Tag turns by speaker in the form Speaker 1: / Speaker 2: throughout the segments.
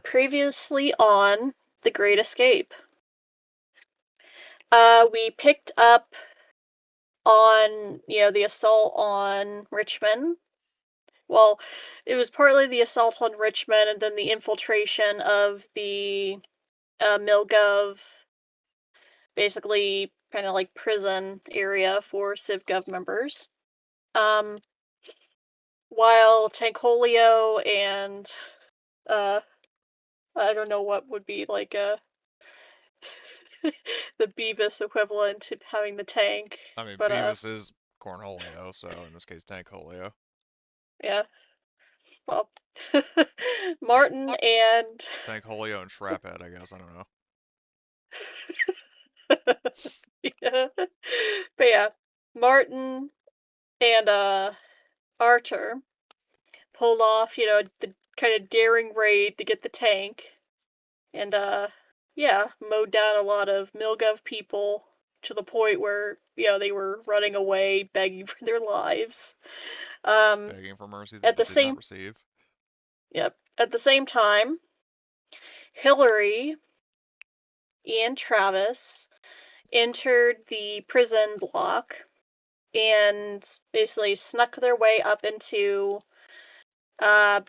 Speaker 1: Previously on The Great Escape. We picked up on, the assault on Richmond. Well, it was partly the assault on Richmond and then the infiltration of the MilGov, basically kind of like prison area for CivGov members. Um, while Tankolio and uh, I don't know what would be like the Beavis equivalent to having the tank,
Speaker 2: I mean,
Speaker 1: but
Speaker 2: Beavis is Cornholio, so in this case, Tankholio.
Speaker 1: yeah. Well, Martin and
Speaker 2: Tankholio and Shraphead, I guess. I don't know.
Speaker 1: yeah. But yeah, Martin and Archer pulled off, the kind of daring raid to get the tank and yeah, mowed down a lot of MilGov people to the point where, they were running away, begging for their lives. Um
Speaker 2: Begging for mercy that
Speaker 1: at
Speaker 2: they
Speaker 1: the
Speaker 2: did not
Speaker 1: same
Speaker 2: receive.
Speaker 1: Yep. At the same time, Hilary and Travis entered the prison block and basically snuck their way up into the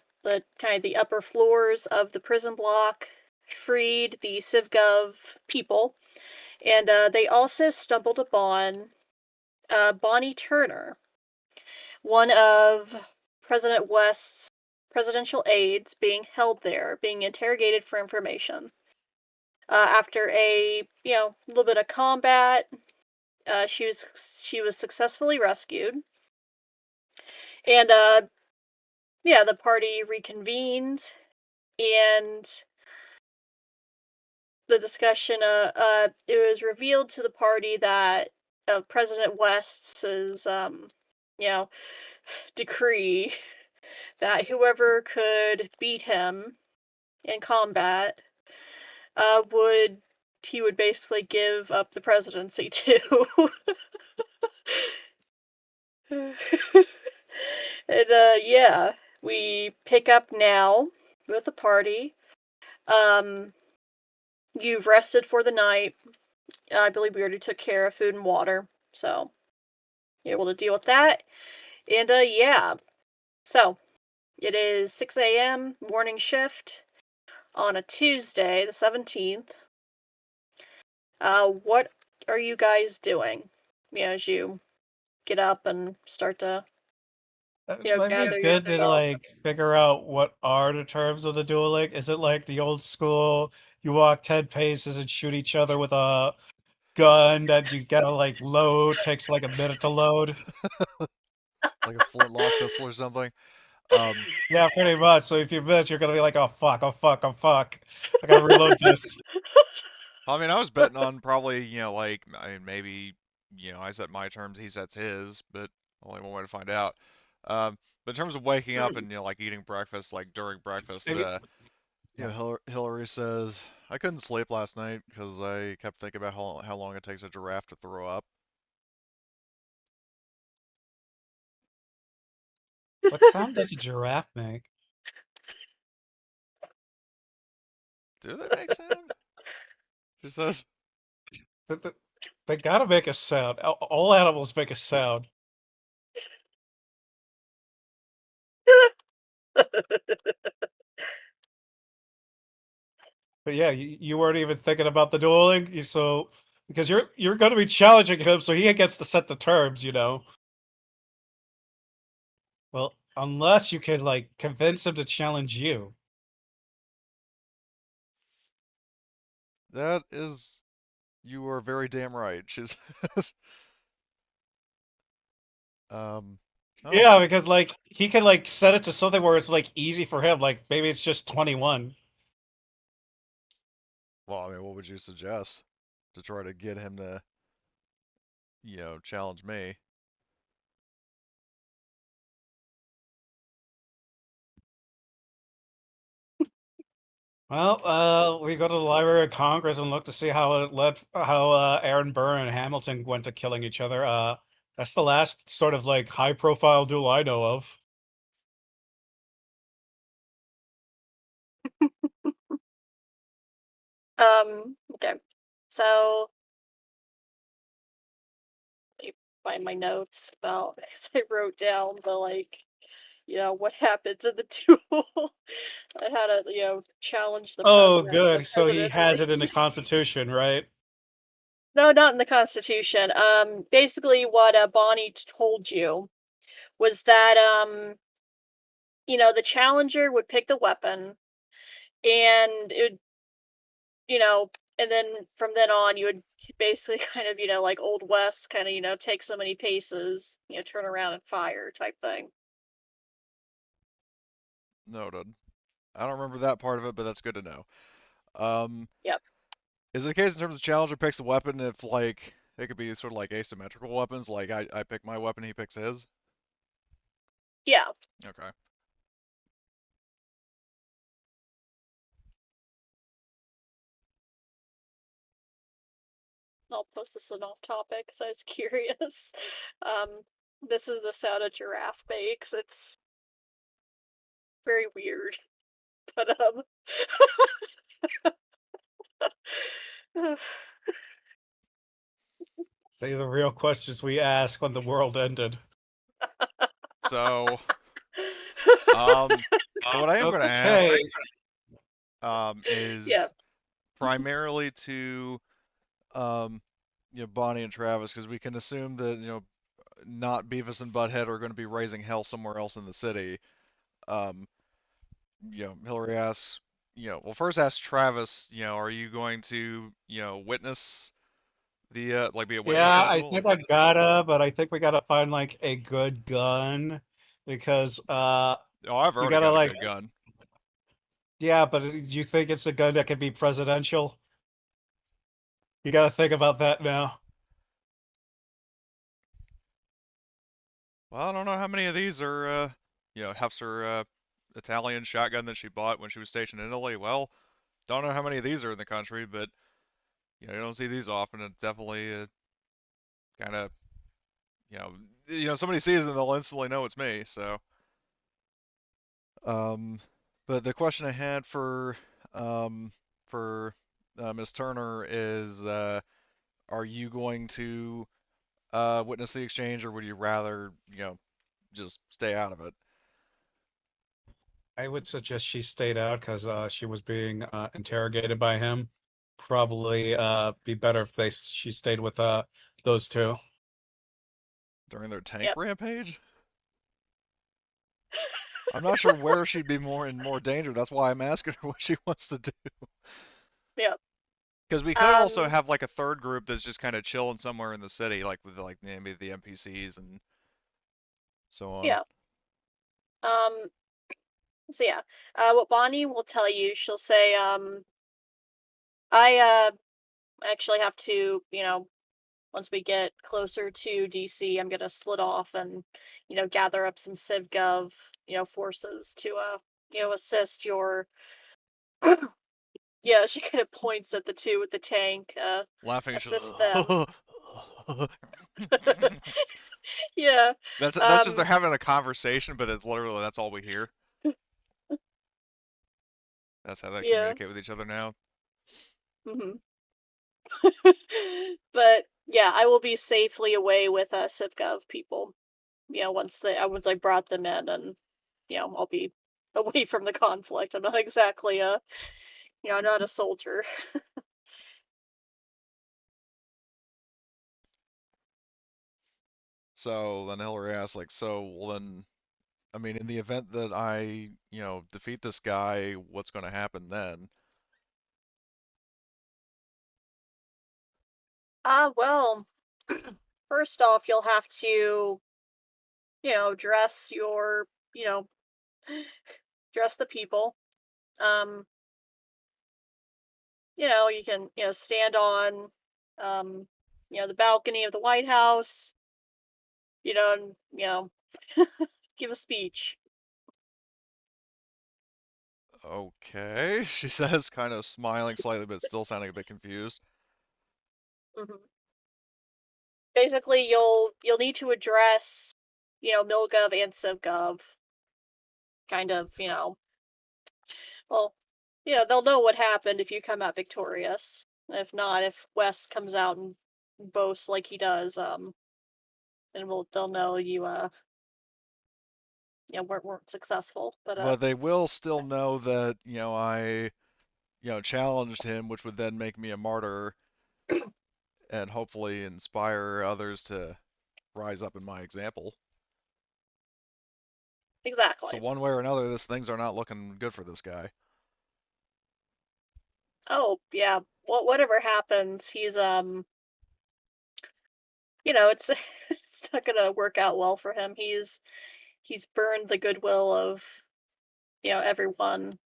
Speaker 1: kind of the upper floors of the prison block, freed the CivGov people, and they also stumbled upon Bonnie Turner, one of President West's presidential aides, being held there, being interrogated for information. After a little bit of combat, she was successfully rescued, and yeah, the party reconvened, and the discussion. It was revealed to the party that President West's you know decree that whoever could beat him in combat would he would basically give up the presidency to. And yeah, we pick up now with the party. Um, you've rested for the night. I believe we already took care of food and water, so you're able to deal with that. And yeah, so it is 6 a.m. morning shift on a Tuesday, the 17th. What are you guys doing? As you get up and start to,
Speaker 3: It might be
Speaker 1: gather
Speaker 3: good to
Speaker 1: yourself.
Speaker 3: like figure out what are the terms of the dueling. Is it like the old school? You walk 10 paces and shoot each other with a gun that you gotta like load. Takes like a minute to load.
Speaker 2: Like a flintlock pistol or something. Um,
Speaker 3: Yeah, pretty much. So if you miss, you're gonna be like, "Oh fuck! Oh fuck! Oh fuck! I gotta reload this."
Speaker 2: I mean, I was betting on probably, like, I mean, maybe, I set my terms, he sets his, but only one way to find out. But in terms of waking up and, like eating breakfast, like during breakfast, Hillary says, I couldn't sleep last night because I kept thinking about how long it takes a giraffe to throw up.
Speaker 3: What sound does a giraffe make?
Speaker 2: Do they make sound? She says,
Speaker 3: Th- th- They gotta make a sound. All animals make a sound. But yeah, you weren't even thinking about the dueling, so because you're going to be challenging him, so he gets to set the terms, you know. Well, unless you can like convince him to challenge you.
Speaker 2: that is, you are very damn right. She says, um, oh,
Speaker 3: Yeah, because like he can like set it to something where it's like easy for him, like maybe it's just 21.
Speaker 2: well, I mean, what would you suggest to try to get him to, challenge me?
Speaker 3: Well, we go to the Library of Congress and look to see how it led, how Aaron Burr and Hamilton went to killing each other. That's the last sort of like high profile duel I know of.
Speaker 1: Okay. So let me find my notes about because I wrote down the what happens in the duel and how to, challenge the
Speaker 3: Oh,
Speaker 1: president the
Speaker 3: good. So he has it in the
Speaker 1: presidency.
Speaker 3: Constitution, right?
Speaker 1: No, not in the Constitution. Basically what Bonnie told you was that the challenger would pick the weapon and it would, you know, and then from then on you would basically kind of, like Old West kind of, take so many paces, turn around and fire type thing.
Speaker 2: Noted. I don't remember that part of it, but that's good to know. Um,
Speaker 1: Yep.
Speaker 2: is it the case in terms of challenger picks the weapon if like it could be sort of like asymmetrical weapons, like I pick my weapon, he picks his?
Speaker 1: Yeah.
Speaker 2: Okay.
Speaker 1: I'll post this in off topic because I was curious. Um, this is the sound a giraffe makes. It's very weird, but
Speaker 3: Say the real questions we ask when the world ended.
Speaker 2: So, um, what I am going to ask
Speaker 3: Okay.
Speaker 1: yeah,
Speaker 2: is primarily to um, Bonnie and Travis, because we can assume that not Beavis and Butthead are going to be raising hell somewhere else in the city. Um, Hilary asks, well, first ask Travis, are you going to, witness the like be a witness to
Speaker 3: Yeah,
Speaker 2: the
Speaker 3: I
Speaker 2: duel?
Speaker 3: think I gotta, but I think we gotta find like a good gun because
Speaker 2: Oh, I've
Speaker 3: you
Speaker 2: already
Speaker 3: gotta
Speaker 2: got a
Speaker 3: like
Speaker 2: good gun.
Speaker 3: yeah, but you think it's a gun that can be presidential? You gotta think about that now.
Speaker 2: Well, I don't know how many of these are, Hef's her Italian shotgun that she bought when she was stationed in Italy. Well, don't know how many of these are in the country, but you don't see these often. It's definitely kind of, somebody sees them, they'll instantly know it's me. So, um, but the question I had um, for Miss Turner is, are you going to witness the exchange, or would you rather, just stay out of it?
Speaker 3: I would suggest she stayed out because she was being interrogated by him. Probably be better if she stayed with those two.
Speaker 2: During their tank
Speaker 1: yep,
Speaker 2: rampage? I'm not sure where she'd be more danger. That's why I'm asking her what she wants to do.
Speaker 1: yep.
Speaker 2: Because we could also
Speaker 1: Um,
Speaker 2: have like a third group that's just kind of chilling somewhere in the city, like with like maybe the NPCs and so on.
Speaker 1: yeah. Um, so yeah. What Bonnie will tell you, she'll say, I actually have to, once we get closer to DC, I'm gonna split off and, gather up some CivGov, forces to assist your yeah, she kind of points at the two with the tank,
Speaker 2: Laughing, she's
Speaker 1: assist them. Yeah.
Speaker 2: that's just they're
Speaker 1: Um,
Speaker 2: having a conversation, but it's literally that's all we hear. That's how they
Speaker 1: yeah.
Speaker 2: communicate with each other now.
Speaker 1: hmm But yeah, I will be safely away with CivGov people. Once I brought them in, and I'll be away from the conflict. I'm not exactly I'm not a soldier.
Speaker 2: So then Hillary asks, like, so well then, I mean, in the event that I, defeat this guy, what's going to happen then?
Speaker 1: Well, first off, you'll have to, dress you know, dress the people. Um, you can, stand on, the balcony of the White House, and, give a speech.
Speaker 2: Okay, she says, kind of smiling slightly, but still sounding a bit confused.
Speaker 1: hmm Basically, you'll need to address, MilGov and CivGov, kind of, well, they'll know what happened if you come out victorious. If not, if West comes out and boasts like he does, then they'll know you weren't successful.
Speaker 2: But they will still know that, I, challenged him, which would then make me a martyr and hopefully inspire others to rise up in my example.
Speaker 1: Exactly.
Speaker 2: So one way or another, things are not looking good for this guy.
Speaker 1: Oh yeah, whatever happens, he's it's it's not gonna work out well for him. He's burned the goodwill of everyone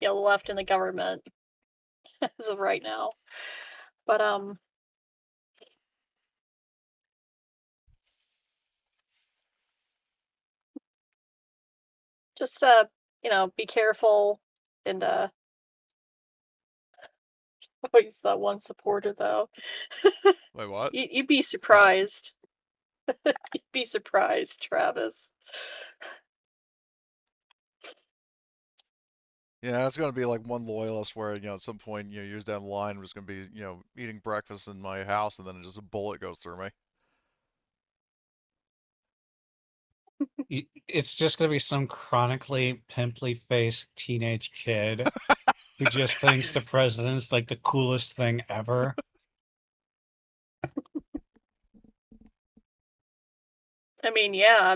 Speaker 1: left in the government as of right now. But just be careful and always that one supporter though.
Speaker 2: Wait, what?
Speaker 1: You'd be surprised. You'd be surprised, Travis.
Speaker 2: Yeah, it's going to be like one loyalist where, at some point, years down the line, was going to be, eating breakfast in my house and then just a bullet goes through me.
Speaker 3: It's just gonna be some chronically pimply faced teenage kid who just thinks the president's like the coolest thing ever.
Speaker 1: I mean, yeah,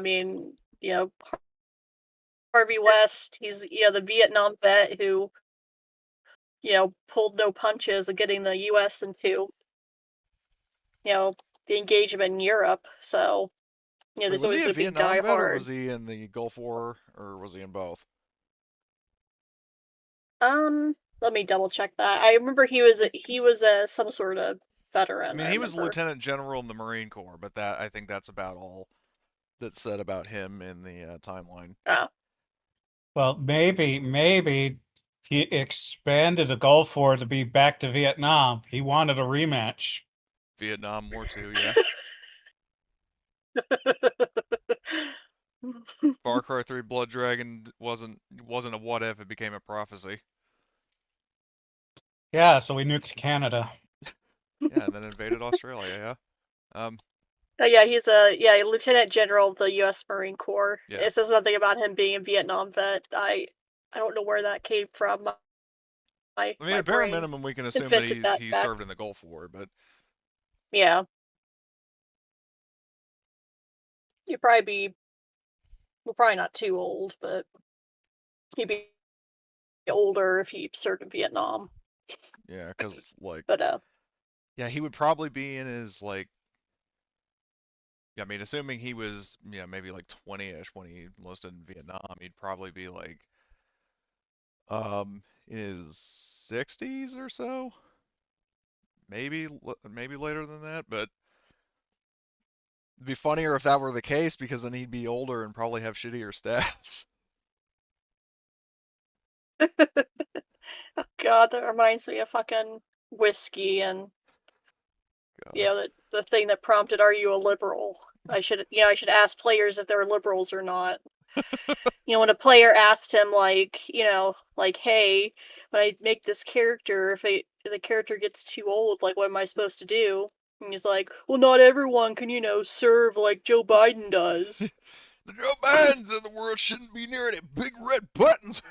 Speaker 1: Harvey West, he's the Vietnam vet who pulled no punches of getting the US into the engagement in Europe. So
Speaker 2: Wait,
Speaker 1: there's
Speaker 2: was he
Speaker 1: always
Speaker 2: a
Speaker 1: going to be
Speaker 2: Vietnam vet or
Speaker 1: diehard.
Speaker 2: was he in the Gulf War or was he in both?
Speaker 1: Let me double check that. I remember he was some sort of veteran.
Speaker 2: I mean,
Speaker 1: I
Speaker 2: he was
Speaker 1: remember.
Speaker 2: lieutenant general in the Marine Corps, but I think that's about all that's said about him in the timeline.
Speaker 1: Oh.
Speaker 3: Well, maybe he expanded the Gulf War to be back to Vietnam. He wanted a rematch.
Speaker 2: Vietnam War 2, yeah. Far Cry 3 Blood Dragon wasn't a what if, it became a prophecy.
Speaker 3: Yeah, so we nuked Canada.
Speaker 2: Yeah, and then invaded Australia, yeah.
Speaker 1: Yeah, he's a lieutenant general of the U.S. Marine Corps.
Speaker 2: Yeah.
Speaker 1: It says nothing about him being a Vietnam vet. I don't know where that came from.
Speaker 2: I mean, at bare minimum, we can assume that he served in the Gulf War, but
Speaker 1: yeah, he'd probably be probably not too old, but he'd be older if he served in Vietnam.
Speaker 2: yeah, because
Speaker 1: but
Speaker 2: yeah, he would probably be in his yeah, I mean, assuming he was maybe like 20-ish when he enlisted in Vietnam, he'd probably be in his 60s or so, maybe later than that, but it'd be funnier if that were the case because then he'd be older and probably have shittier stats.
Speaker 1: oh god, that reminds me of fucking whiskey and the thing that prompted, "Are you a liberal?" I should ask players if they're liberals or not. When a player asked him hey, when I make this character, if the character gets too old, what am I supposed to do? And he's like, well, not everyone can, serve like Joe Biden does.
Speaker 2: The Joe Bidens of the world shouldn't be near any big red buttons.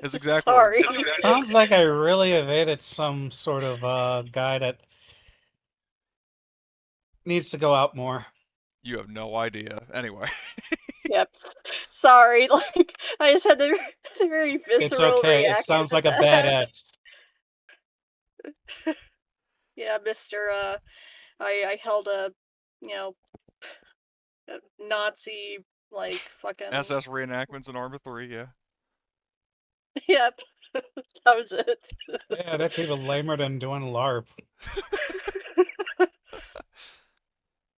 Speaker 2: His exact
Speaker 1: Sorry.
Speaker 2: words.
Speaker 3: Sounds like I really evaded some sort of guy that needs to go out more.
Speaker 2: You have no idea. Anyway.
Speaker 1: Yep. Sorry. I just had the very visceral
Speaker 3: It's okay.
Speaker 1: reaction.
Speaker 3: It sounds like a badass.
Speaker 1: Yeah, Mr. I held a Nazi fucking
Speaker 2: SS reenactments in Arma 3, yeah.
Speaker 1: Yep. That was it.
Speaker 3: Yeah, that's even lamer than doing LARP.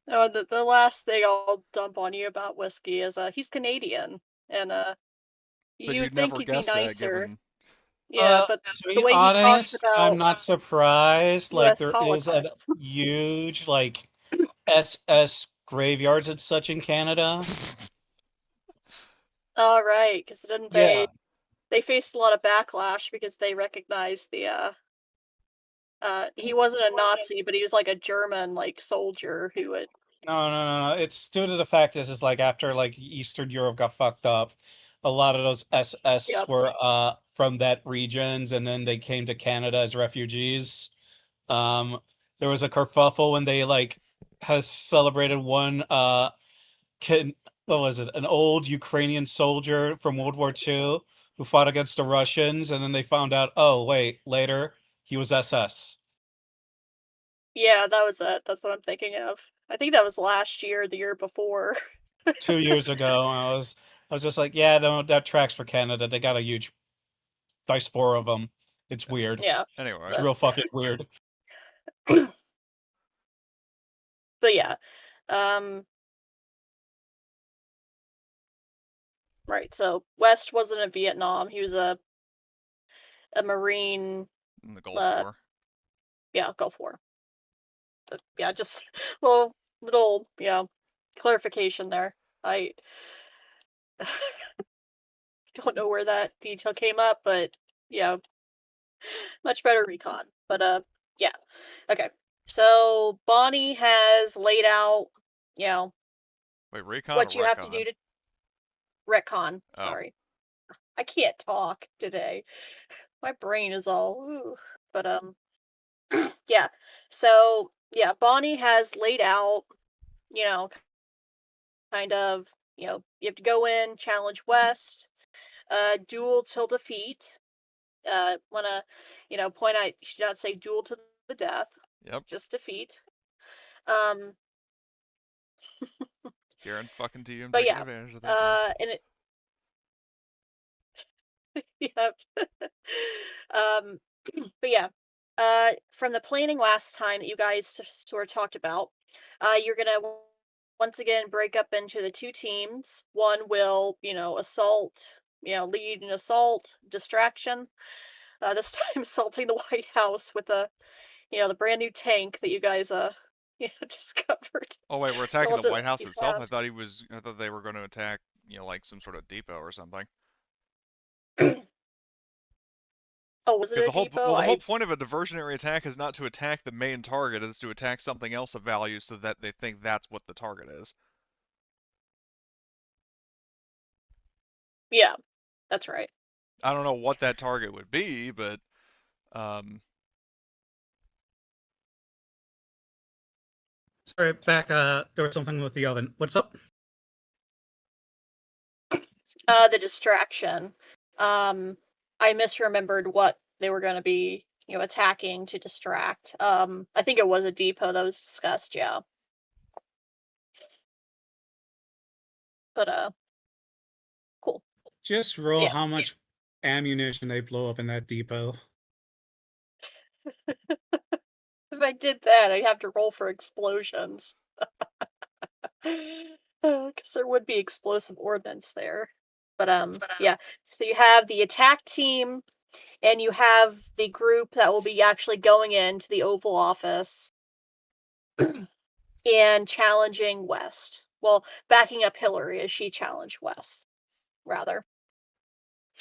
Speaker 1: No, the last thing I'll dump on you about whiskey is he's Canadian, and you would think he'd be nicer.
Speaker 2: Given...
Speaker 1: Yeah, but
Speaker 3: to be
Speaker 1: the way
Speaker 3: honest,
Speaker 1: he talks about
Speaker 3: I'm not surprised.
Speaker 1: US
Speaker 3: There is a
Speaker 1: politics.
Speaker 3: huge SS graveyards and such in Canada.
Speaker 1: All right, because didn't
Speaker 3: Yeah.
Speaker 1: they faced a lot of backlash because they recognized he wasn't a Nazi, but he was like a German like soldier who would.
Speaker 3: No. It's due to the fact is like after like Eastern Europe got fucked up, a lot of those SS
Speaker 1: Yep.
Speaker 3: were from that regions, and then they came to Canada as refugees. Um, there was a kerfuffle when they like has celebrated one kid, what was it? An old Ukrainian soldier from World War II who fought against the Russians, and then they found out, oh wait, later he was SS.
Speaker 1: Yeah, that was it. That's what I'm thinking of. I think that was last year, the year before.
Speaker 3: 2 years ago, I was just like, yeah, no, that tracks for Canada. They got a huge diaspora of them. It's weird.
Speaker 1: Yeah,
Speaker 2: Anyway,
Speaker 3: It's
Speaker 1: but
Speaker 3: real fucking weird.
Speaker 1: but yeah, um, right. So West wasn't in Vietnam. He was a Marine.
Speaker 2: in the Gulf
Speaker 1: Uh,
Speaker 2: War.
Speaker 1: yeah, Gulf War. But yeah, just little clarification there. I don't know where that detail came up, but yeah, much better recon. But yeah, okay. So Bonnie has laid out, you know,
Speaker 2: Wait, recon or
Speaker 1: what you have to do
Speaker 2: retcon?
Speaker 1: to retcon.
Speaker 2: Oh,
Speaker 1: Sorry, I can't talk today. My brain is all. Ooh. But yeah. So yeah, Bonnie has laid out, you know, kind of, you have to go in, challenge West, duel till defeat. Wanna, point out you should not say duel to the death,
Speaker 2: yep.
Speaker 1: just defeat. Um,
Speaker 2: Garen fucking to you and
Speaker 1: but
Speaker 2: taking
Speaker 1: yeah,
Speaker 2: advantage of that. Yes.
Speaker 1: and it, yeah, um, but yeah, from the planning last time that you guys sort of talked about, you're gonna once again break up into the two teams. One will, assault, lead an assault, distraction. This time assaulting the White House with the brand new tank that you guys discovered.
Speaker 2: Oh wait, we're
Speaker 1: You'll
Speaker 2: attacking
Speaker 1: have
Speaker 2: the
Speaker 1: to
Speaker 2: White House
Speaker 1: be
Speaker 2: itself.
Speaker 1: found.
Speaker 2: I thought they were going to attack, like some sort of depot or something.
Speaker 1: Oh, was it
Speaker 2: Because
Speaker 1: a depot?
Speaker 2: the whole point of a diversionary attack is not to attack the main target, it's to attack something else of value so that they think that's what the target is.
Speaker 1: Yeah, that's right.
Speaker 2: I don't know what that target would be, but um,
Speaker 3: Sorry, back. There was something with the oven. What's up?
Speaker 1: The distraction. I misremembered what they were going to be, attacking to distract. I think it was a depot that was discussed. Yeah, but cool.
Speaker 3: Just
Speaker 1: So
Speaker 3: roll
Speaker 1: yeah,
Speaker 3: how much ammunition they blow up in that depot.
Speaker 1: if I did that, I'd have to roll for explosions. Because there would be explosive ordnance there. But yeah. So you have the attack team, and you have the group that will be actually going into the Oval Office and challenging West. Well, backing up Hillary as she challenged West, rather.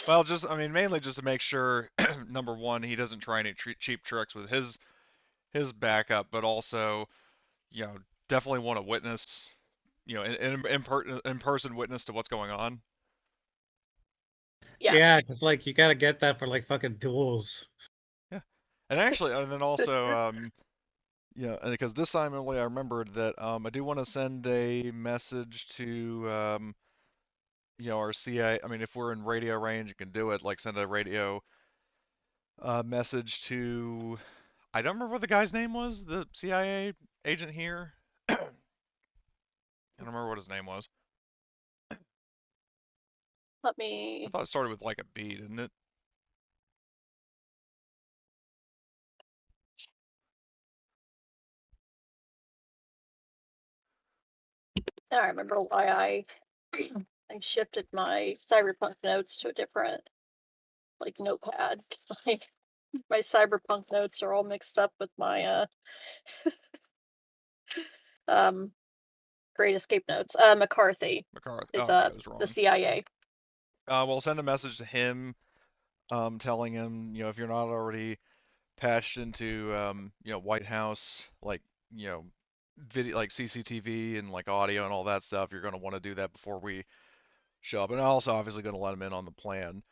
Speaker 2: well, mainly just to make sure, number one, he doesn't try any cheap tricks with his backup, but also, you know, definitely want to witness, in person witness to what's going on.
Speaker 1: Yeah.
Speaker 3: Yeah, because like you gotta get that for like fucking duels.
Speaker 2: Yeah, and then also, yeah, because this time only I remembered that I do want to send a message to our CIA. I mean, if we're in radio range, you can do it. Like send a radio message to. I don't remember what the guy's name was. The CIA agent here. I don't remember what his name was.
Speaker 1: Let
Speaker 2: I
Speaker 1: me.
Speaker 2: thought it started with like a B, didn't it?
Speaker 1: I remember why I shifted my cyberpunk notes to a different like notepad because my cyberpunk notes are all mixed up with my um Great Escape notes. McCarthy
Speaker 2: McCarthy.
Speaker 1: is
Speaker 2: Oh, okay, I was
Speaker 1: the
Speaker 2: wrong.
Speaker 1: CIA.
Speaker 2: We'll send a message to him, telling him, if you're not already patched into, White House, like, video, like CCTV and like audio and all that stuff, you're going to want to do that before we show up. And also, obviously, going to let him in on the plan.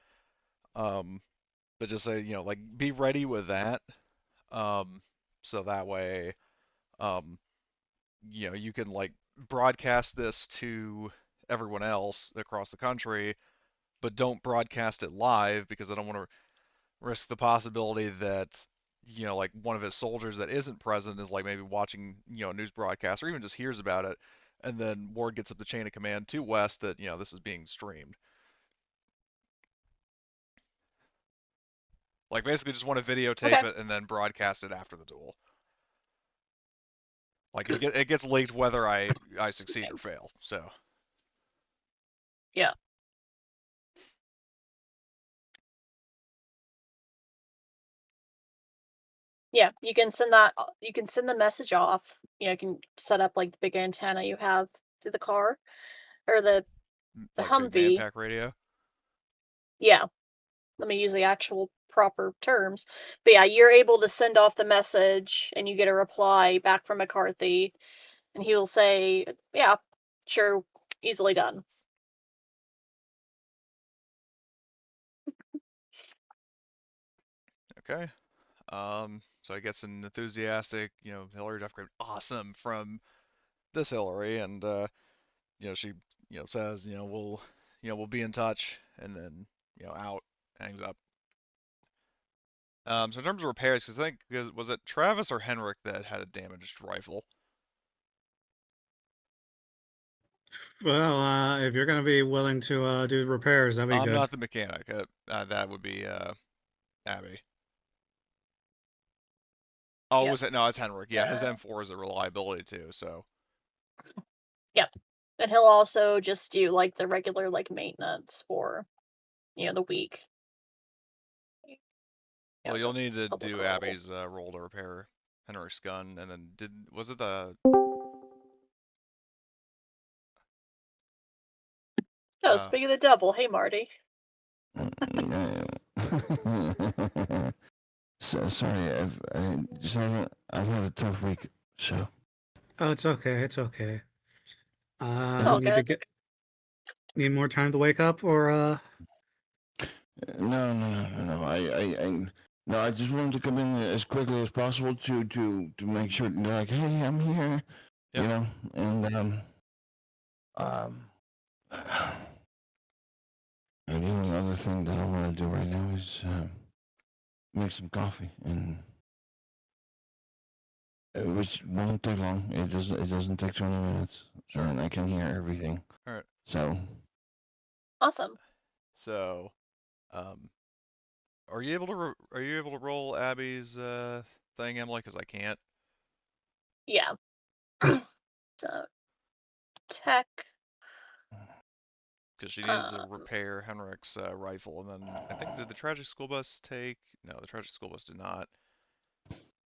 Speaker 2: But just say, like, be ready with that. So that way, um, you can like broadcast this to everyone else across the country, but don't broadcast it live because I don't want to risk the possibility that like one of his soldiers that isn't present is like maybe watching a news broadcast or even just hears about it, and then word gets up the chain of command to West that this is being streamed. Like basically just want to videotape
Speaker 1: Okay.
Speaker 2: it and then broadcast it after the duel. Like it gets leaked whether I succeed or fail. So
Speaker 1: Yeah. Yeah, you can send that. You can send the message off. You can set up like the big antenna you have to the car or the
Speaker 2: like big man
Speaker 1: Humvee.
Speaker 2: pack radio.
Speaker 1: Yeah, let me use the actual proper terms. But yeah, you're able to send off the message, and you get a reply back from McCarthy, and he will say, "Yeah, sure, easily done."
Speaker 2: Okay. So I get an enthusiastic, Hillary Duff Grade, awesome from this Hillary, and she, says, we'll be in touch, and then, out, hangs up. So in terms of repairs, because I think was it Travis or Henrik that had a damaged rifle?
Speaker 3: Well, if you're going to be willing to do repairs, that'd be
Speaker 2: I'm
Speaker 3: good.
Speaker 2: not the mechanic. That would be Abby. Oh,
Speaker 1: Yep.
Speaker 2: was it? No, it's Henrik. Yeah, his M4 is a reliability too. So.
Speaker 1: Yep. And he'll also just do like the regular like maintenance for, the week.
Speaker 2: Well, you'll need to
Speaker 1: public
Speaker 2: do
Speaker 1: roll.
Speaker 2: Abby's roll to repair Henrik's gun, and then was it the?
Speaker 1: Oh, speaking of the devil, hey Marty.
Speaker 4: So sorry, I've had a tough week. So.
Speaker 3: Oh, it's okay. It's okay.
Speaker 1: It's all
Speaker 3: Need to
Speaker 1: good.
Speaker 3: need more time to wake up, or
Speaker 4: No. No, I just wanted to come in as quickly as possible to make sure they're like, hey, I'm here.
Speaker 2: Yep.
Speaker 4: And and the only other thing that I want to do right now is make some coffee, and which won't take long. It doesn't take 20 minutes, and I can hear everything.
Speaker 2: All right.
Speaker 4: So.
Speaker 1: Awesome.
Speaker 2: So, are you able to roll Abby's thing, Emily? Because I can't.
Speaker 1: Yeah. So, tech.
Speaker 2: Because she needs to repair Henrik's rifle, and then I think did the tragic school bus take? No, the tragic school bus did not.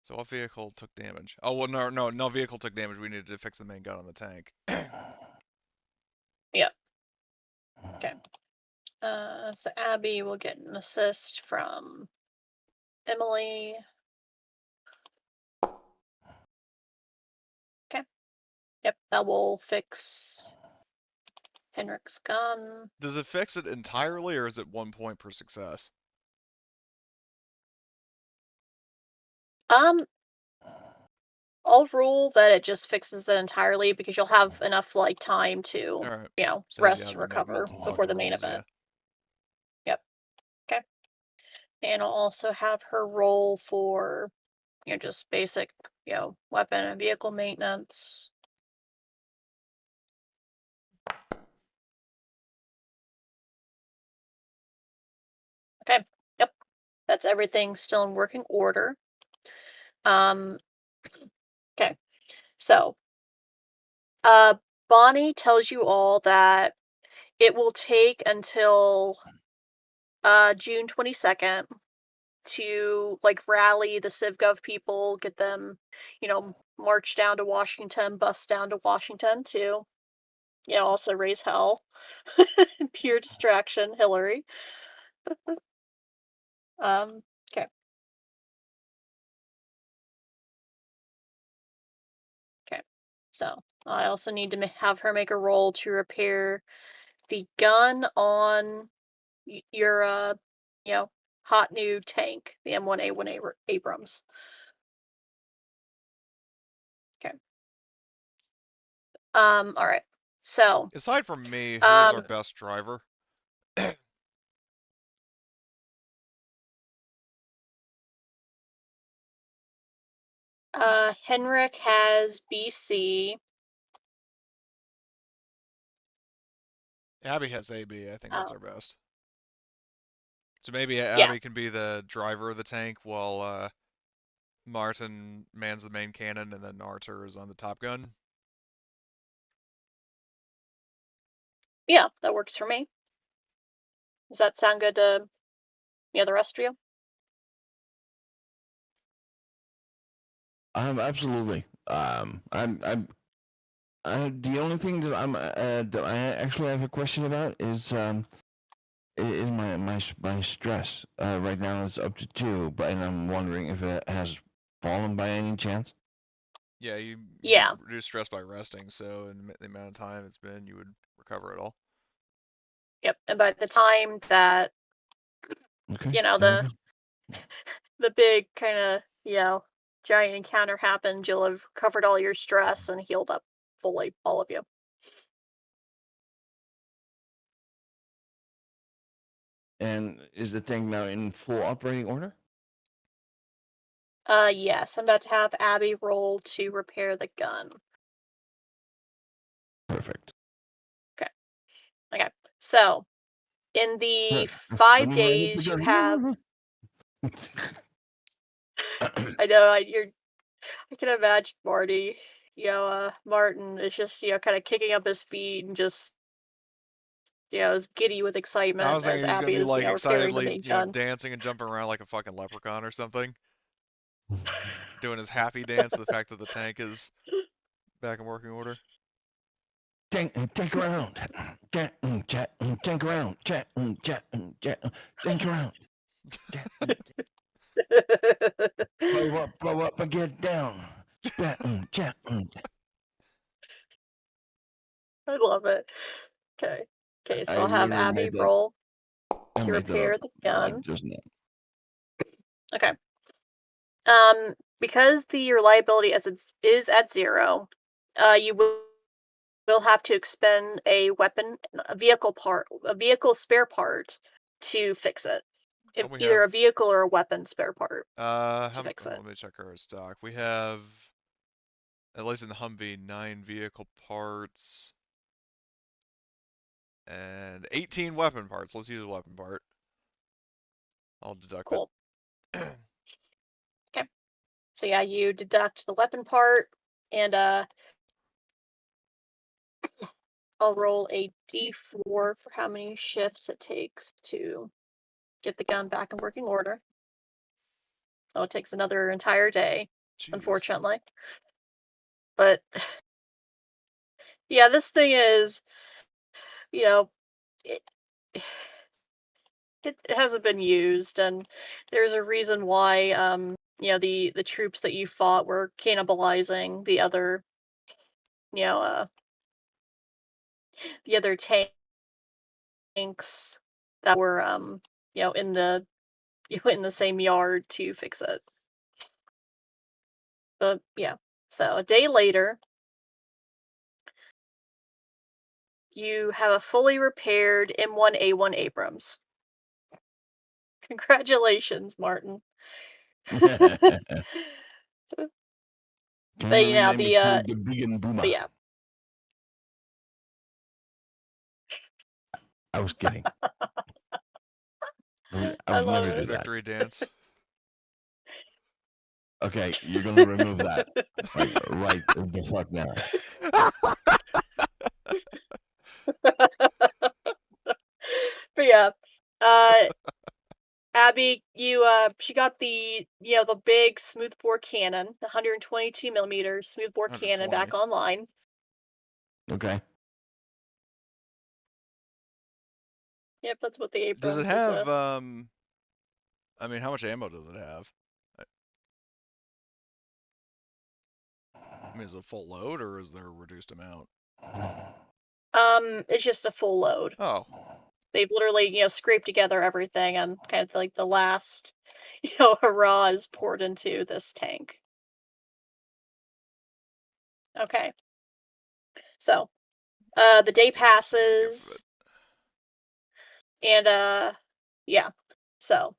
Speaker 2: So what vehicle took damage? Oh well, no vehicle took damage. We needed to fix the main gun on the tank.
Speaker 1: Yep. Okay. So Abby will get an assist from Emily. Okay. Yep, that will fix Henrik's gun.
Speaker 2: Does it fix it entirely, or is it 1 point per success?
Speaker 1: I'll rule that it just fixes it entirely because you'll have enough like time to,
Speaker 2: All right.
Speaker 1: rest and recover before the main event. Yep. Okay. And I'll also have her roll for, just basic, weapon and vehicle maintenance. Okay. Yep. That's everything still in working order. Okay. So, Bonnie tells you all that it will take until June 22nd to like rally the CivGov people, get them, march down to Washington, bus down to Washington to, also raise hell. Pure distraction, Hilary. Okay. Okay. So I also need to have her make a roll to repair the gun on your hot new tank, the M1A1 Abrams. Okay. All right. So
Speaker 2: Aside from me, who is our
Speaker 1: um
Speaker 2: best driver?
Speaker 1: Henrik has BC.
Speaker 2: Abby has AB. I think that's
Speaker 1: Oh,
Speaker 2: our best. So maybe
Speaker 1: yeah.
Speaker 2: Abby can be the driver of the tank while Martin mans the main cannon and then Arthur is on the top gun.
Speaker 1: Yeah, that works for me. Does that sound good to the rest of you?
Speaker 4: Absolutely. The only thing that I actually have a question about is my stress. Right now it's up to 2, and I'm wondering if it has fallen by any chance.
Speaker 2: Yeah, you
Speaker 1: Yeah.
Speaker 2: reduce stress by resting, so in the amount of time it's been, you would recover it all.
Speaker 1: Yep. And by the time that
Speaker 4: Okay.
Speaker 1: the big kind of giant encounter happened, you'll have recovered all your stress and healed up fully, all of you.
Speaker 4: And is the thing now in full operating order?
Speaker 1: Yes, I'm about to have Abby roll to repair the gun.
Speaker 4: Perfect.
Speaker 1: Okay. So, in the
Speaker 4: Let
Speaker 1: 5
Speaker 4: me write it
Speaker 1: days you have
Speaker 4: down.
Speaker 1: I know I can imagine Marty, Martin is just, kind of kicking up his feet and just is giddy with
Speaker 2: I
Speaker 1: excitement
Speaker 2: was
Speaker 1: as
Speaker 2: thinking he's gonna
Speaker 1: Abby
Speaker 2: be
Speaker 1: is,
Speaker 2: like
Speaker 1: repairing the
Speaker 2: excitedly,
Speaker 1: main gun.
Speaker 2: dancing and jumping around like a fucking leprechaun or something. Doing his happy dance to the fact that the tank is back in working order.
Speaker 4: Tank around. Tank around. Tank around. Blow up and get down.
Speaker 1: I love it. Okay. Okay, so
Speaker 4: I
Speaker 1: I'll have
Speaker 4: literally
Speaker 1: Abby
Speaker 4: made that.
Speaker 1: roll
Speaker 4: I
Speaker 1: to
Speaker 4: made that up
Speaker 1: repair the gun.
Speaker 4: just now.
Speaker 1: Okay. Because the reliability is at 0, you will have to expend a vehicle spare part to fix it.
Speaker 2: We
Speaker 1: Either
Speaker 2: have
Speaker 1: a vehicle or a weapon spare part to fix it.
Speaker 2: let me check our stock. We have, at least in the Humvee, 9 vehicle parts and 18 weapon parts. Let's use a weapon part. I'll deduct
Speaker 1: Cool.
Speaker 2: it.
Speaker 1: Okay. So yeah, you deduct the weapon part, and I'll roll a d4 for how many shifts it takes to get the gun back in working order. Oh, it takes another entire day,
Speaker 2: Jeez.
Speaker 1: unfortunately. But yeah, this thing is, it, it hasn't been used, and there's a reason why the troops that you fought were cannibalizing the other the other tanks that were in the in the same yard to fix it. But yeah, so a day later, you have a fully repaired M1A1 Abrams. Congratulations, Martin. But
Speaker 4: Can you rename
Speaker 1: the
Speaker 4: it to the Vegan Boomer?
Speaker 1: but yeah.
Speaker 4: I was kidding. I
Speaker 1: I
Speaker 4: would
Speaker 1: love
Speaker 4: never do
Speaker 1: it.
Speaker 4: that.
Speaker 2: Victory dance.
Speaker 4: Okay, you're gonna remove that. Like right the fuck now.
Speaker 1: But yeah, Abby, she got the the big smoothbore cannon, the 122 millimeter smoothbore cannon
Speaker 2: 120.
Speaker 1: back online.
Speaker 4: Okay.
Speaker 1: Yep, that's what the Abrams
Speaker 2: Does it
Speaker 1: is.
Speaker 2: have, I mean, how much ammo does it have? I mean, is it full load or is there a reduced amount?
Speaker 1: It's just a full load.
Speaker 2: Oh,
Speaker 1: They've literally, scraped together everything, and kind of like the last, hurrah is poured into this tank. Okay. So, the day
Speaker 2: I'll take your gift of
Speaker 1: passes, and yeah. So,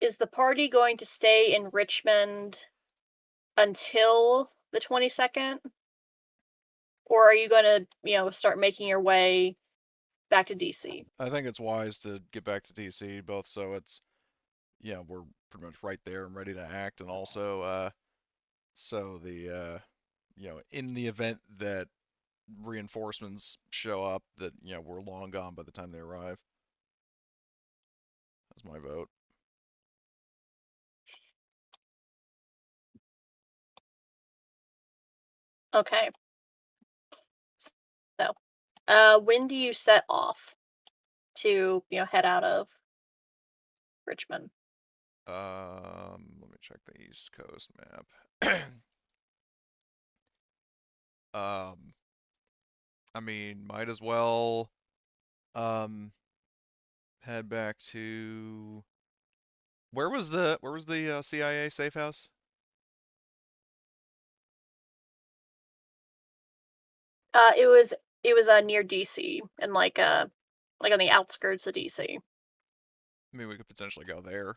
Speaker 1: is the party going to stay in Richmond until the 22nd? Or are you going to, start making your way back to DC?
Speaker 2: I think it's wise to get back to DC, both so it's, we're pretty much right there and ready to act, and also, so the, in the event that reinforcements show up, that, we're long gone by the time they arrive. That's my vote.
Speaker 1: Okay. So, when do you set off to, head out of Richmond?
Speaker 2: Let me check the East Coast map. I mean, might as well, head back to, where was the CIA safe house?
Speaker 1: It was near DC, and like on the outskirts of DC.
Speaker 2: I mean, we could potentially go there.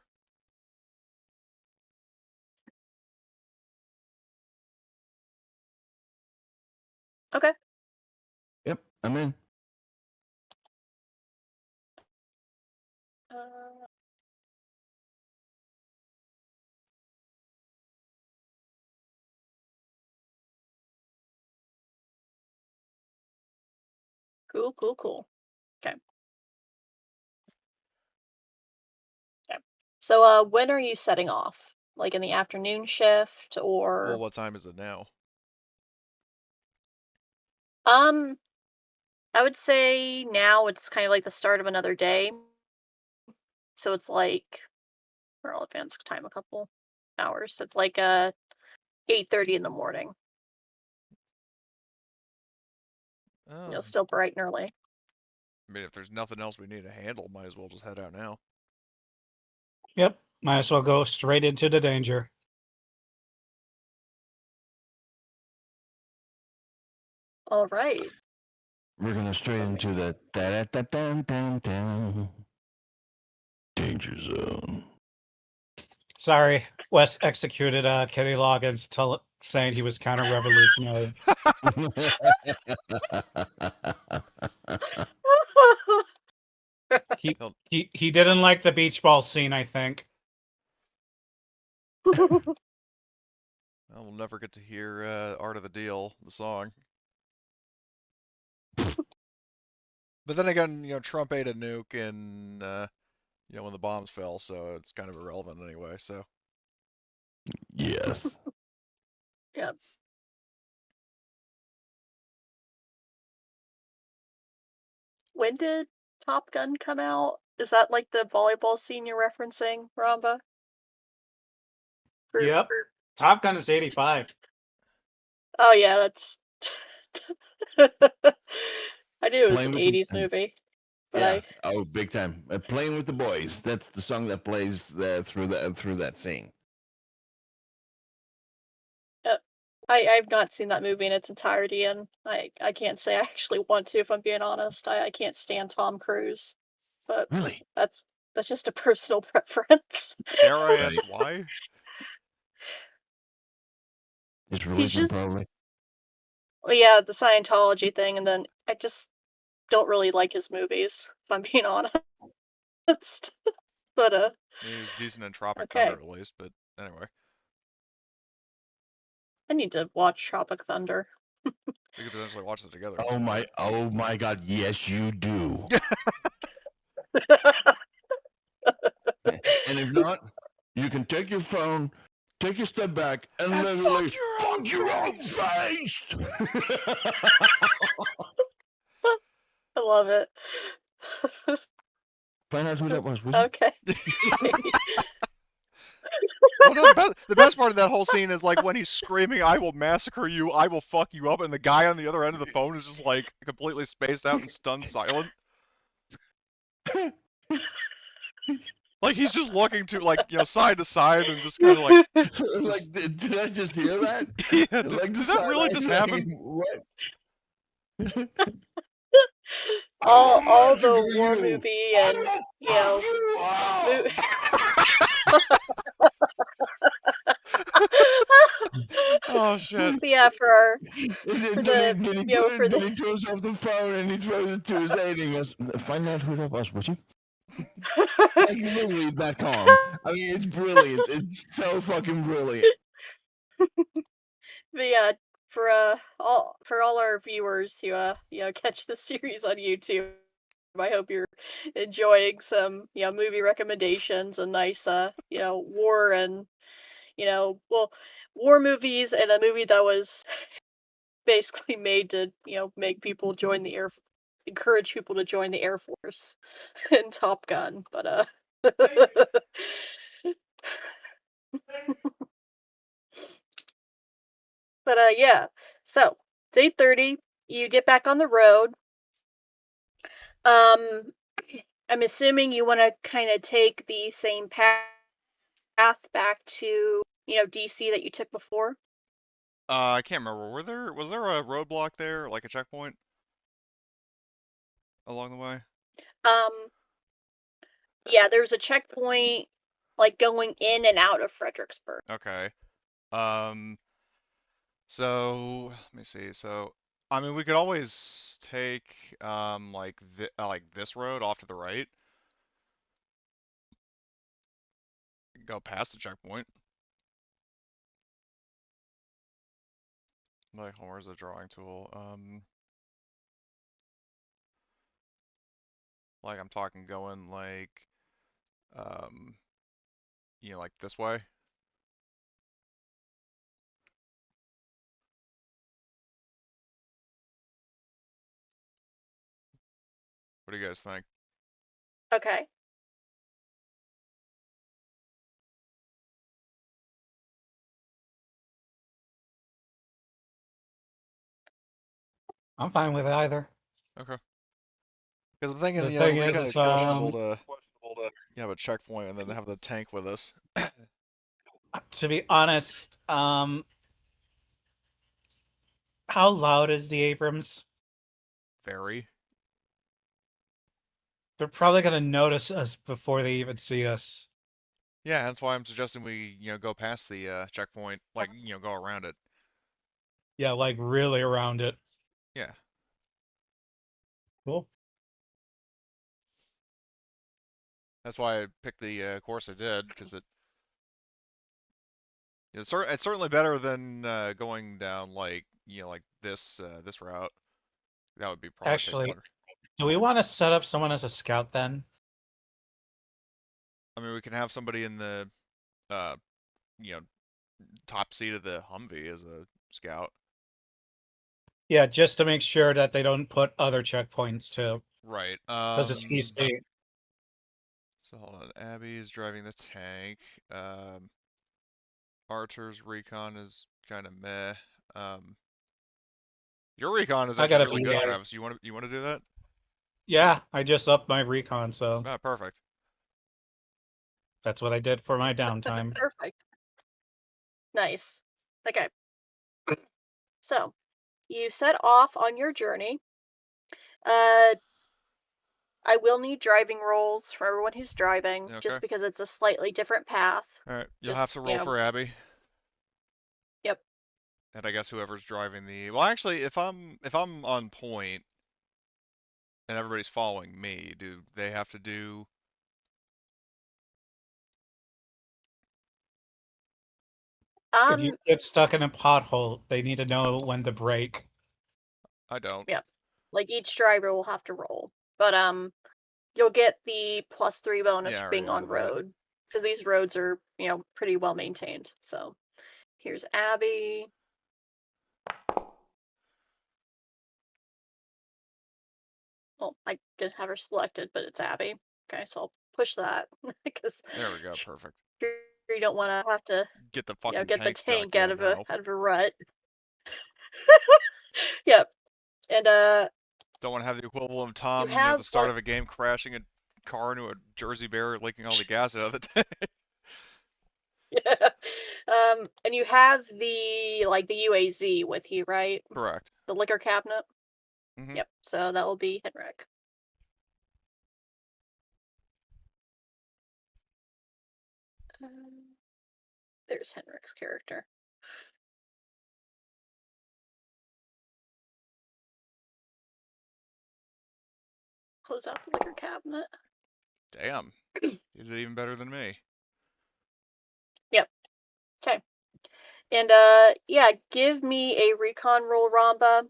Speaker 1: Okay.
Speaker 4: Yep, I'm in.
Speaker 1: Cool. Okay. Okay. So, when are you setting off? Like in the afternoon shift,
Speaker 2: Well,
Speaker 1: or
Speaker 2: what time is it now?
Speaker 1: I would say now it's kind of like the start of another day. So it's like, or I'll advance time a couple hours. So it's like 8:30 in the morning. Still bright and early.
Speaker 2: I mean, if there's nothing else we need to handle, might as well just head out now.
Speaker 3: Yep. Might as well go straight into the danger.
Speaker 1: All right.
Speaker 4: We're gonna straight into the da-da-da-dun-dun-dun. Danger zone.
Speaker 3: Sorry, Wes executed Kenny Loggins saying he was counter-revolutionary. He didn't like the beach ball scene, I think.
Speaker 2: We'll never get to hear Art of the Deal, the song. But then again, Trump ate a nuke and, when the bombs fell, so it's kind of irrelevant anyway, so.
Speaker 4: Yes.
Speaker 1: Yep. When did Top Gun come out? Is that like the volleyball scene you're referencing, Ramba?
Speaker 3: Yep. Top Gun is 85.
Speaker 1: Oh yeah, that's. I knew it was
Speaker 4: Playing
Speaker 1: an
Speaker 4: with the-
Speaker 1: 80s movie, but
Speaker 4: Yeah. Oh, big time. Playing with the Boys. That's the song that plays through that scene.
Speaker 1: I've not seen that movie in its entirety, and I can't say I actually want to, if I'm being honest. I can't stand Tom Cruise, but
Speaker 4: Really?
Speaker 1: that's just a personal preference.
Speaker 2: Dare I ask why?
Speaker 4: It's religion,
Speaker 1: just-
Speaker 4: probably.
Speaker 1: Well, yeah, the Scientology thing, and then I just don't really like his movies, if I'm being honest. But
Speaker 2: I mean, he was decent in Tropic
Speaker 1: Okay.
Speaker 2: Thunder at least, but anyway.
Speaker 1: I need to watch Tropic Thunder.
Speaker 2: We could potentially watch it together.
Speaker 4: Oh my God! Yes, you do. And if not, you can take your phone, take a step back, and literally fuck your own face.
Speaker 1: I love it.
Speaker 4: Find out who that was, would you?
Speaker 1: Okay.
Speaker 2: Well, no, the best part of that whole scene is like when he's screaming, "I will massacre you, I will fuck you up," and the guy on the other end of the phone is just like completely spaced out and stunned silent. Like he's just looking to like side to side and just kind of like,
Speaker 4: Like, did I just hear that?
Speaker 2: yeah,
Speaker 4: Like
Speaker 2: did that really just happen?
Speaker 4: What?
Speaker 1: all the
Speaker 4: massacre
Speaker 1: war
Speaker 4: you.
Speaker 1: movie and
Speaker 2: Oh shit!
Speaker 1: But yeah, for
Speaker 4: Then
Speaker 1: the
Speaker 4: he throws off the phone and he throws it to his aide and he goes, "Find out who that was, would you?" Like literally that calm. I mean, it's brilliant. It's so fucking brilliant.
Speaker 1: But yeah, for all our viewers who catch this series on YouTube, I hope you're enjoying some movie recommendations and nice war and war movies, and a movie that was basically made to make people join the encourage people to join the Air Force in Top Gun, but But yeah. So, day 30, you get back on the road. Um I'm assuming you want to kind of take the same path back to, DC that you took before.
Speaker 2: I can't remember. Was there a roadblock there, like a checkpoint along the way?
Speaker 1: Um yeah, there's a checkpoint like going in and out of Fredericksburg.
Speaker 2: Okay. So let me see. So I mean, we could always take like this road off to the right, go past the checkpoint. Like, where's the drawing tool? Like I'm talking going like, um, like this way. What do you guys think?
Speaker 1: Okay.
Speaker 3: I'm fine with either.
Speaker 2: Okay. Because I'm thinking,
Speaker 3: The
Speaker 2: it'll
Speaker 3: thing
Speaker 2: be
Speaker 3: is,
Speaker 2: kind of
Speaker 3: it's
Speaker 2: questionable to have a checkpoint and then have the tank with us.
Speaker 3: to be honest, how loud is the Abrams?
Speaker 2: Very.
Speaker 3: They're probably gonna notice us before they even see us.
Speaker 2: Yeah, that's why I'm suggesting we, go past the checkpoint, like, go around it.
Speaker 3: Yeah, like really around it.
Speaker 2: Yeah.
Speaker 3: Cool.
Speaker 2: That's why I picked the course I did, because it's certainly better than going down like like this route. That would be probably take
Speaker 3: Actually,
Speaker 2: longer.
Speaker 3: do we want to set up someone as a scout then?
Speaker 2: I mean, we can have somebody in the uh you know top seat of the Humvee as a scout.
Speaker 3: Yeah, just to make sure that they don't put other checkpoints too,
Speaker 2: Right.
Speaker 3: because it's EC.
Speaker 2: So hold on. Abby's driving the tank. Archer's recon is kind of meh. Your recon is
Speaker 3: I
Speaker 2: actually
Speaker 3: gotta
Speaker 2: really
Speaker 3: be
Speaker 2: good, Travis. You want to do that?
Speaker 3: Yeah, I just upped my recon, so
Speaker 2: Ah, perfect.
Speaker 3: that's what I did for my downtime.
Speaker 1: Perfect. Nice. Okay. So, you set off on your journey. I will need driving rolls for everyone who's driving,
Speaker 2: Okay.
Speaker 1: just because it's a slightly different path.
Speaker 2: All right. You'll have
Speaker 1: Just,
Speaker 2: to roll for Abby.
Speaker 1: Yep.
Speaker 2: And I guess whoever's driving well, actually, if I'm on point and everybody's following me, do they have to do?
Speaker 3: If you get stuck in a pothole, they need to know when to brake.
Speaker 2: I don't.
Speaker 1: Yep. Like each driver will have to roll, but you'll get the +3 bonus
Speaker 2: Yeah, I
Speaker 1: for
Speaker 2: already
Speaker 1: being on
Speaker 2: added that.
Speaker 1: road, because these roads are pretty well maintained. So, here's Abby. Well, I didn't have her selected, but it's Abby. Okay, so I'll push that because
Speaker 2: There we go. Perfect.
Speaker 1: you don't want to have to
Speaker 2: Get the fucking
Speaker 1: get the
Speaker 2: tank stuck.
Speaker 1: tank
Speaker 2: Yeah,
Speaker 1: out of
Speaker 2: no.
Speaker 1: a rut. Yep. And
Speaker 2: Don't want to have the equivalent of Tom, at
Speaker 1: have
Speaker 2: the start of a game crashing a car into a Jersey bear, leaking all the gas out of the tank.
Speaker 1: yeah. And you have the UAZ with you, right?
Speaker 2: Correct.
Speaker 1: The liquor cabinet.
Speaker 2: Mhm.
Speaker 1: Yep. So that will be Henrik. There's Henrik's character. Close out the liquor cabinet.
Speaker 2: Damn. You did even better than me.
Speaker 1: Yep. Okay. And yeah, give me a recon roll, Ramba.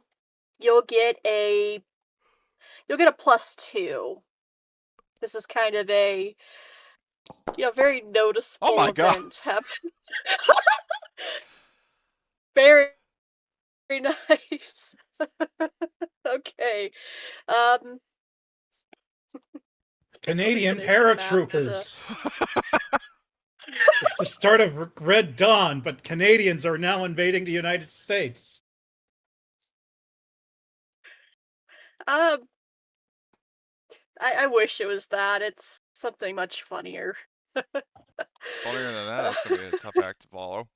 Speaker 1: You'll get a +2. This is kind of a very noticeable
Speaker 2: Oh my god.
Speaker 1: event happen. Very, very nice. Okay.
Speaker 3: Canadian
Speaker 1: finish the map as a-
Speaker 3: paratroopers. It's the start of Red Dawn, but Canadians are now invading the United States.
Speaker 1: I wish it was that. It's something much funnier.
Speaker 2: Funnier than that, that's gonna be a tough act to follow.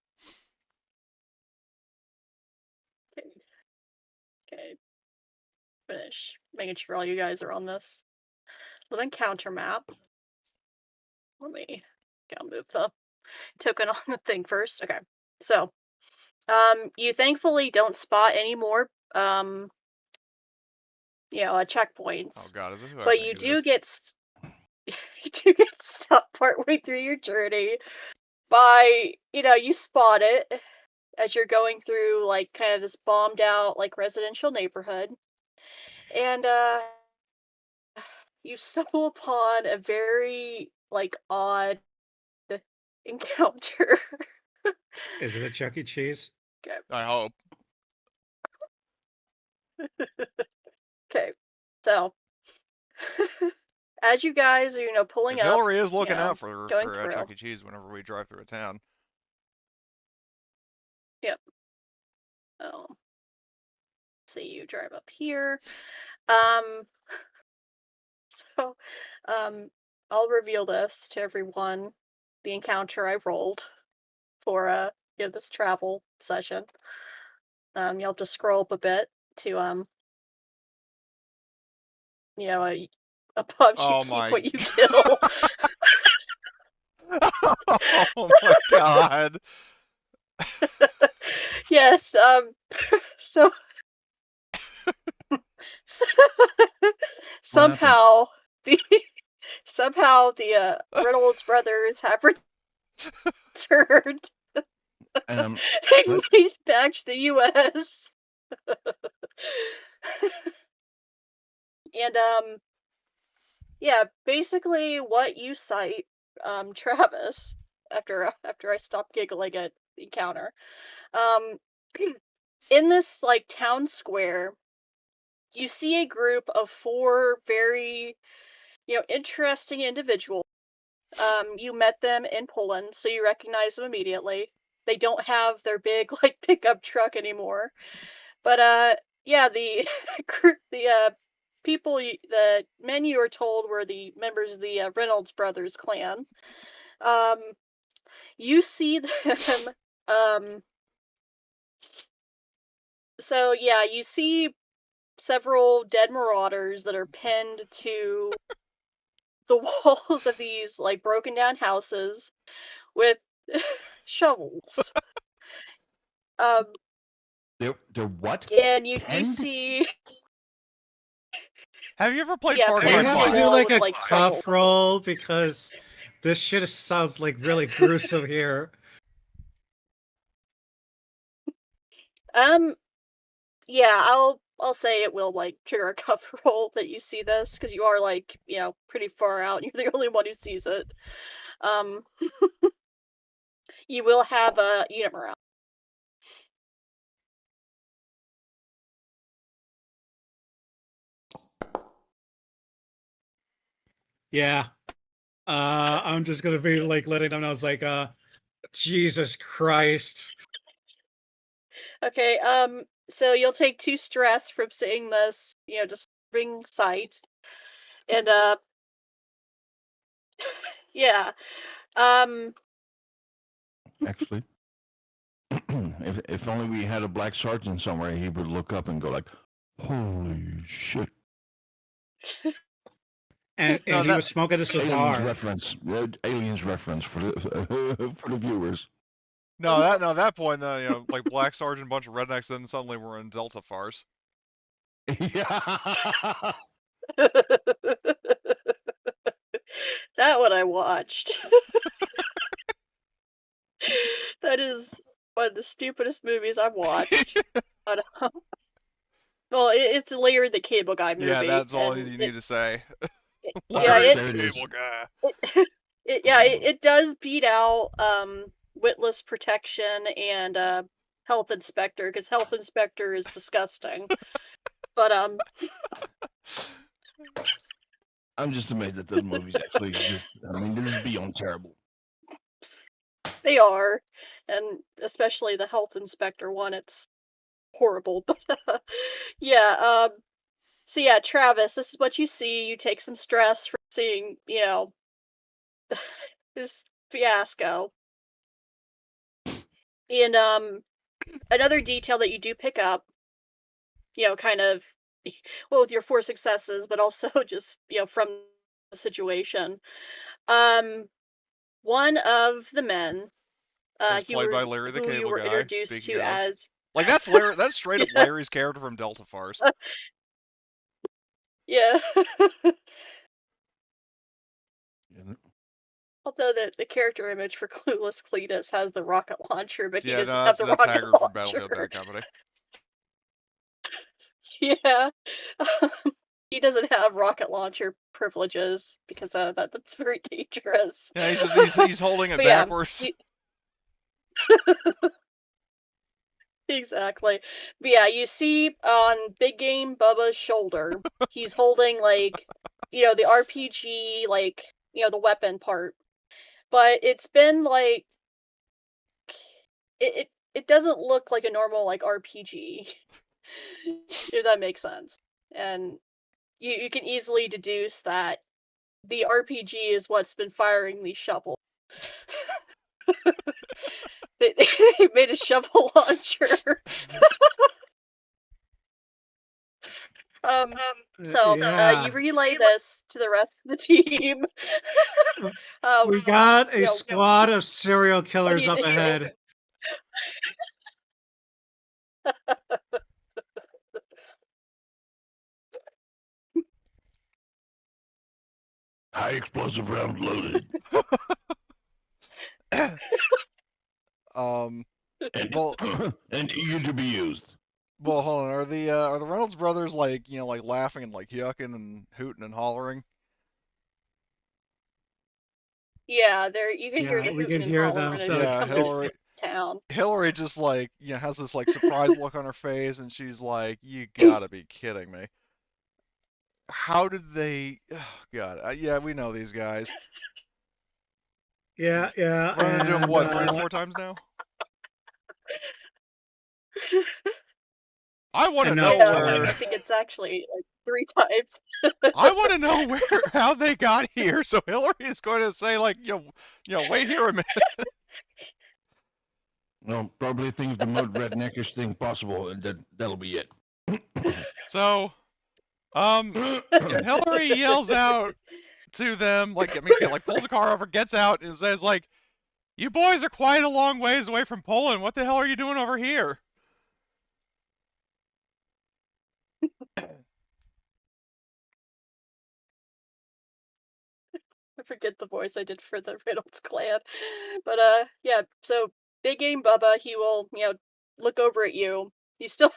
Speaker 1: Okay. Finish. Making sure all you guys are on this. So then encounter map. Let me move the token on the thing first. Okay. So, you thankfully don't spot any more checkpoints.
Speaker 2: Oh god, is it who I
Speaker 1: But
Speaker 2: think
Speaker 1: you
Speaker 2: it
Speaker 1: do
Speaker 2: is?
Speaker 1: get you do get stopped partway through your journey by, you spot it as you're going through like kind of this bombed out like residential neighborhood. And you stumble upon a very like odd encounter.
Speaker 3: Is it a Chuck E. Cheese?
Speaker 1: Okay.
Speaker 2: I hope.
Speaker 1: Okay. So as you guys are, pulling
Speaker 2: Because
Speaker 1: up,
Speaker 2: Hilary is looking out for
Speaker 1: going
Speaker 2: a
Speaker 1: through.
Speaker 2: Chuck E. Cheese whenever we drive through a town.
Speaker 1: Yep. Oh. See, you drive up here. So, I'll reveal this to everyone. The encounter I rolled for this travel session. You'll have to scroll up a bit to above you
Speaker 2: Oh
Speaker 1: keep
Speaker 2: my
Speaker 1: what you kill.
Speaker 2: Oh my god.
Speaker 1: Yes, so somehow the Reynolds brothers have returned. They've made it back to the US. And yeah, basically what you cite, Travis, after I stop giggling at the encounter. In this like town square, you see a group of 4 very, interesting individuals. You met them in Poland, so you recognize them immediately. They don't have their big like pickup truck anymore. But yeah, the group, the the men you were told were the members of the Reynolds brothers clan. Um, you see them. Um, so yeah, you see several dead marauders that are pinned to the walls of these like broken down houses with shovels. Um,
Speaker 4: They're what?
Speaker 1: and you do
Speaker 4: Pinned?
Speaker 1: see.
Speaker 2: Have you ever played
Speaker 1: Yeah,
Speaker 2: Far
Speaker 3: Do we
Speaker 1: pinned
Speaker 2: Cry
Speaker 1: to
Speaker 3: have
Speaker 1: the
Speaker 3: to do
Speaker 2: 5?
Speaker 1: wall
Speaker 3: like
Speaker 1: with,
Speaker 3: a
Speaker 1: like,
Speaker 3: cuff
Speaker 1: shovels.
Speaker 3: roll because this shit sounds like really gruesome here.
Speaker 1: Yeah, I'll say it will like trigger a cuff roll that you see this because you are like pretty far out. You're the only one who sees it. Um, you will have a unit morale.
Speaker 3: Yeah. I'm just gonna be like letting them know. I was like, Jesus Christ.
Speaker 1: Okay, so you'll take 2 stress from seeing this, just ring sight. And yeah. Um
Speaker 4: Actually, if only we had a black sergeant somewhere, he would look up and go like, "Holy shit!"
Speaker 3: And
Speaker 2: No,
Speaker 3: he
Speaker 2: that
Speaker 3: was smoking a
Speaker 4: Aliens
Speaker 3: cigar.
Speaker 4: reference. Aliens reference for the for the viewers.
Speaker 2: no that no at that point, like Black Sergeant, bunch of rednecks, then suddenly we're in Delta farce.
Speaker 4: Yeah.
Speaker 1: That one I watched. That is one of the stupidest movies I've watched. But, well, it's Larry the Cable Guy
Speaker 2: Yeah,
Speaker 1: movie,
Speaker 2: that's all
Speaker 1: and
Speaker 2: you need to say.
Speaker 1: yeah,
Speaker 2: Larry
Speaker 4: There
Speaker 2: the
Speaker 4: it is.
Speaker 2: Cable Guy.
Speaker 1: it does beat out Witless Protection and Health Inspector, because Health Inspector is disgusting. But
Speaker 4: I'm just amazed that those movies actually exist. I mean, this is beyond terrible.
Speaker 1: they are, and especially the Health Inspector one, it's horrible. But yeah, so yeah, Travis, this is what you see. You take some stress from seeing, this fiasco. And another detail that you do pick up, kind of, well, with your 4 successes, but also just, from the situation. Um, one of the men,
Speaker 2: As played by Larry the
Speaker 1: who you
Speaker 2: Cable
Speaker 1: were
Speaker 2: Guy,
Speaker 1: introduced
Speaker 2: speaking
Speaker 1: to
Speaker 2: of.
Speaker 1: as,
Speaker 2: Like, that's Larry. That's straight up
Speaker 1: yeah,
Speaker 2: Larry's character from Delta farce.
Speaker 1: yeah.
Speaker 4: You
Speaker 1: Although the character image for Clueless Cletus has the rocket launcher, but he
Speaker 2: Yeah,
Speaker 1: doesn't
Speaker 2: no,
Speaker 1: have
Speaker 2: that's
Speaker 1: the
Speaker 2: that's
Speaker 1: rocket
Speaker 2: Haggard from
Speaker 1: launcher.
Speaker 2: Battlefield Bad Company.
Speaker 1: Yeah. He doesn't have rocket launcher privileges because that's very dangerous.
Speaker 2: Yeah, he's holding it
Speaker 1: But yeah,
Speaker 2: backwards.
Speaker 1: exactly. But yeah, you see on Big Game Bubba's shoulder, he's holding like, the RPG, like, the weapon part. But it's been like it doesn't look like a normal like RPG. If that makes sense. And you can easily deduce that the RPG is what's been firing these shovels. They made a shovel launcher. So
Speaker 3: Yeah.
Speaker 1: you relay this to the rest of the team.
Speaker 3: We got a
Speaker 1: you know,
Speaker 3: squad of serial
Speaker 1: what do
Speaker 3: killers
Speaker 1: you
Speaker 3: up
Speaker 1: do?
Speaker 3: ahead.
Speaker 4: High explosive round loaded.
Speaker 2: Um,
Speaker 4: And,
Speaker 2: well,
Speaker 4: and eager to be used.
Speaker 2: well, hold on. Are the Reynolds brothers like like laughing and like yucking and hooting and hollering?
Speaker 1: Yeah, you can hear
Speaker 3: Yeah,
Speaker 1: the
Speaker 3: we can
Speaker 1: hooting and
Speaker 3: hear
Speaker 1: hollering
Speaker 3: them.
Speaker 1: as
Speaker 3: So
Speaker 1: you
Speaker 2: Yeah,
Speaker 1: come
Speaker 2: Hillary.
Speaker 1: into town.
Speaker 2: Hillary just like has this like surprised look on her face, and she's like, "You gotta be kidding me! How did they? Oh, God, yeah, we know these guys.
Speaker 3: yeah,
Speaker 2: Run into them
Speaker 3: and
Speaker 2: what 3 or 4 times now? I want to
Speaker 3: enough
Speaker 2: know
Speaker 1: Yeah,
Speaker 2: where.
Speaker 1: I think it's actually like 3 times.
Speaker 2: I want to know how they got here. So Hillary is going to say like, wait here a minute.
Speaker 4: Well, probably think the most redneckish thing possible, and that'll be it.
Speaker 2: So, Hillary yells out to them, like, like pulls the car over, gets out, and says like, "You boys are quite a long ways away from Poland. What the hell are you doing over here?"
Speaker 1: I forget the voice I did for the Reynolds clan. But yeah, so Big Game Bubba, he will, look over at you. He still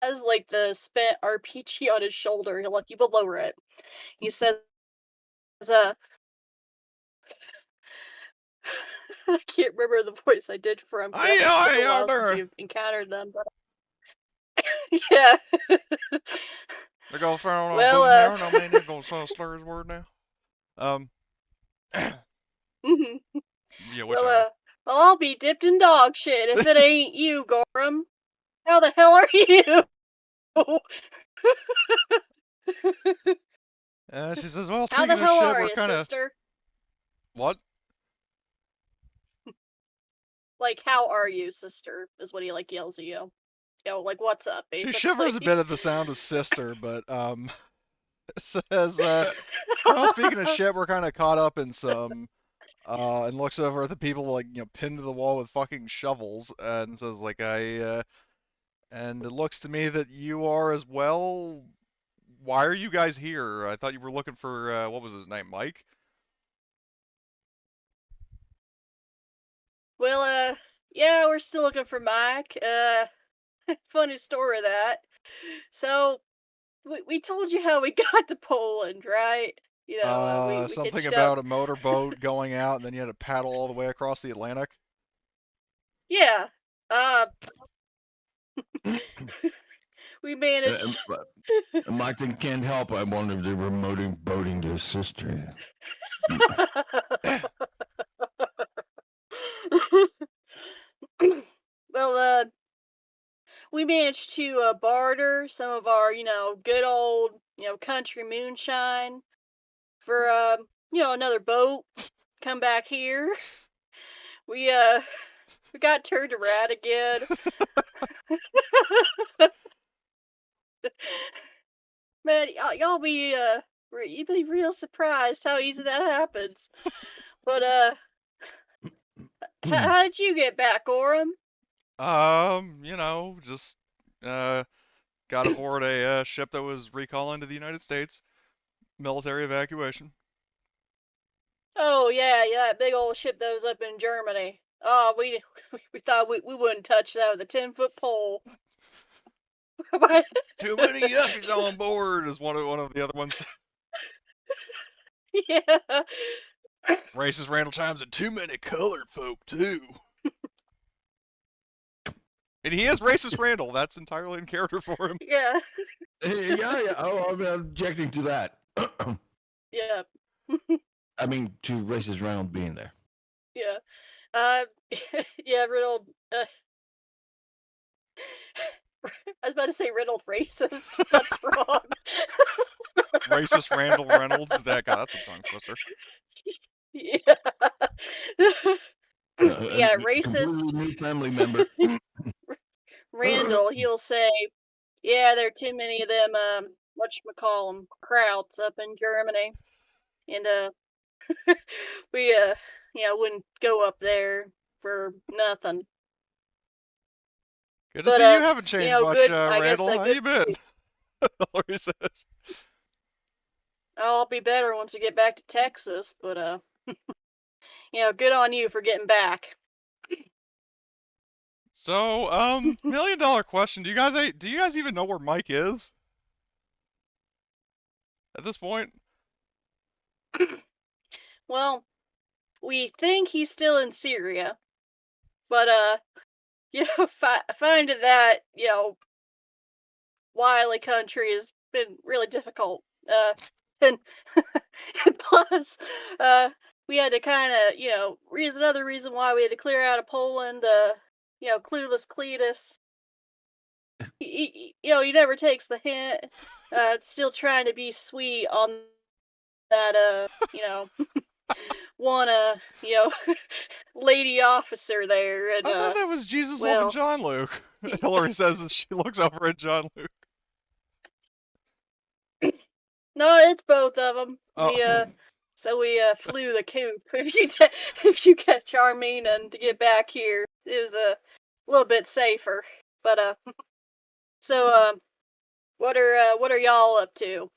Speaker 1: has like the spent RPG on his shoulder. He'll let you lower it. He says, uh I can't remember the voice I did for him because it's been a while since you've encountered them, but yeah.
Speaker 2: They're going to throw on
Speaker 1: Well,
Speaker 2: boom now. No man, they're going to slur his word now. Um,
Speaker 1: Mhm.
Speaker 2: yeah,
Speaker 1: Well,
Speaker 2: whichever.
Speaker 1: well, I'll be dipped in dog shit if it ain't you, Gorham. How the hell are you?
Speaker 2: She says, well,
Speaker 1: How the
Speaker 2: speaking of
Speaker 1: hell
Speaker 2: shit,
Speaker 1: are
Speaker 2: we're
Speaker 1: you,
Speaker 2: kind of
Speaker 1: sister?
Speaker 2: what?
Speaker 1: Like, how are you, sister? Is what he like yells at you. You know, like, what's up,
Speaker 2: She
Speaker 1: basically.
Speaker 2: shivers a bit at the sound of sister, but says, well, speaking of shit, we're kind of caught up in some. And looks over at the people like pinned to the wall with fucking shovels, and says like and it looks to me that you are as well. Why are you guys here? I thought you were looking for what was his name, Mike?
Speaker 1: Well, yeah, we're still looking for Mike. Funny story of that. So, we told you how we got to Poland, right? You know, we
Speaker 2: Something
Speaker 1: hitched up.
Speaker 2: about a motorboat going out, and then you had to paddle all the way across the Atlantic.
Speaker 1: Yeah. We managed.
Speaker 4: Martin can't help. I wonder if they were motorboating their sister.
Speaker 1: Well, we managed to barter some of our, good old, country moonshine for, another boat. Come back here. We we got turned around again. Man, y'all be you'd be real surprised how easy that happens. But how did you get back, Orem?
Speaker 2: Just got aboard a ship that was recalling to the United States. Military evacuation.
Speaker 1: Oh yeah, that big old ship that was up in Germany. Oh, we thought we wouldn't touch that with a 10-foot pole.
Speaker 2: Too many yuppies on board is one of the other ones.
Speaker 1: Yeah.
Speaker 2: Racist Randall chimes in, too many colored folk too. And he is racist Randall. That's entirely in character for him.
Speaker 1: Yeah.
Speaker 4: Yeah. Oh, I'm objecting to that.
Speaker 1: Yeah.
Speaker 4: I mean, to racist Ronald being there.
Speaker 1: Yeah. Yeah, Riddled. I was about to say Riddled racist. That's wrong.
Speaker 2: Racist Randall Reynolds. That's a tongue twister.
Speaker 1: Yeah. Yeah, racist.
Speaker 4: Completely new family member.
Speaker 1: Randall, he'll say, yeah, there are too many of them, whatchamacallem, krauts up in Germany. And, we, wouldn't go up there for nothing.
Speaker 2: Good to
Speaker 1: But,
Speaker 2: see you haven't changed much,
Speaker 1: good, I guess,
Speaker 2: Randall. How
Speaker 1: good.
Speaker 2: you been? Hilary says.
Speaker 1: I'll be better once we get back to Texas, but, good on you for getting back.
Speaker 2: So, $1 million question. Do you guys even know where Mike is? At this point?
Speaker 1: Well, we think he's still in Syria, but, finding that, wily country has been really difficult. And, and plus, we had to kind of, another reason why we had to clear out of Poland, clueless Cletus. He never takes the hint. Still trying to be sweet on that, one, lady officer there. And,
Speaker 2: I thought that was Jesus loving
Speaker 1: well,
Speaker 2: John Luke. Hilary says as she looks over at John Luke.
Speaker 1: no, it's both of them.
Speaker 2: Oh.
Speaker 1: We flew the coop. If you catch our meaning to get back here, it was a little bit safer. But so what are y'all up to?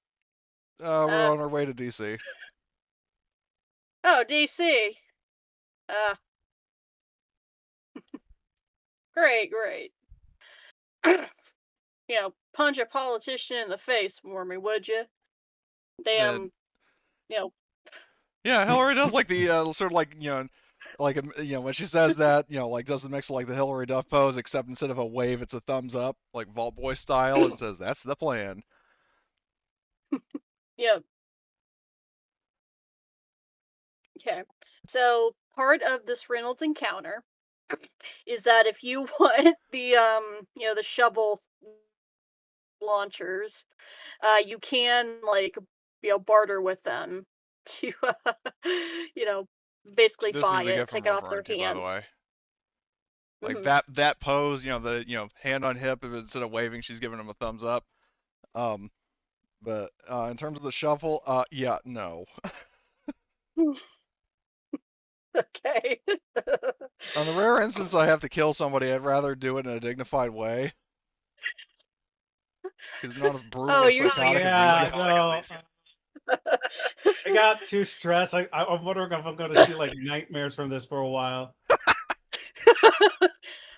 Speaker 2: We're on our way to DC.
Speaker 1: Oh, DC. Uh, great. Punch a politician in the face for me, would you? Damn,
Speaker 2: Yeah, Hilary does like the sort of like when she says that like does the mix of like the Hilary Duff pose, except instead of a wave, it's a thumbs up, like Vault Boy style, and says that's the plan.
Speaker 1: yeah. Okay. So part of this Reynolds encounter is that if you want the the shovel launchers, you can like barter with them to you know basically
Speaker 2: This is
Speaker 1: buy
Speaker 2: the
Speaker 1: it,
Speaker 2: gift
Speaker 1: take
Speaker 2: I'm
Speaker 1: it off their
Speaker 2: referring to, by the
Speaker 1: hands.
Speaker 2: way. Like
Speaker 1: Hmm.
Speaker 2: that pose, the hand on hip, instead of waving, she's giving him a thumbs up. Um, but in terms of the shuffle, yeah, no.
Speaker 1: Okay.
Speaker 2: On the rare instance I have to kill somebody, I'd rather do it in a dignified way, because I'm not as brutal
Speaker 1: Oh,
Speaker 2: or
Speaker 1: you're
Speaker 2: psychotic as these
Speaker 3: Yeah,
Speaker 2: guys.
Speaker 3: no. I got too stressed. I'm wondering if I'm going to see like nightmares from this for a while.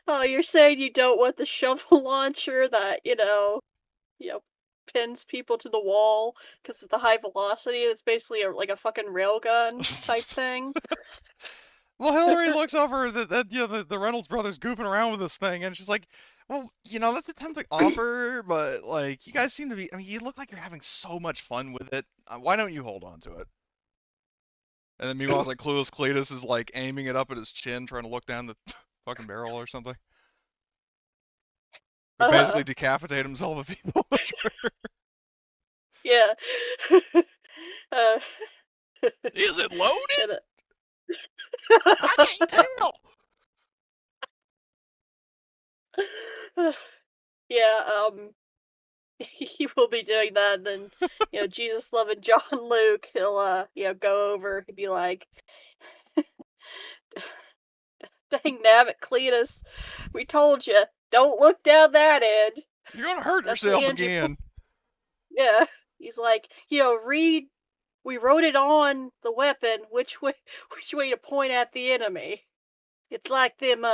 Speaker 1: oh, you're saying you don't want the shovel launcher that you know, pins people to the wall because of the high velocity. It's basically like a fucking railgun type thing.
Speaker 2: Well, Hilary looks over the Reynolds brothers goofing around with this thing, and she's like, "Well, that's a tempting offer, but like, you guys seem to be. I mean, you look like you're having so much fun with it. Why don't you hold on to it?" And then meanwhile, it's like Clueless Cletus is like aiming it up at his chin, trying to look down the fucking barrel or something. But
Speaker 1: Uh,
Speaker 2: basically decapitate himself if he pulls the trigger.
Speaker 1: yeah. uh,
Speaker 2: Is it loaded?
Speaker 1: and,
Speaker 2: I can't tell.
Speaker 1: yeah, he will be doing that, and then, Jesus loving John Luke, he'll, go over, he'd be like, dang nabbit, Cletus, we told you, don't look down that end.
Speaker 2: You're gonna hurt
Speaker 1: That's the
Speaker 2: yourself
Speaker 1: end you
Speaker 2: again.
Speaker 1: Yeah. He's like, read, we wrote it on the weapon, which way to point at the enemy. It's like them,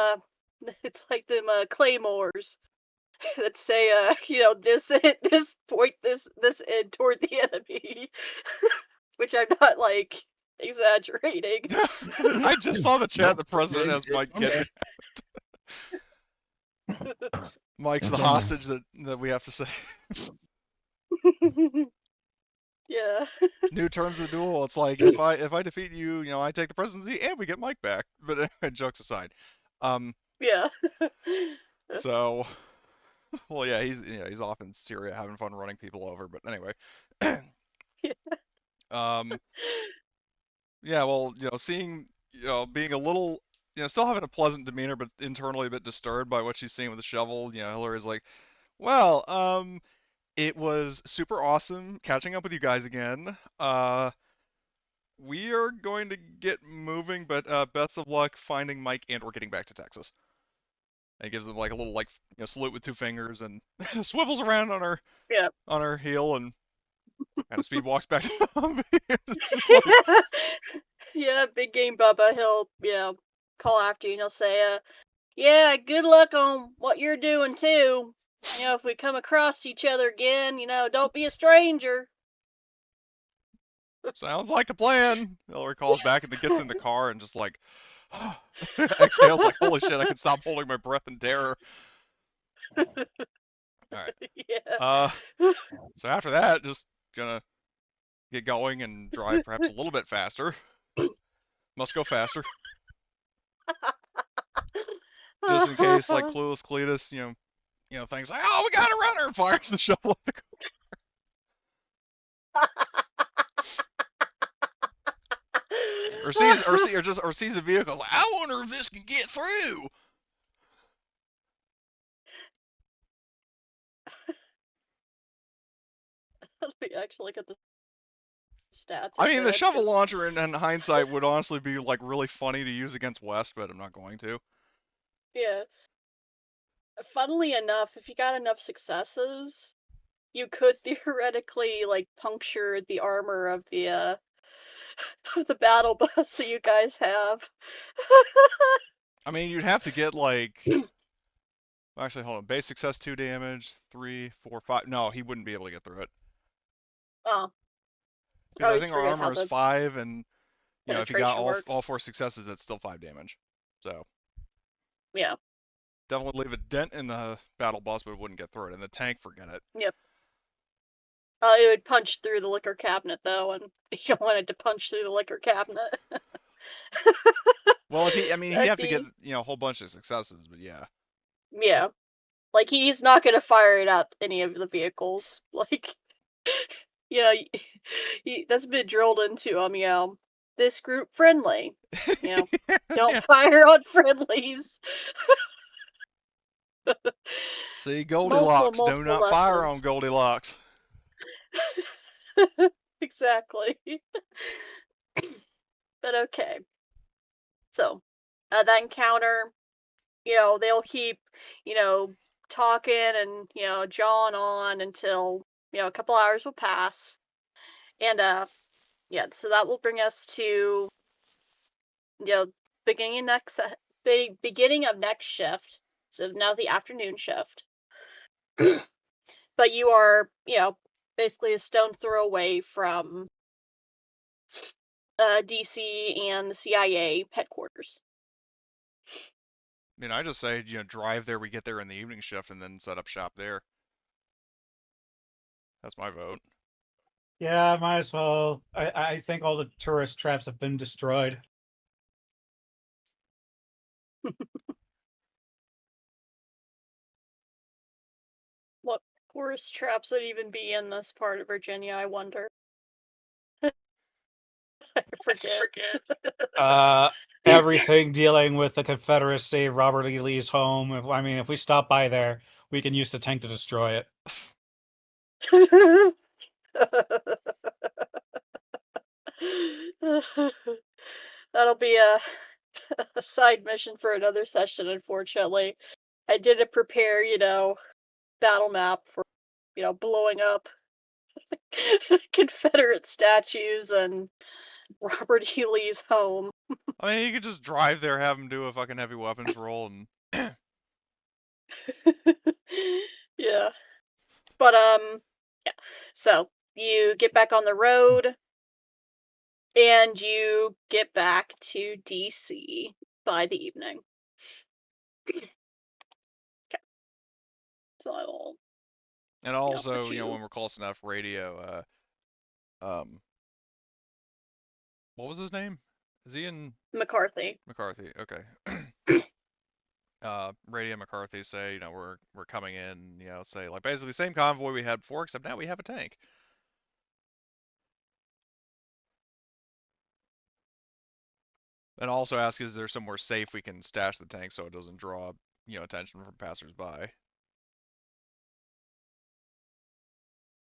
Speaker 1: claymores that say, this this point this end toward the enemy, which I'm not like exaggerating.
Speaker 2: I just saw the chat.
Speaker 4: Nope.
Speaker 2: The president has Mike
Speaker 4: Okay.
Speaker 2: kidnapped. Mike's the
Speaker 4: That's on there.
Speaker 2: hostage that we have to say.
Speaker 1: Yeah,
Speaker 2: New terms of the duel. It's like if I defeat you, I take the presidency and we get Mike back. But anyway, jokes aside,
Speaker 1: yeah.
Speaker 2: so well, yeah, he's off in Syria having fun running people over. But anyway, um, yeah, well, seeing, being a little, still having a pleasant demeanor, but internally a bit disturbed by what she's seeing with the shovel. Hillary's like, well, it was super awesome catching up with you guys again. We are going to get moving, but best of luck finding Mike, and we're getting back to Texas. And gives him like a little salute with two fingers, and swivels around
Speaker 1: Yeah.
Speaker 2: on her heel, and kind of speed walks back to the Humvee. It's just like,
Speaker 1: Yeah, big game Bubba, he'll, call after you and he'll say, yeah, good luck on what you're doing too. If we come across each other again, don't be a stranger.
Speaker 2: sounds like a plan. Hillary calls back and then gets in the car and just like exhales like, holy shit, I can stop holding my breath in terror. All right.
Speaker 1: Yeah.
Speaker 2: So after that, just gonna get going and drive perhaps a little bit faster. Must go faster. Just in case, like Clueless Cletus, thinks like, oh, we got a runner, and fires the shovel at the or sees a vehicle. Like, I wonder if this can get through.
Speaker 1: Let me actually look at the stats.
Speaker 2: I mean, the shovel
Speaker 1: 'cause-
Speaker 2: launcher in hindsight would honestly be like really funny to use against West, but I'm not going to.
Speaker 1: Yeah. Funnily enough, if you got enough successes, you could theoretically like puncture the armor of the of the battle bus that you guys have.
Speaker 2: I mean, you'd have to get like. Actually, hold on. Base success 2 damage, 3, 4, 5. No, he wouldn't be able to get through it.
Speaker 1: Oh.
Speaker 2: Because I
Speaker 1: always
Speaker 2: think our
Speaker 1: forget how
Speaker 2: armor is
Speaker 1: the
Speaker 2: 5, and if you got
Speaker 1: penetration works.
Speaker 2: all 4 successes, that's still 5 damage. So
Speaker 1: Yeah.
Speaker 2: definitely leave a dent in the battle bus, but it wouldn't get through it. And the tank, forget it.
Speaker 1: Yep. It would punch through the liquor cabinet though, and you don't want it to punch through the liquor cabinet.
Speaker 2: Well, if he, I mean, he'd
Speaker 1: That'd
Speaker 2: have to get,
Speaker 1: be-
Speaker 2: a whole bunch of successes, but yeah.
Speaker 1: Yeah. Like, he's not gonna fire it at any of the vehicles. Like, that's been drilled into him, this group friendly. Don't fire on friendlies.
Speaker 2: See,
Speaker 1: Multiple,
Speaker 2: Goldilocks, do
Speaker 1: multiple
Speaker 2: not fire on
Speaker 1: lessons.
Speaker 2: Goldilocks.
Speaker 1: Exactly. But okay. So, that encounter, they'll keep, talking and, jawing on until, a couple hours will pass. And, yeah, so that will bring us to, you know, beginning of beginning of next shift. So now the afternoon shift. But you are, basically a stone throw away from DC and the CIA headquarters.
Speaker 2: I mean, I just say, drive there, we get there in the evening shift, and then set up shop there. That's my vote.
Speaker 3: Yeah, might as well. I think all the tourist traps have been destroyed.
Speaker 1: What tourist traps would even be in this part of Virginia, I wonder. I forget.
Speaker 3: Everything dealing with the Confederacy, Robert E. Lee's home. If we stop by there, we can use the tank to destroy it.
Speaker 1: That'll be a side mission for another session, unfortunately. I didn't prepare, battle map for, blowing up Confederate statues and Robert E. Lee's home.
Speaker 2: I mean, you could just drive there, have them do a fucking heavy weapons roll, and
Speaker 1: Yeah. But, yeah. So, you get back on the road, and you get back to DC by the evening. Okay. So I will.
Speaker 2: and also, when we're close enough, radio. What was his name? Is he in
Speaker 1: McCarthy?
Speaker 2: McCarthy? Okay. Radio McCarthy say, we're coming in, say like basically same convoy we had before, except now we have a tank. And also ask, is there somewhere safe we can stash the tank so it doesn't draw, attention from passersby?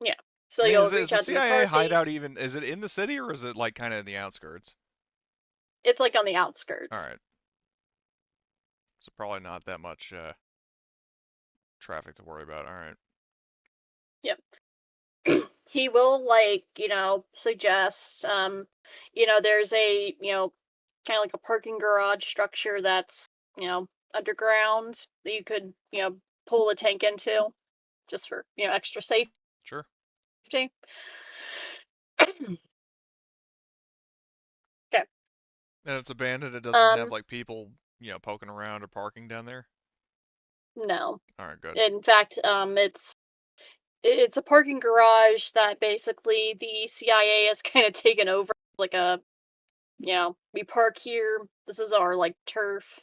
Speaker 1: Yeah. So
Speaker 2: I mean,
Speaker 1: you'll
Speaker 2: is
Speaker 1: reach
Speaker 2: the
Speaker 1: out to
Speaker 2: CIA
Speaker 1: McCarthy.
Speaker 2: hideout even? Is it in the city or is it like kind of in the outskirts?
Speaker 1: It's like on the outskirts.
Speaker 2: All right. So probably not that much traffic to worry about. All right.
Speaker 1: Yep. He will suggest there's a kind of like a parking garage structure that's underground that you could pull a tank into just for extra safety.
Speaker 2: Sure.
Speaker 1: Okay.
Speaker 2: And it's abandoned. It doesn't have like people poking around or parking down there.
Speaker 1: No.
Speaker 2: All right, good.
Speaker 1: In fact, it's a parking garage that basically the CIA has kind of taken over, like a, we park here. This is our like turf,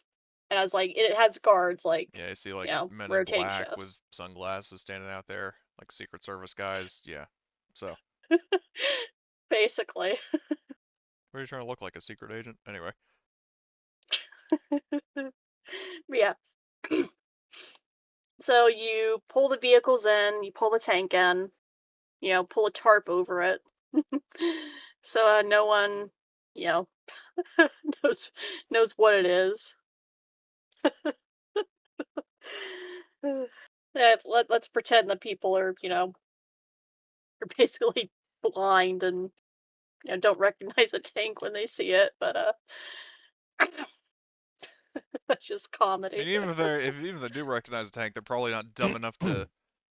Speaker 1: and I was like, it has guards, like,
Speaker 2: Yeah, you see like men in
Speaker 1: rotating
Speaker 2: black with
Speaker 1: shifts.
Speaker 2: sunglasses standing out there, like Secret Service guys. Yeah. So.
Speaker 1: Basically.
Speaker 2: What are you trying to look like, a secret agent? Anyway.
Speaker 1: Yeah. So you pull the vehicles in, you pull the tank in, pull a tarp over it. So no one, knows what it is. Yeah, let's pretend that people are, are basically blind and don't recognize a tank when they see it, but that's just comedy.
Speaker 2: And even if they do recognize a tank, they're probably not dumb enough to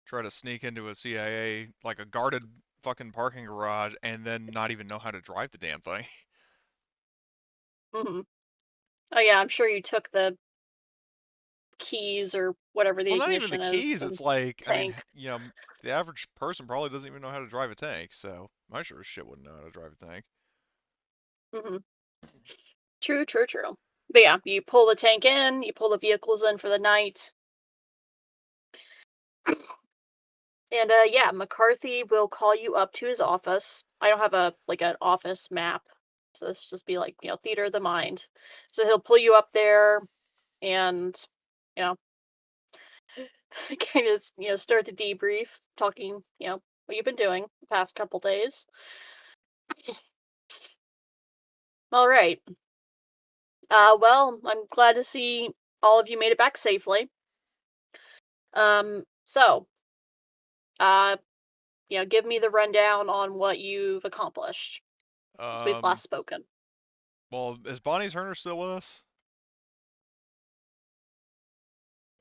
Speaker 2: try to sneak into a CIA, like a guarded fucking parking garage, and then not even know how to drive the damn thing.
Speaker 1: Oh yeah, I'm sure you took the keys or whatever the
Speaker 2: Well, not even
Speaker 1: ignition
Speaker 2: the
Speaker 1: is.
Speaker 2: keys. It's like,
Speaker 1: Tank.
Speaker 2: The average person probably doesn't even know how to drive a tank, so I sure as shit wouldn't know how to drive a tank.
Speaker 1: True. But yeah, you pull the tank in, you pull the vehicles in for the night. And yeah, McCarthy will call you up to his office. I don't have an office map, so this just be like theater of the mind. So he'll pull you up there, and you know, kind of start the debrief, talking what you've been doing the past couple days. All right. Well, I'm glad to see all of you made it back safely. So, uh, give me the rundown on what you've accomplished since we've last spoken.
Speaker 2: Well, is Bonnie Turner still with us?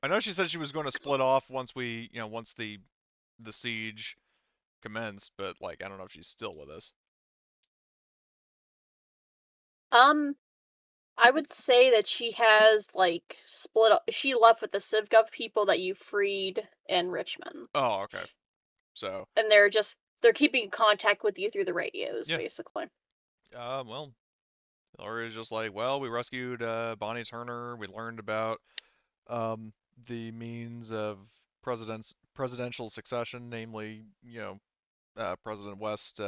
Speaker 2: I know she said she was going to split off once once the siege commenced, but like I don't know if she's still with us.
Speaker 1: I would say that she has split up. She left with the CivGov people that you freed in Richmond.
Speaker 2: Oh, okay. So.
Speaker 1: And they're keeping contact with you through the radios,
Speaker 2: Yeah.
Speaker 1: basically.
Speaker 2: Well, Hilary's just like, well, we rescued Bonnie Turner. We learned about the means of presidential succession, namely, President West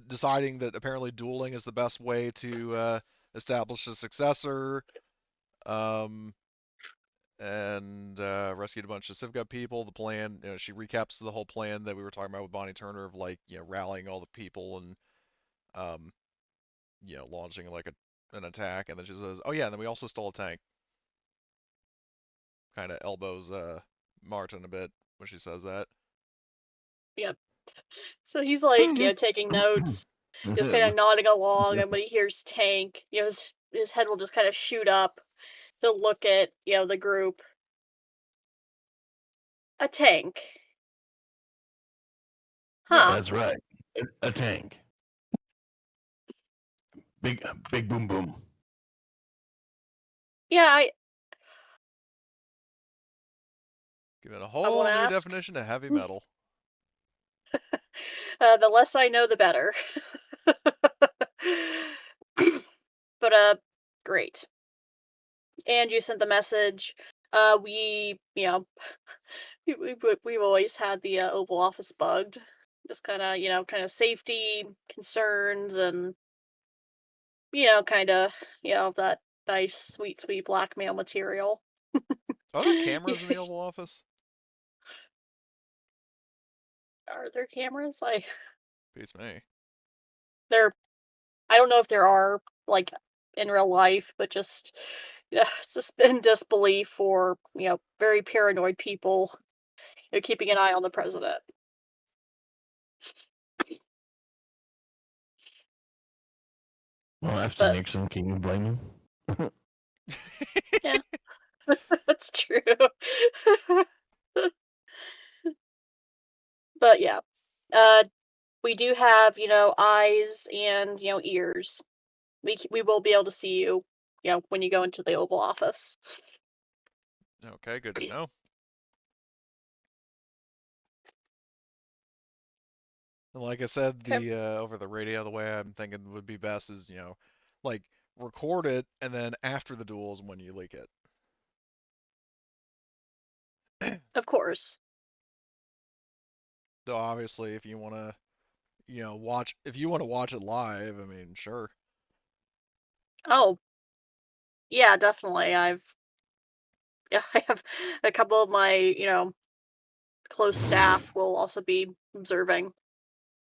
Speaker 2: deciding that apparently dueling is the best way to establish a successor. And rescued a bunch of CivGov people. The plan, she recaps the whole plan that we were talking about with Bonnie Turner of rallying all the people and launching an attack. And then she says, "Oh yeah, and then we also stole a tank." Kind of elbows Martin a bit when she says that.
Speaker 1: Yep. So he's taking notes, just kind of nodding along, and when he hears tank, his head will just kind of shoot up. He'll look at the group. A tank.
Speaker 4: Yeah,
Speaker 1: Huh.
Speaker 4: that's right. A tank. Big boom boom.
Speaker 1: Yeah,
Speaker 2: Give it a
Speaker 1: I
Speaker 2: whole
Speaker 1: won't
Speaker 2: new
Speaker 1: ask.
Speaker 2: definition of heavy metal.
Speaker 1: The less I know, the better. But great. And you sent the message. We we've always had the Oval Office bugged. Just kind of safety concerns and kind of that nice sweet blackmail material.
Speaker 2: Are there cameras in the Oval Office?
Speaker 1: Are there cameras?
Speaker 2: Beats me.
Speaker 1: I don't know if there are in real life, but just suspend disbelief for very paranoid people keeping an eye on the president.
Speaker 4: Well, after Nixon, can you blame him?
Speaker 1: Yeah, that's true. But yeah, we do have eyes and ears. We will be able to see you when you go into the Oval Office.
Speaker 2: Okay, good to know. And like I said, the over the radio, the way I'm thinking would be best is record it, and then after the duel is when you leak it.
Speaker 1: Of course.
Speaker 2: Though obviously, if you want to, watch it live, I mean, sure.
Speaker 1: Oh, yeah, definitely. I have a couple of my close staff will also be observing.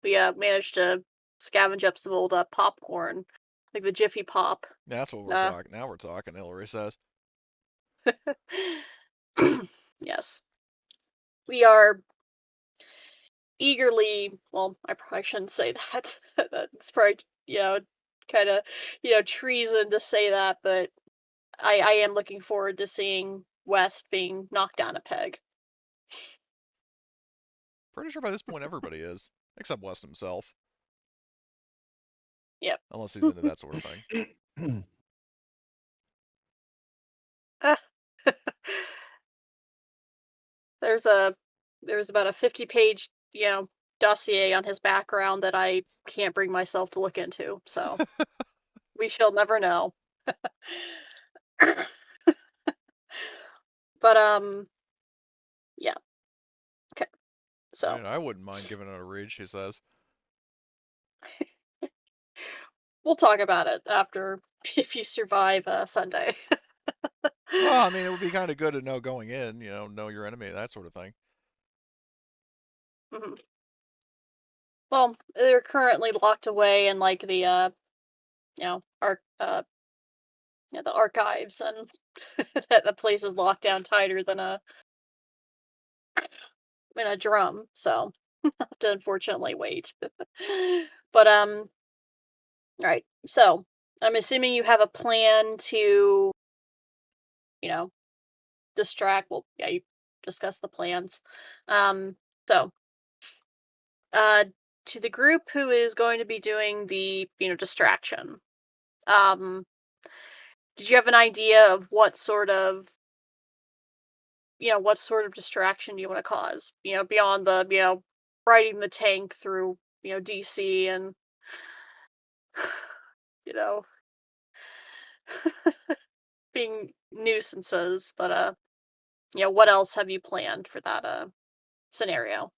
Speaker 1: We managed to scavenge up some old popcorn, like the Jiffy Pop.
Speaker 2: That's what we're talking. Now we're talking. Hilary says.
Speaker 1: Yes, we are eagerly. Well, I probably shouldn't say that. That's probably kind of treason to say that, but I am looking forward to seeing West being knocked down a peg.
Speaker 2: Pretty sure by this point everybody is, except West himself.
Speaker 1: Yep.
Speaker 2: Unless he's into that sort of thing.
Speaker 1: There's about a 50-page dossier on his background that I can't bring myself to look into. So We shall never know. But yeah. Okay.
Speaker 2: I
Speaker 1: So
Speaker 2: mean, I wouldn't mind giving it a read, she says.
Speaker 1: we'll talk about it after if you survive Sunday.
Speaker 2: Well, I mean, it would be kind of good to know going in, know your enemy, that sort of thing.
Speaker 1: Mhm. Well, they're currently locked away in like the the archives, and that the place is locked down tighter than a drum. So have to unfortunately wait. But all right. So I'm assuming you have a plan to, you know, distract. Well, yeah, you discuss the plans. So uh to the group who is going to be doing the, distraction. Um did you have an idea of what sort of distraction you want to cause? Beyond the, riding the tank through, DC and you know, being nuisances, but what else have you planned for that scenario?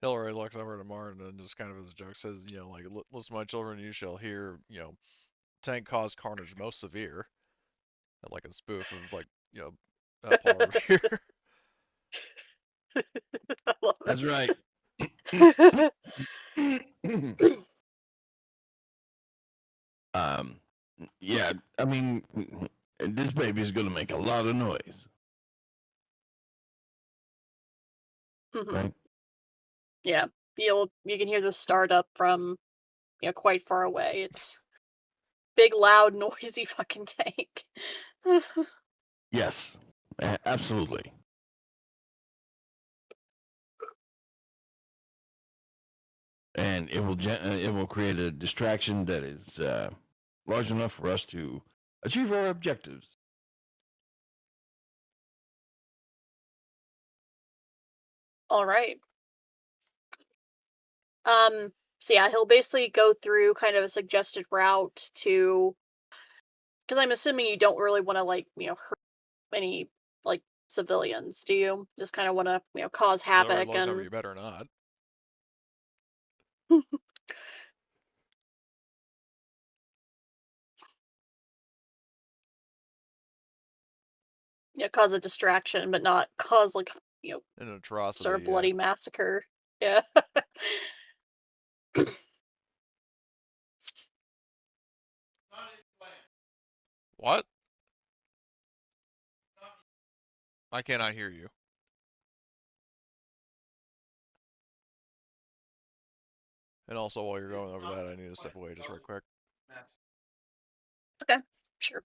Speaker 2: Hilary looks over to Martin and just kind of as a joke says, like, listen, my children, you shall hear, tank caused carnage most severe. And like a spoof of, like, Paul Revere.
Speaker 1: I love
Speaker 4: That's right.
Speaker 1: it.
Speaker 4: um, yeah, I mean, this baby's gonna make a lot of noise,
Speaker 1: Mhm.
Speaker 4: right?
Speaker 1: Yeah, you can hear the startup from quite far away. It's big, loud, noisy fucking tank.
Speaker 4: Yes, absolutely. And it will create a distraction that is large enough for us to achieve our objectives.
Speaker 1: All right. So yeah, he'll basically go through kind of a suggested route to, because I'm assuming you don't really want to like hurt any like civilians, do you? Just kind of want to cause
Speaker 2: Hilary
Speaker 1: havoc
Speaker 2: looks over,
Speaker 1: and
Speaker 2: you better not.
Speaker 1: cause a distraction, but not cause like
Speaker 2: An
Speaker 1: sort of
Speaker 2: atrocity, yeah.
Speaker 1: bloody massacre. Yeah.
Speaker 2: What? I cannot hear you. And also, while you're going over that, I need to step away just real quick.
Speaker 1: Okay. Sure.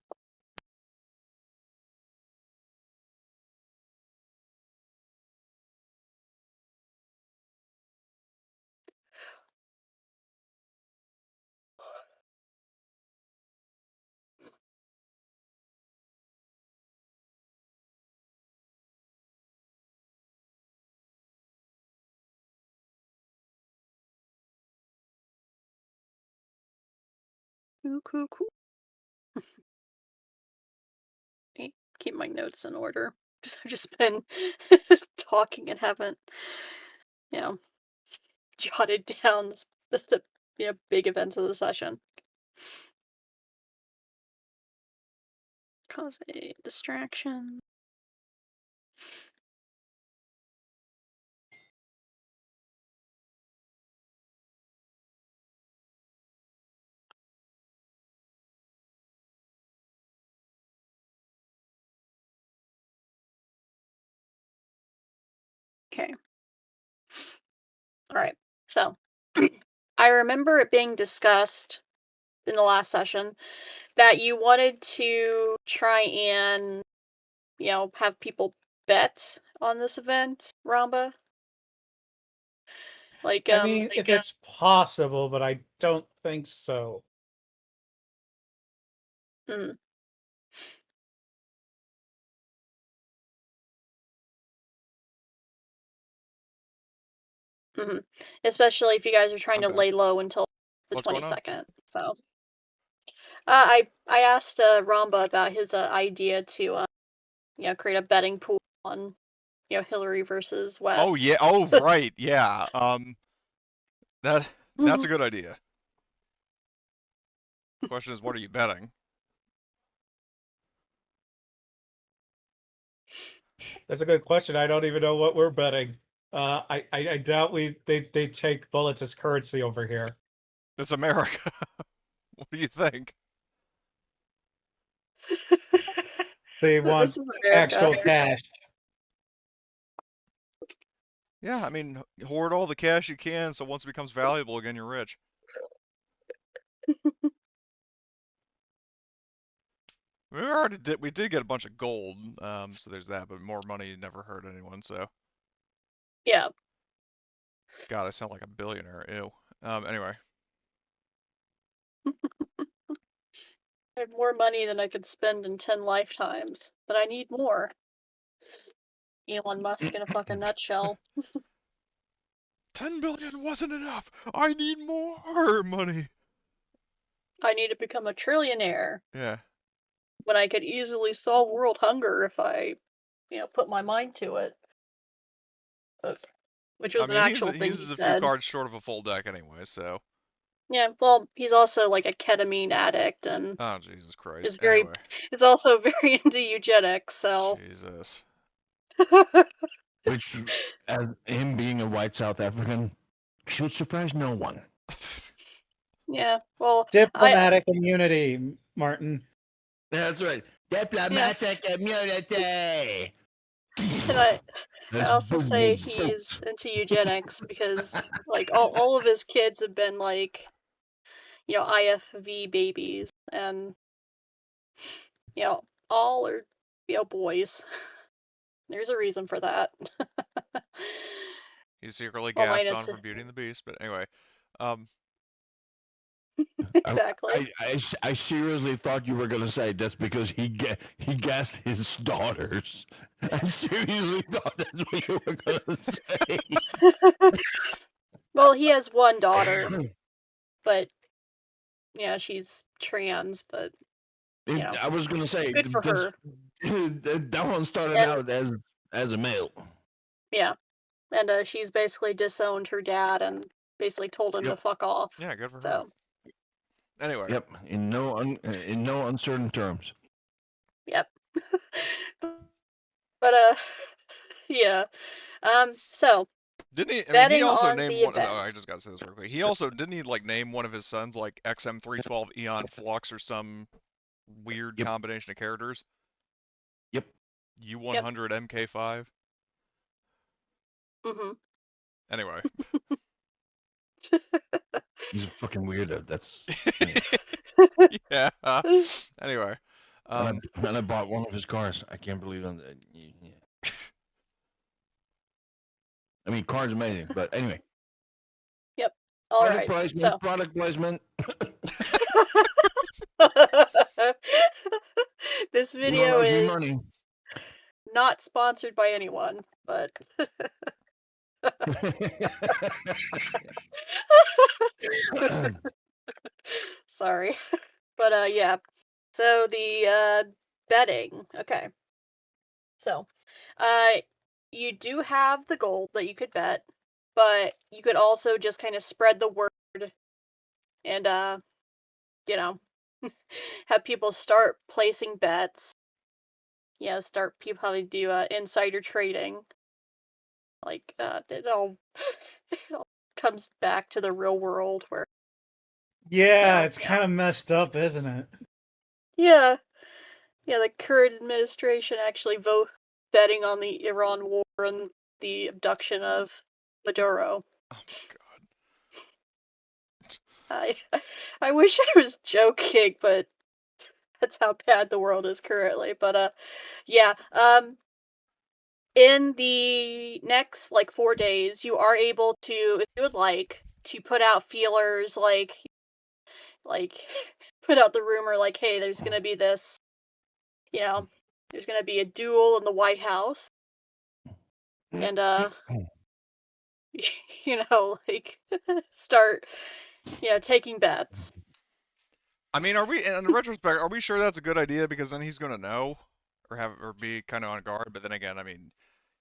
Speaker 1: Cool, cool, cool. Okay, keep my notes in order because I've just been talking and haven't, you know, jotted down the big events of the session. Cause a distraction. Okay. All right. So I remember it being discussed in the last session that you wanted to try and, have people bet on this event, Ramba. Like,
Speaker 3: I mean, if it's possible, but I don't think so.
Speaker 1: mm, mhm. Especially if you guys are trying to
Speaker 2: Okay.
Speaker 1: lay low until the
Speaker 2: What's going on?
Speaker 1: 22nd. So I asked Ramba about his idea to create a betting pool on Hillary versus West.
Speaker 2: Oh yeah. Oh right. Yeah. That's a good idea. Question is, what are you betting?
Speaker 3: That's a good question. I don't even know what we're betting. I doubt they take bullets as currency over here.
Speaker 2: It's America. What do you think?
Speaker 3: They want
Speaker 1: This is America.
Speaker 3: actual cash.
Speaker 2: Yeah, I mean, hoard all the cash you can, so once it becomes valuable again, you're rich. We did get a bunch of gold, so there's that, but more money never hurt anyone, so.
Speaker 1: Yeah.
Speaker 2: God, I sound like a billionaire, ew. Anyway.
Speaker 1: I have more money than I could spend in 10 lifetimes, but I need more. Elon Musk in a fucking nutshell.
Speaker 2: 10 billion wasn't enough! I need more money!
Speaker 1: I need to become a trillionaire
Speaker 2: Yeah.
Speaker 1: when I could easily solve world hunger if I, put my mind to it. Which was
Speaker 2: I mean,
Speaker 1: an actual thing he
Speaker 2: he's a few
Speaker 1: said.
Speaker 2: cards short of a full deck anyway, so.
Speaker 1: Yeah, well, he's also like a ketamine addict and
Speaker 2: Oh, Jesus Christ.
Speaker 1: is very
Speaker 2: Anyway.
Speaker 1: is also very into eugenics, so
Speaker 2: Jesus.
Speaker 4: Which, as him being a white South African, should surprise no one.
Speaker 1: yeah, well,
Speaker 3: Diplomatic immunity, Martin.
Speaker 4: That's right. Diplomatic immunity.
Speaker 1: and I also say he's into eugenics because like all of his kids have been like IFV babies and all are boys. There's a reason for that.
Speaker 2: He's secretly
Speaker 1: Well,
Speaker 2: gassed
Speaker 1: minus
Speaker 2: on from Beauty and the Beast, but anyway.
Speaker 1: exactly.
Speaker 4: I seriously thought you were going to say that's because he gassed his daughters. I seriously thought that's what you were going to say.
Speaker 1: Well, he has one daughter, but she's trans, but
Speaker 4: I was going to say
Speaker 1: good for her.
Speaker 4: That one started out as a male.
Speaker 1: Yeah, and she's basically disowned her dad and basically told him to fuck off.
Speaker 2: Yeah, good for
Speaker 1: so.
Speaker 2: her. Anyway.
Speaker 4: Yep, in no uncertain terms.
Speaker 1: Yep. But yeah. So
Speaker 2: didn't he? I mean,
Speaker 1: betting
Speaker 2: he also
Speaker 1: on
Speaker 2: named
Speaker 1: the
Speaker 2: one.
Speaker 1: event.
Speaker 2: Oh, I just got to say this real quick. He also didn't he like name one of his sons like XM312 Eon Flux or some weird combination of characters?
Speaker 4: Yep.
Speaker 2: U100 MK5.
Speaker 1: Mm-hmm.
Speaker 2: Anyway.
Speaker 4: He's a fucking weirdo. That's
Speaker 2: yeah. Anyway.
Speaker 4: And I bought one of his cars. I can't believe it. Yeah. I mean, car's amazing, but anyway.
Speaker 1: Yep. All right.
Speaker 4: Product placement.
Speaker 1: This video is
Speaker 4: money.
Speaker 1: not sponsored by anyone, but sorry. But yeah. So the betting. Okay. So you do have the gold that you could bet, but you could also just kind of spread the word and have people start placing bets. Start people probably do insider trading. Like it all comes back to the real world where
Speaker 3: it's kind of messed up, isn't it?
Speaker 1: Yeah, the current administration actually betting on the Iran war and the abduction of Maduro.
Speaker 2: Oh my
Speaker 1: god. I wish I was joking, but that's how bad the world is currently. But yeah, in the next 4 days, you are able to, if you would like, to put out feelers like put out the rumor like, hey, there's gonna be this, there's gonna be a duel in the White House, and start taking bets.
Speaker 2: I mean, are we in retrospect? Are we sure that's a good idea? Because then he's going to know, or be kind of on guard. But then again, I mean,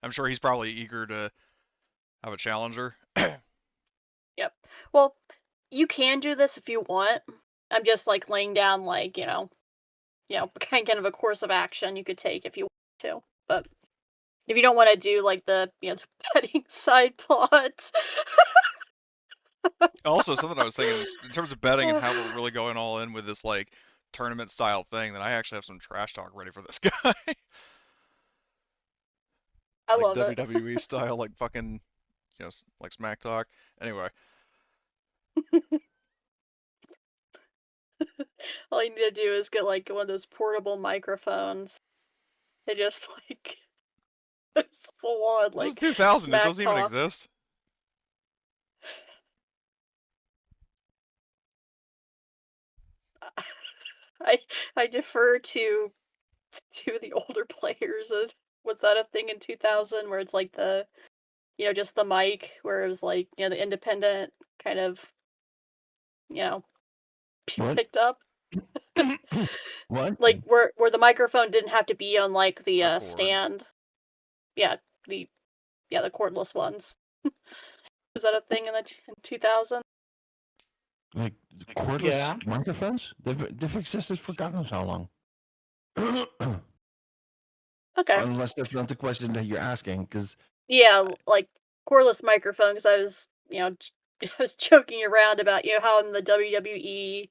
Speaker 2: I'm sure he's probably eager to have a challenger.
Speaker 1: Yep. Well, you can do this if you want. I'm just like laying down like, kind of a course of action you could take if you want to. But if you don't want to do like the the betting side plot.
Speaker 2: Also, something I was thinking is in terms of betting and how we're really going all in with this like tournament style thing, then I actually have some trash talk ready for this guy.
Speaker 1: I
Speaker 2: Like
Speaker 1: love it.
Speaker 2: WWE style, like fucking, like smack talk. Anyway,
Speaker 1: All you need to do is get like one of those portable microphones. And just like it's full on
Speaker 2: this is
Speaker 1: like
Speaker 2: 2000. It
Speaker 1: smack
Speaker 2: doesn't even
Speaker 1: talk.
Speaker 2: exist.
Speaker 1: I defer to the older players. Was that a thing in 2000 where it's like the just the mic where it was like the independent kind of
Speaker 4: What?
Speaker 1: picked up
Speaker 4: What?
Speaker 1: like where the microphone didn't have to be on like the
Speaker 2: A cord.
Speaker 1: stand. Yeah, the cordless ones. Is that a thing in 2000?
Speaker 4: Like cordless
Speaker 3: Yeah.
Speaker 4: microphones? They've existed for God knows how long.
Speaker 1: Okay.
Speaker 4: Unless that's not the question that you're asking, because
Speaker 1: Yeah, like cordless microphone because I was, I was joking around about, how in the WWE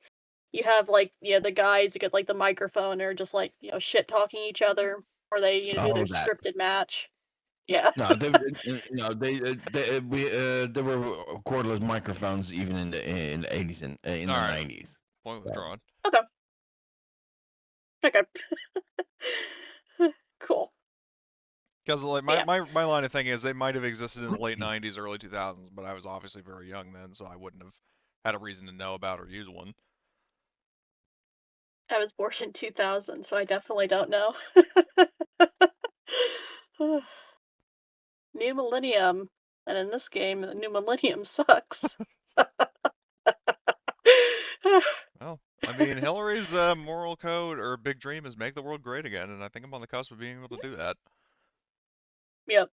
Speaker 1: you have like, the guys who get like the microphone or just like, shit talking each other or they, do
Speaker 4: all
Speaker 1: their
Speaker 4: of that.
Speaker 1: scripted match. Yeah.
Speaker 4: No, there were cordless microphones even in the 80s and in the
Speaker 2: All right.
Speaker 4: 90s.
Speaker 2: Point withdrawn.
Speaker 1: Okay. Okay. Cool.
Speaker 2: Because like
Speaker 1: Yeah.
Speaker 2: my line of thinking is they might have existed in the late 90s, early 2000s, but I was obviously very young then, so I wouldn't have had a reason to know about or use one.
Speaker 1: I was born in 2000, so I definitely don't know. New millennium. And in this game, the new millennium sucks.
Speaker 2: Well, I mean, Hillary's moral code or big dream is make the world great again, and I think I'm on the cusp of being able to do that.
Speaker 1: Yep.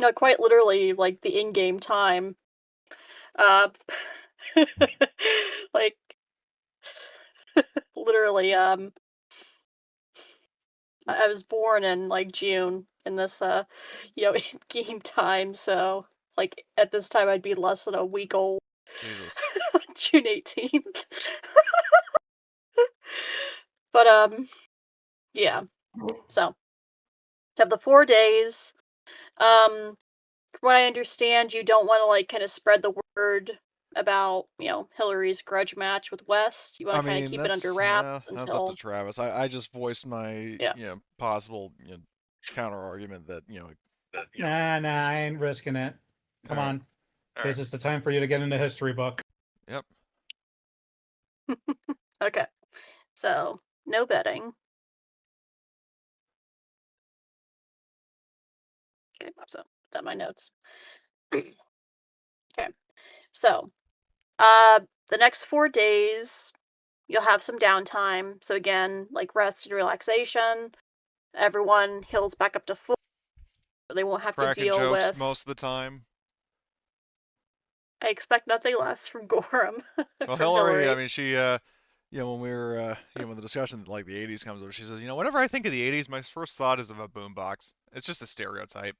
Speaker 1: No, quite literally, like the in-game time. Uh, like literally, I was born in like June in this, in-game time. So, like at this time, I'd be less than a week old.
Speaker 2: Jesus.
Speaker 1: June 18th. But yeah. So have the 4 days. From what I understand, you don't want to like kind of spread the word about Hillary's grudge match with West. You want
Speaker 2: I
Speaker 1: to kind of
Speaker 2: mean,
Speaker 1: keep it under wraps
Speaker 2: that's up to
Speaker 1: until
Speaker 2: Travis. I just voiced my
Speaker 1: yeah.
Speaker 2: possible counter argument that
Speaker 3: Nah, I ain't risking it. Come
Speaker 2: All right.
Speaker 3: on. This is the time for you to get into history book.
Speaker 2: Yep.
Speaker 1: Okay. So no betting. Okay, so done my notes. Okay. So the next 4 days you'll have some downtime. So again, like rest and relaxation. Everyone heals back up to full. So they won't have to
Speaker 2: Cracking
Speaker 1: deal
Speaker 2: jokes
Speaker 1: with.
Speaker 2: most of the time.
Speaker 1: I expect nothing less from Gorham.
Speaker 2: Well,
Speaker 1: from
Speaker 2: Hillary, I
Speaker 1: Hillary.
Speaker 2: mean, she when we were when the discussion like the 80s comes over, she says, whenever I think of the 80s, my first thought is of a boombox. It's just a stereotype.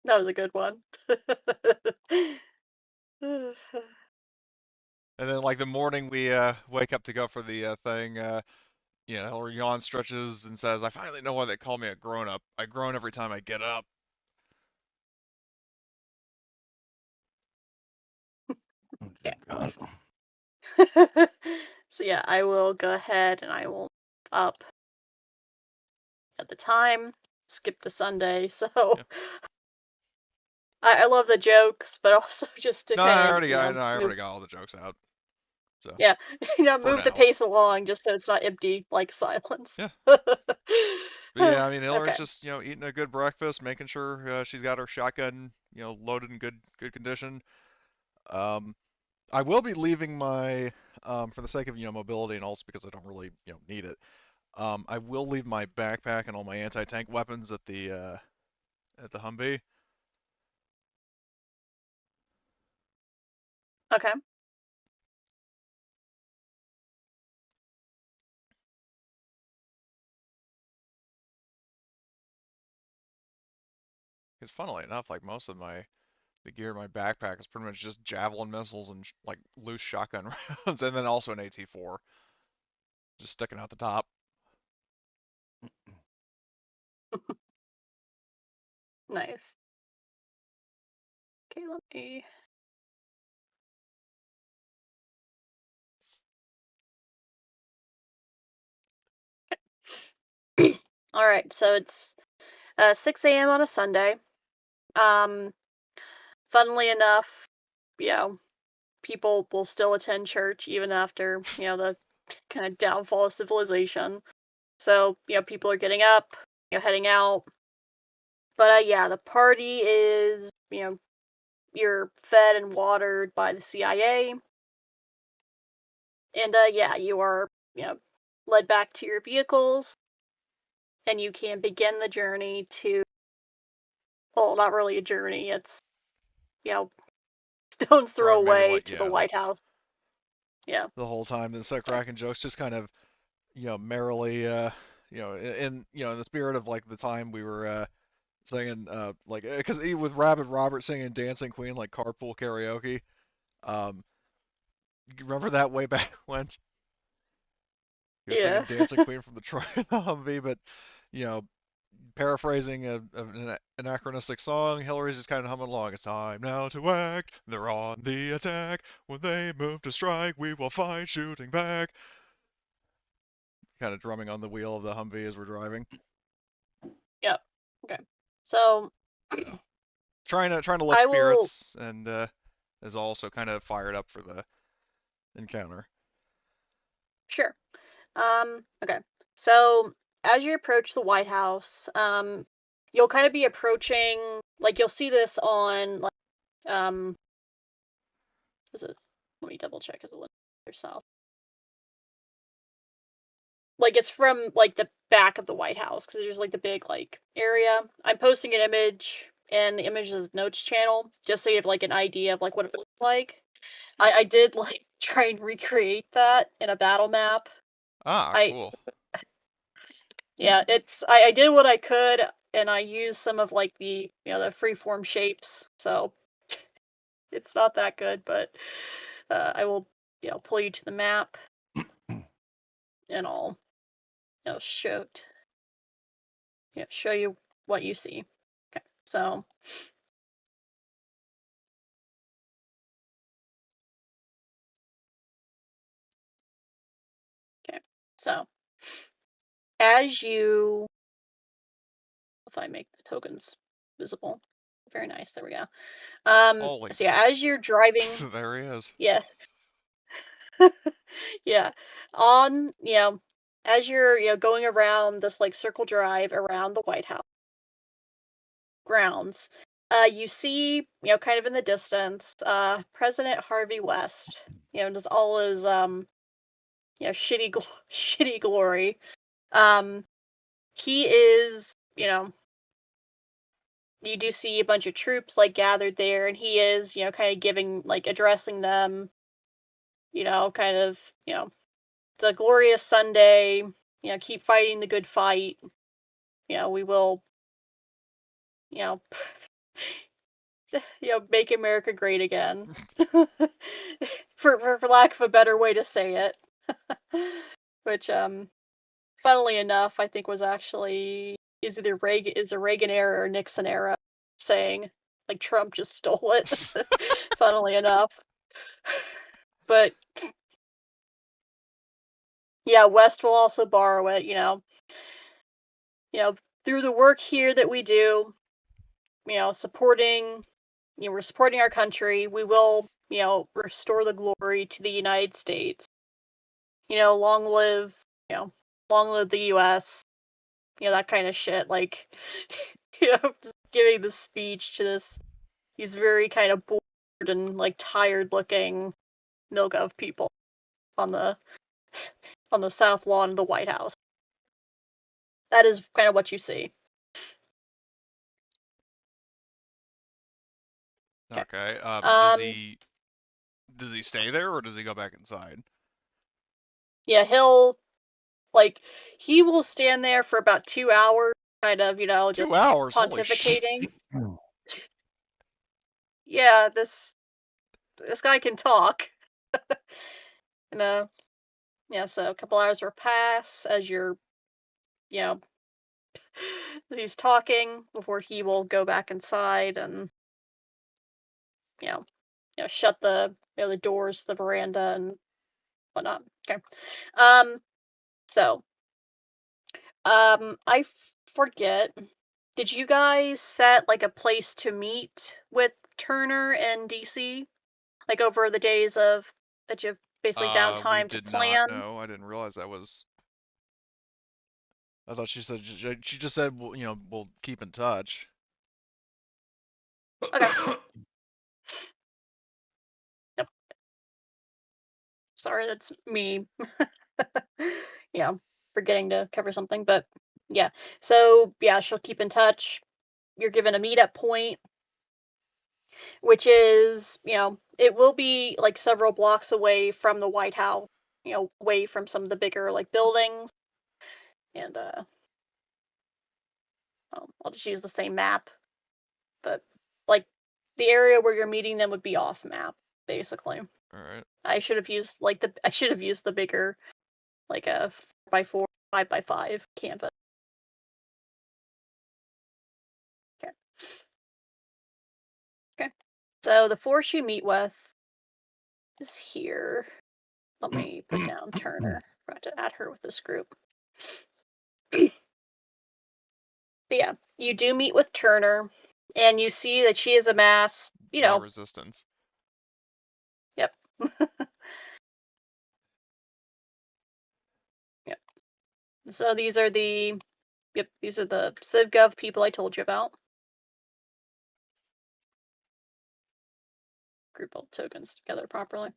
Speaker 1: That was a good one.
Speaker 2: And then like the morning we wake up to go for the thing, Hillary yawn, stretches, and says, "I finally know why they call me a grown up. I groan every time I get up."
Speaker 4: Oh, dear God.
Speaker 1: So yeah, I will go ahead and I will up at the time. Skip to Sunday, so
Speaker 2: Yeah.
Speaker 1: I love the jokes, but also just to
Speaker 2: No, I
Speaker 1: kind
Speaker 2: already,
Speaker 1: of,
Speaker 2: I, no, I
Speaker 1: move,
Speaker 2: already got all the jokes out. So
Speaker 1: yeah,
Speaker 2: for
Speaker 1: move the
Speaker 2: now,
Speaker 1: pace along just so it's not empty like silence.
Speaker 2: yeah. But yeah, I mean, Hillary's
Speaker 1: Okay.
Speaker 2: just eating a good breakfast, making sure she's got her shotgun loaded in good condition. I will be leaving my for the sake of mobility and also because I don't really need it. I will leave my backpack and all my anti-tank weapons at the Humvee.
Speaker 1: Okay.
Speaker 2: Because funnily enough, like most of the gear in my backpack is pretty much just javelin missiles and like loose shotgun rounds, and then also an AT4 just sticking out the top.
Speaker 1: Nice. Okay, let me. All right, so it's 6 a.m. on a Sunday. Um, funnily enough, you know, people will still attend church even after, the kind of downfall of civilization. So, people are getting up, heading out. But yeah, the party is, you're fed and watered by the CIA. And yeah, you are, led back to your vehicles and you can begin the journey to, well, not really a journey, it's, you know, stone's throw
Speaker 2: Or maybe
Speaker 1: away
Speaker 2: like
Speaker 1: to the White House. Yeah.
Speaker 2: the whole time instead of cracking jokes, just kind of merrily in the spirit of like the time we were singing like because with Rabid Robert singing Dancing Queen like carpool karaoke. Um, you remember that way back when he was
Speaker 1: Yeah.
Speaker 2: singing Dancing Queen from the Troy Humvee, but you know, paraphrasing an anachronistic song, Hillary's just kind of humming along. It's time now to act. They're on the attack. When they move to strike, we will fight, shooting back. Kind of drumming on the wheel of the Humvee as we're driving.
Speaker 1: Yep. Okay. So
Speaker 2: Trying to lift
Speaker 1: I will.
Speaker 2: spirits and is also kind of fired up for the encounter.
Speaker 1: Sure. Okay. So as you approach the White House, you'll kind of be approaching, like, you'll see this on, like, um, is it, let me double check, is it or south? Like, it's from, like, the back of the White House, because there's, like, the big, like, area. I'm posting an image, and the image is Notes channel, just so you have, like, an idea of, like, what it looks like. I did, like, try and recreate that in a battle map.
Speaker 2: Ah,
Speaker 1: I
Speaker 2: cool.
Speaker 1: Yeah, I did what I could, and I used some of, like, the freeform shapes, so it's not that good, but, I will, pull you to the map, and I'll, show you what you see. Okay, so okay, so as you if I make the tokens visible. Very nice, there we go.
Speaker 2: Holy,
Speaker 1: So yeah, as you're driving,
Speaker 2: there he is.
Speaker 1: yeah. Yeah. On, as you're, going around this like circle drive around the White House grounds, you see, kind of in the distance, President Harvey West, does all his shitty shitty glory. Um he is, you do see a bunch of troops like gathered there and he is, kind of giving like addressing them, kind of, it's a glorious Sunday. Keep fighting the good fight. We will, you know, make America great again. For lack of a better way to say it. Which, funnily enough, I think was actually is either a Reagan era or Nixon era saying. Like Trump just stole it. Funnily enough. But yeah, West will also borrow it, you know, through the work here that we do, supporting, we're supporting our country. We will, restore the glory to the United States. Long live, long live the U.S. That kind of shit. Like, just giving the speech to these very kind of bored and like tired-looking MilGov people on the south lawn of the White House. That is kind of what you see.
Speaker 2: Okay. Does he stay there or does he go back inside?
Speaker 1: Yeah, he will stand there for about 2 hours, kind of, just
Speaker 2: 2 hours. Holy shit.
Speaker 1: pontificating. Yeah, this guy can talk. And yeah, so a couple hours will pass as you're, he's talking before he will go back inside and, you know, shut the doors, the veranda and whatnot. Okay. So, I forget. Did you guys set like a place to meet with Turner in DC? Like over the days of that you've basically
Speaker 2: We
Speaker 1: downtime to
Speaker 2: did not
Speaker 1: plan?
Speaker 2: know. I didn't realize that was. I thought she said she just said we'll keep in touch.
Speaker 1: Okay. Yep. Sorry, that's me. Yeah, forgetting to cover something, but yeah. So yeah, she'll keep in touch. You're given a meetup point, which is, it will be like several blocks away from the White House, away from some of the bigger like buildings. And I'll just use the same map, but like the area where you're meeting them would be off map, basically.
Speaker 2: All right.
Speaker 1: I should have used the bigger, like a 4x4, 5x5 canvas. Okay. Okay. So the force you meet with is here. Let me put down Turner. I forgot to add her with this group. But yeah, you do meet with Turner, and you see that she has amassed,
Speaker 2: My resistance.
Speaker 1: Yep. Yep. So these are the CivGov people I told you about. Group all tokens together properly.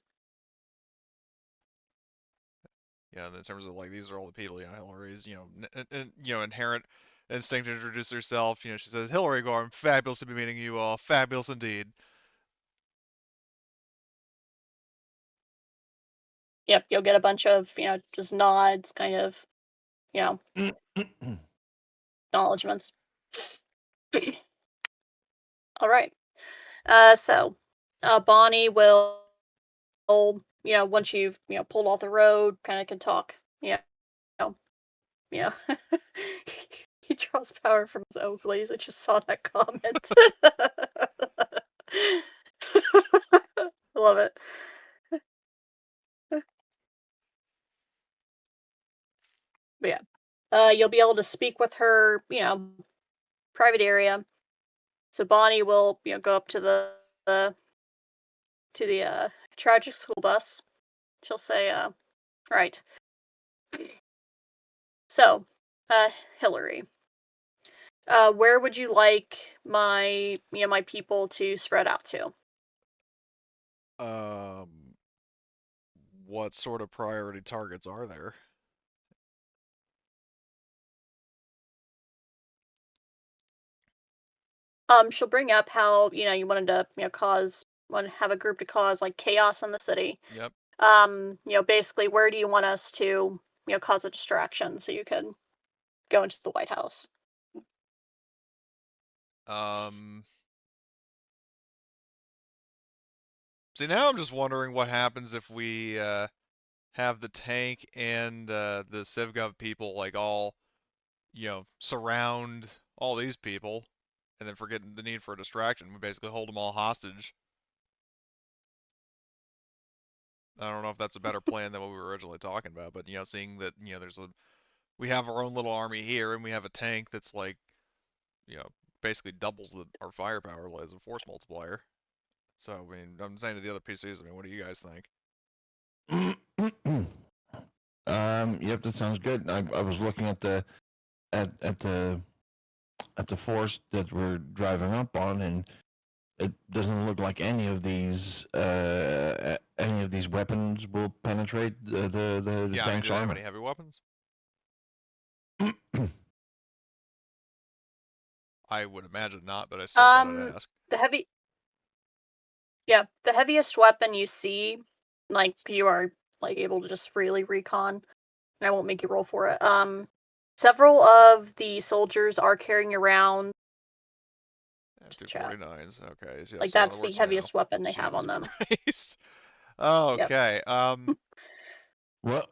Speaker 2: Yeah, in terms of like these are all the people, Hilary's, inherent instinct to introduce herself. She says, "Hilary Gorham, fabulous to be meeting you all. Fabulous indeed."
Speaker 1: Yep, you'll get a bunch of, just nods, kind of, acknowledgements. All right. So, Bonnie will, once you've, pulled off the road, kind of can talk, know, yeah. He draws power from his own blaze. I just saw that comment. Love it. But yeah. You'll be able to speak with her, private area. So Bonnie will, go up to the tragic school bus. She'll say, right. So, Hilary, where would you like my people to spread out to?
Speaker 2: What sort of priority targets are there?
Speaker 1: She'll bring up how, you wanted to, want to have a group to cause like chaos in the city.
Speaker 2: Yep.
Speaker 1: Basically where do you want us to, cause a distraction so you could go into the White House?
Speaker 2: See, now I'm just wondering what happens if we have the tank and the CivGov people like all, surround all these people, and then forget the need for a distraction. We basically hold them all hostage. I don't know if that's a better plan than what we were originally talking about, but seeing that we have our own little army here, and we have a tank that's like, basically doubles our firepower as a force multiplier. So I mean, I'm saying to the other PCs, I mean, what do you guys think?
Speaker 4: Yep, that sounds good. I was looking at the force that we're driving up on, and it doesn't look like any of these weapons will penetrate the
Speaker 2: Yeah, I mean,
Speaker 4: tank's
Speaker 2: do they have
Speaker 4: armor.
Speaker 2: any heavy weapons? I would imagine not, but I still thought I'd ask.
Speaker 1: The heaviest weapon you see, like you are like able to just freely recon, and I won't make you roll for it. Several of the soldiers are carrying around
Speaker 2: F-249s. Okay, so yeah,
Speaker 1: like
Speaker 2: so
Speaker 1: that's the heaviest weapon they have on
Speaker 2: Jesus
Speaker 1: them.
Speaker 2: Christ. Okay.
Speaker 4: What?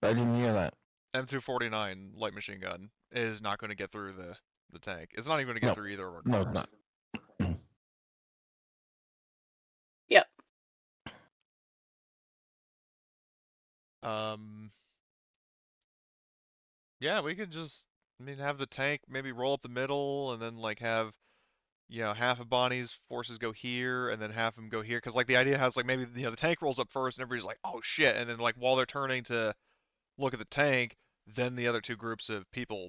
Speaker 4: I didn't hear that.
Speaker 2: M249 light machine gun is not going to get through the tank. It's not even going to get
Speaker 4: No.
Speaker 2: through either of our
Speaker 4: No,
Speaker 2: cars.
Speaker 4: it's not.
Speaker 1: Yep.
Speaker 2: Yeah, we could just, I mean, have the tank maybe roll up the middle, and then like have, you know, half of Bonnie's forces go here, and then half of them go here. Because like the idea has like maybe, you know, the tank rolls up first, and everybody's like, oh shit, and then like while they're turning to look at the tank, then the other two groups of people,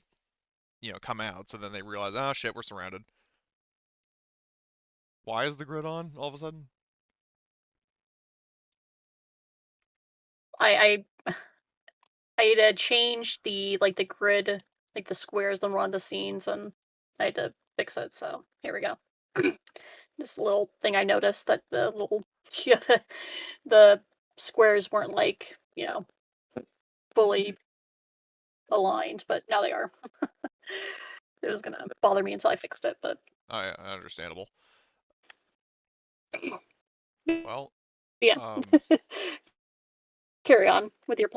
Speaker 2: you know, come out. So then they realize, oh shit, we're surrounded. Why is the grid on all of a sudden?
Speaker 1: I had to change the grid, like the squares on one of the scenes, and I had to fix it. So here we go. This little thing I noticed that the little the squares weren't like, you know, fully aligned, but now they are. It was gonna bother me until I fixed it, but
Speaker 2: Understandable. Well,
Speaker 1: yeah. Carry on with your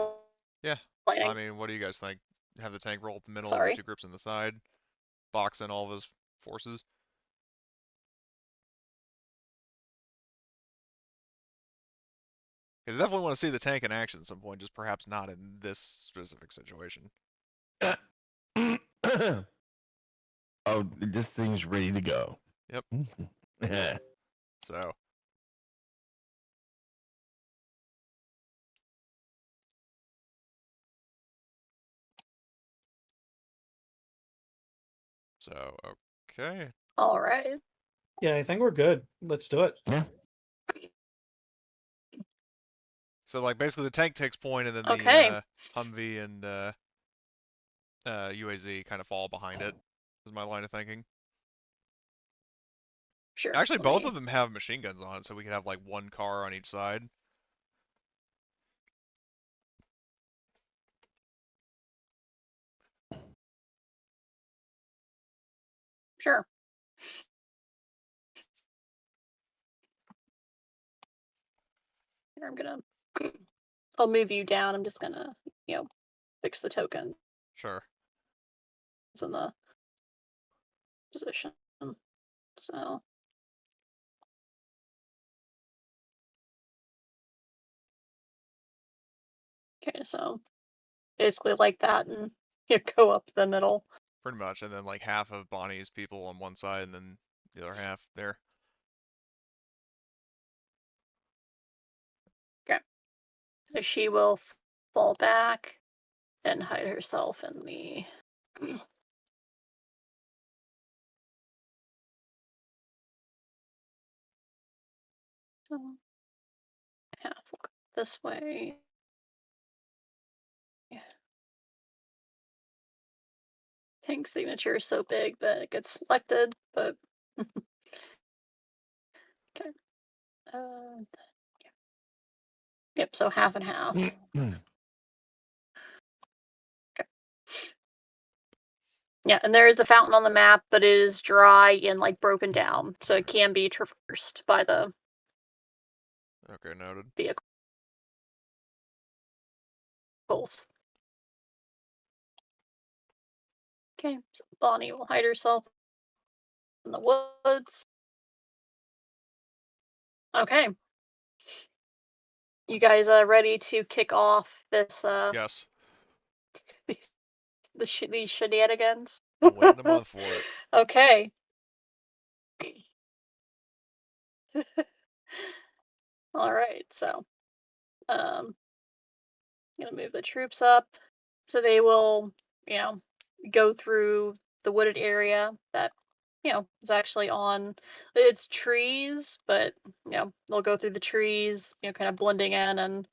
Speaker 2: yeah.
Speaker 1: planning.
Speaker 2: I mean, what do you guys think? Have the tank roll up the middle,
Speaker 1: Sorry.
Speaker 2: the two groups in the side, box in all of his forces. Because I definitely want to see the tank in action at some point, just perhaps not in this specific situation.
Speaker 4: Oh, this thing's ready to go.
Speaker 2: Yep.
Speaker 4: Yeah.
Speaker 2: So. So, okay.
Speaker 1: All right.
Speaker 3: Yeah, I think we're good. Let's do it.
Speaker 4: Yeah.
Speaker 2: So, like, basically the tank takes point, and then
Speaker 1: Okay.
Speaker 2: the Humvee and UAZ kind of fall behind it, is my line of thinking.
Speaker 1: Sure.
Speaker 2: Actually, both of them have machine guns on it, so we could have, like, one car on each side.
Speaker 1: Sure. I'm gonna. I'll move you down. I'm just gonna, you know, fix the token.
Speaker 2: Sure.
Speaker 1: It's in the position. So. Okay, so basically like that, and you go up the middle.
Speaker 2: Pretty much, and then like half of Bonnie's people on one side, and then the other half there.
Speaker 1: Okay. So she will fall back and hide herself in the. So half will go this way. Tank signature is so big that it gets selected, but okay. Yeah. Yep, so half and half. Okay. Yeah, and there is a fountain on the map, but it is dry and like broken down, so it can be traversed by the
Speaker 2: Okay, noted.
Speaker 1: vehicles. Okay, so Bonnie will hide herself in the woods. Okay. You guys are ready to kick off this
Speaker 2: Yes.
Speaker 1: these shenanigans?
Speaker 2: I'm waiting a month for it.
Speaker 1: Okay. All right, so I'm gonna move the troops up, so they will, go through the wooded area that, is actually on. It's trees, but they'll go through the trees, kind of blending in and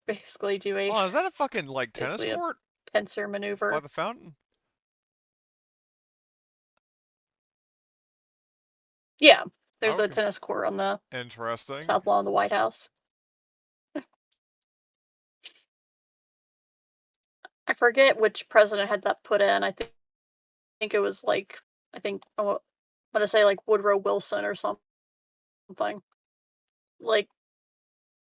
Speaker 1: basically do a
Speaker 2: Oh, is that a fucking like tennis
Speaker 1: basically a
Speaker 2: court
Speaker 1: pincer
Speaker 2: by
Speaker 1: maneuver.
Speaker 2: the fountain?
Speaker 1: Yeah, there's a
Speaker 2: Okay.
Speaker 1: tennis court on the
Speaker 2: Interesting.
Speaker 1: south lawn of the White House. I forget which president had that put in. I think it was like I'm gonna say like Woodrow Wilson or something. Like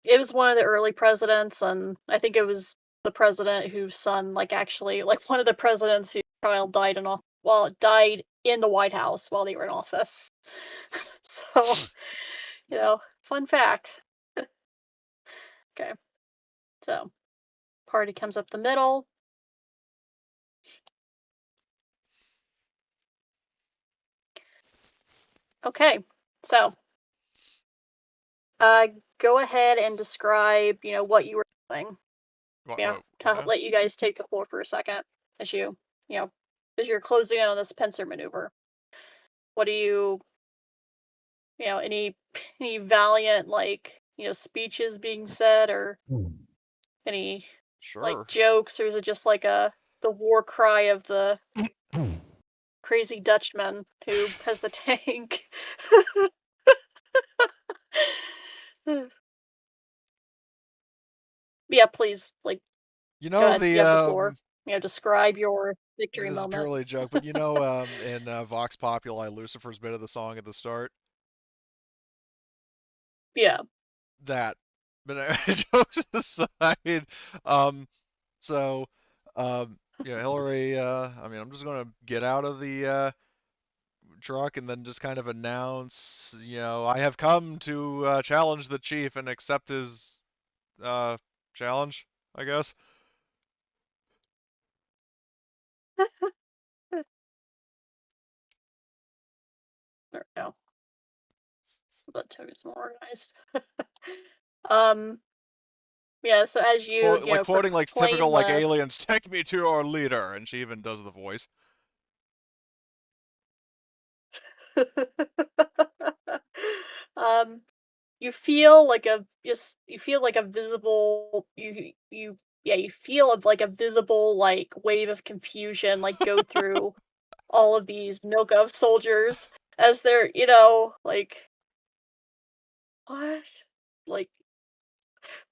Speaker 1: it was one of the early presidents, and I think it was the president whose son, like actually, like one of the presidents whose child died in the White House while they were in office. So, fun fact. Okay, so party comes up the middle. Okay, so go ahead and describe, what you were doing. To let you guys take the floor for a second as as you're closing in on this pincer maneuver. What do you, any any valiant speeches being said or any like
Speaker 2: Sure.
Speaker 1: jokes, or is it just like the war cry of the crazy Dutchman who has the tank? Yeah, please, go ahead. You have the floor. Describe your victory
Speaker 2: This is
Speaker 1: moment.
Speaker 2: purely a joke, but in Vox Populi, Lucifer's bit of the song at the start.
Speaker 1: Yeah.
Speaker 2: That, but jokes aside, so, Hilary, I'm just gonna get out of the truck and then just kind of announce, I have come to challenge the chief and accept his challenge, I guess.
Speaker 1: There we go. That token's more organized. um. Yeah. So as you
Speaker 2: Quoting like typical
Speaker 1: proclaim
Speaker 2: like
Speaker 1: this,
Speaker 2: aliens, take me to our leader, and she even does the voice.
Speaker 1: um, you feel like you feel like a visible you feel of like a visible like wave of confusion like go through all of these no-gov soldiers as they're like what like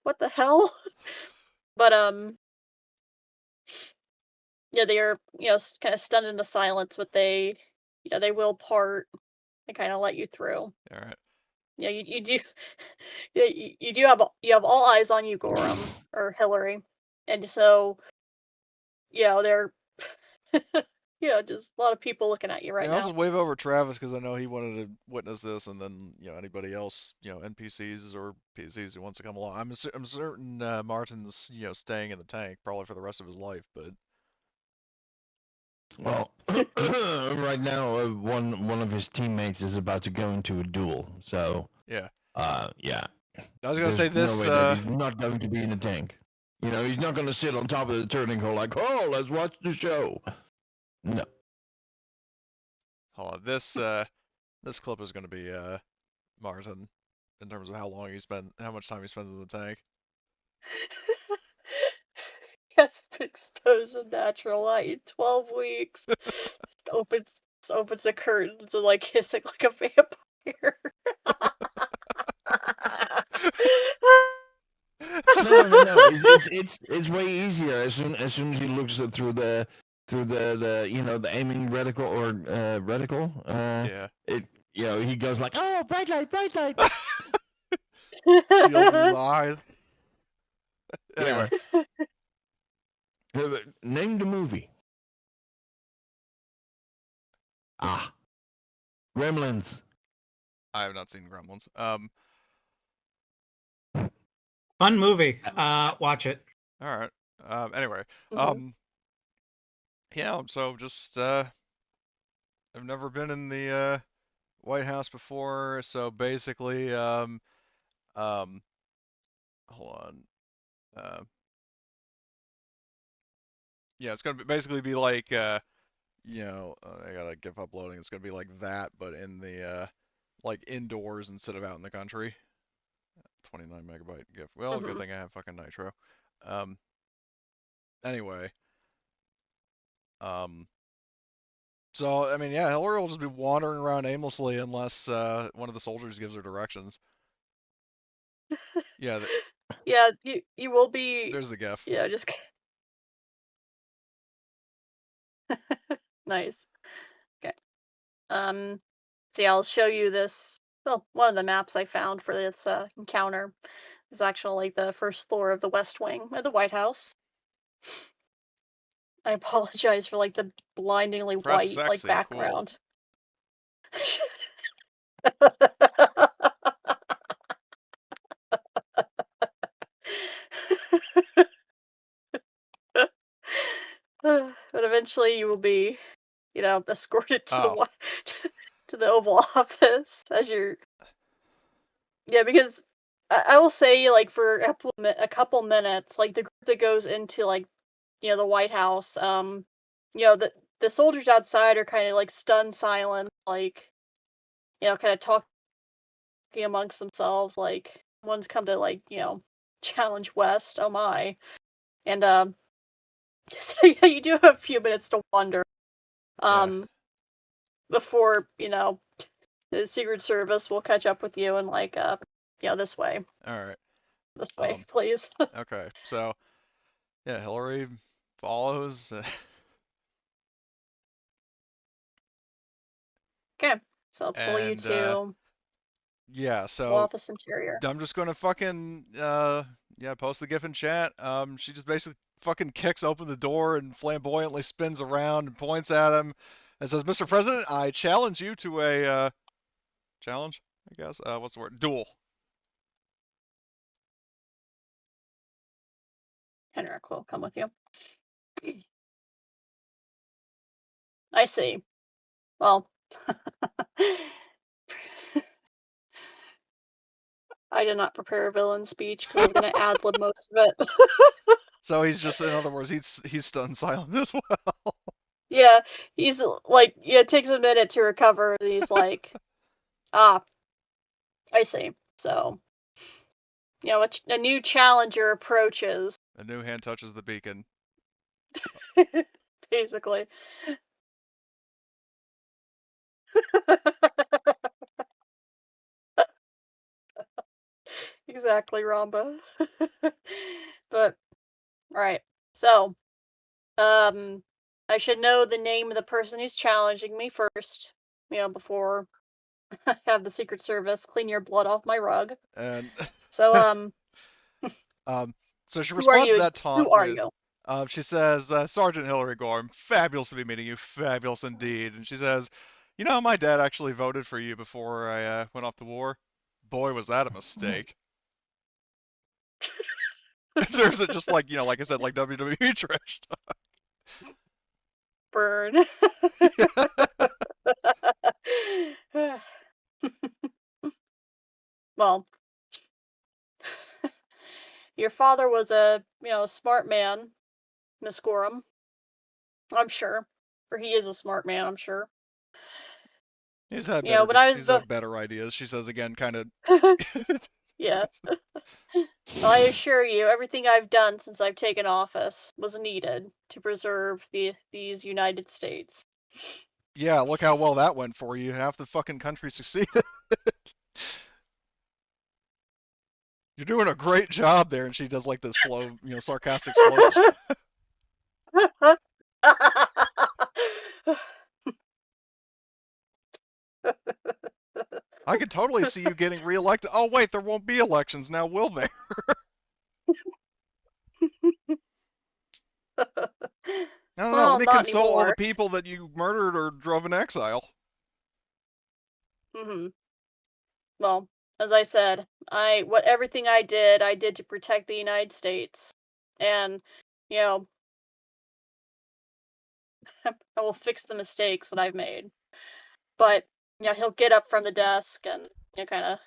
Speaker 1: what the hell. But yeah, they're kind of stunned into silence, but they will part and kind of let you through.
Speaker 2: All right.
Speaker 1: Yeah, you do. Yeah, you do have all eyes on you, Gorham or Hilary, and so they're just a lot of people looking at you right
Speaker 2: I'll
Speaker 1: now.
Speaker 2: just wave over Travis because I know he wanted to witness this, and then anybody else, NPCs or PCs who wants to come along. I'm certain Martin's staying in the tank probably for the rest of his life, but
Speaker 4: Well, right now, one of his teammates is about to go into a duel. So,
Speaker 2: yeah.
Speaker 4: yeah.
Speaker 2: I was gonna say
Speaker 4: There's
Speaker 2: this.
Speaker 4: no way that he's not going to be in the tank. He's not going to sit on top of the turning hole like, oh, let's watch the show. No.
Speaker 2: Hold on, this clip is gonna be Martin in terms of how much time he spends in the tank.
Speaker 1: Yes, exposed in natural light. 12 weeks. Just opens the curtains and like hissing like a vampire.
Speaker 4: No. It's way easier as soon as he looks through the the aiming reticle or reticle.
Speaker 2: Yeah.
Speaker 4: He goes like, oh, bright light, bright light.
Speaker 2: Shields his eyes. Anyway.
Speaker 4: Yeah. Name the movie. Gremlins.
Speaker 2: I have not seen Gremlins.
Speaker 3: Fun movie. Watch it.
Speaker 2: All right. Anyway.
Speaker 1: Mhm.
Speaker 2: Yeah, so just I've never been in the White House before, so basically hold on. Yeah, it's gonna basically be like I gotta give up loading. It's gonna be like that, but in the like indoors instead of out in the country. 29 megabyte GIF. Well, good
Speaker 1: Mhm.
Speaker 2: thing I have fucking Nitro. Um. Anyway. Um. So I mean, yeah, Hilary will just be wandering around aimlessly unless one of the soldiers gives her directions. Yeah,
Speaker 1: Yeah, you will be,
Speaker 2: there's the GIF.
Speaker 1: just nice. Okay. So yeah, I'll show you this. Well, one of the maps I found for this encounter is actually like the first floor of the West Wing of the White House. I apologize for like the blindingly
Speaker 2: Press
Speaker 1: white like
Speaker 2: sexy. Cool.
Speaker 1: background. But eventually you will be, escorted to the
Speaker 2: Oh,
Speaker 1: to the Oval Office as you're. Yeah, because I will say, like, for a couple minutes, like the group that goes into like the White House, the soldiers outside are kind of like stunned silent, like kind of talking amongst themselves, like one's come to like challenge West. Oh my, and so yeah, you do have a few minutes to wonder,
Speaker 2: yeah.
Speaker 1: um, before the Secret Service will catch up with you and like this way,
Speaker 2: All right.
Speaker 1: this way, please.
Speaker 2: Okay. So yeah, Hilary follows.
Speaker 1: Okay, so I'll pull you
Speaker 2: And
Speaker 1: to
Speaker 2: yeah, so
Speaker 1: office interior.
Speaker 2: I'm just gonna fucking yeah, post the GIF in chat. She just basically fucking kicks open the door and flamboyantly spins around and points at him and says, "Mr. President, I challenge you to a challenge, I guess. What's the word? Duel."
Speaker 1: Henrik will come with you. I see. Well, I did not prepare a villain speech because I was going to ad lib most of it.
Speaker 2: So he's just, in other words, he's stunned silent as well.
Speaker 1: Yeah, he's like, it takes a minute to recover. And he's like, ah, I see. So, a new challenger approaches,
Speaker 2: A new hand touches the beacon.
Speaker 1: basically. Exactly, Ramba. But, alright. So, I should know the name of the person who's challenging me first, before I have the Secret Service clean your blood off my rug.
Speaker 2: And
Speaker 1: So,
Speaker 2: so she
Speaker 1: who are
Speaker 2: responds to
Speaker 1: you?
Speaker 2: that
Speaker 1: Who
Speaker 2: taunt
Speaker 1: are
Speaker 2: with,
Speaker 1: you?
Speaker 2: she says, Sergeant Hilary Gorm, fabulous to be meeting you, fabulous indeed. And she says, you know, my dad actually voted for you before I went off to war. Boy, was that a mistake. There's it just like, like I said, like WWE trash talk.
Speaker 1: Burn. Well, your father was a, smart man, Miss Gorham. I'm sure. Or he is a smart man, I'm sure.
Speaker 2: He's had better,
Speaker 1: When I was
Speaker 2: he's had better ideas. She says again, kind of.
Speaker 1: yeah. Well, I assure you, everything I've done since I've taken office was needed to preserve these United States.
Speaker 2: Yeah, look how well that went for you. Half the fucking country succeeded. You're doing a great job there. And she does like this slow, sarcastic slow. I could totally see you getting reelected. Oh wait, there won't be elections now, will there? No, no, no. Let
Speaker 1: Well,
Speaker 2: me
Speaker 1: not
Speaker 2: console all the
Speaker 1: anymore.
Speaker 2: people that you murdered or drove in exile.
Speaker 1: Hmm. Well, as I said, everything I did to protect the United States. And, you know, I will fix the mistakes that I've made. But, he'll get up from the desk and, kind of,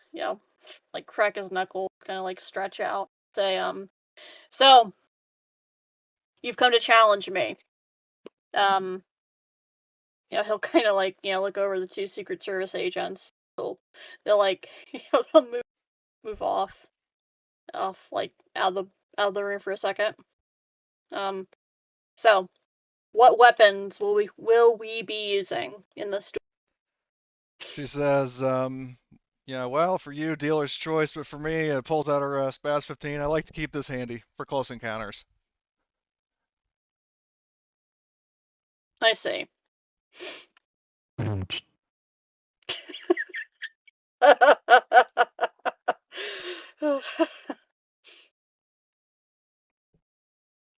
Speaker 1: like crack his knuckles, kind of like stretch out, say, so, you've come to challenge me. He'll kind of like, look over the two Secret Service agents. They'll like, they'll move off, like out of the room for a second. So, what weapons will we be using in this duel?
Speaker 2: She says, well, for you, dealer's choice, but for me, it pulls out her Spaz 15. I like to keep this handy for close encounters.
Speaker 1: I see.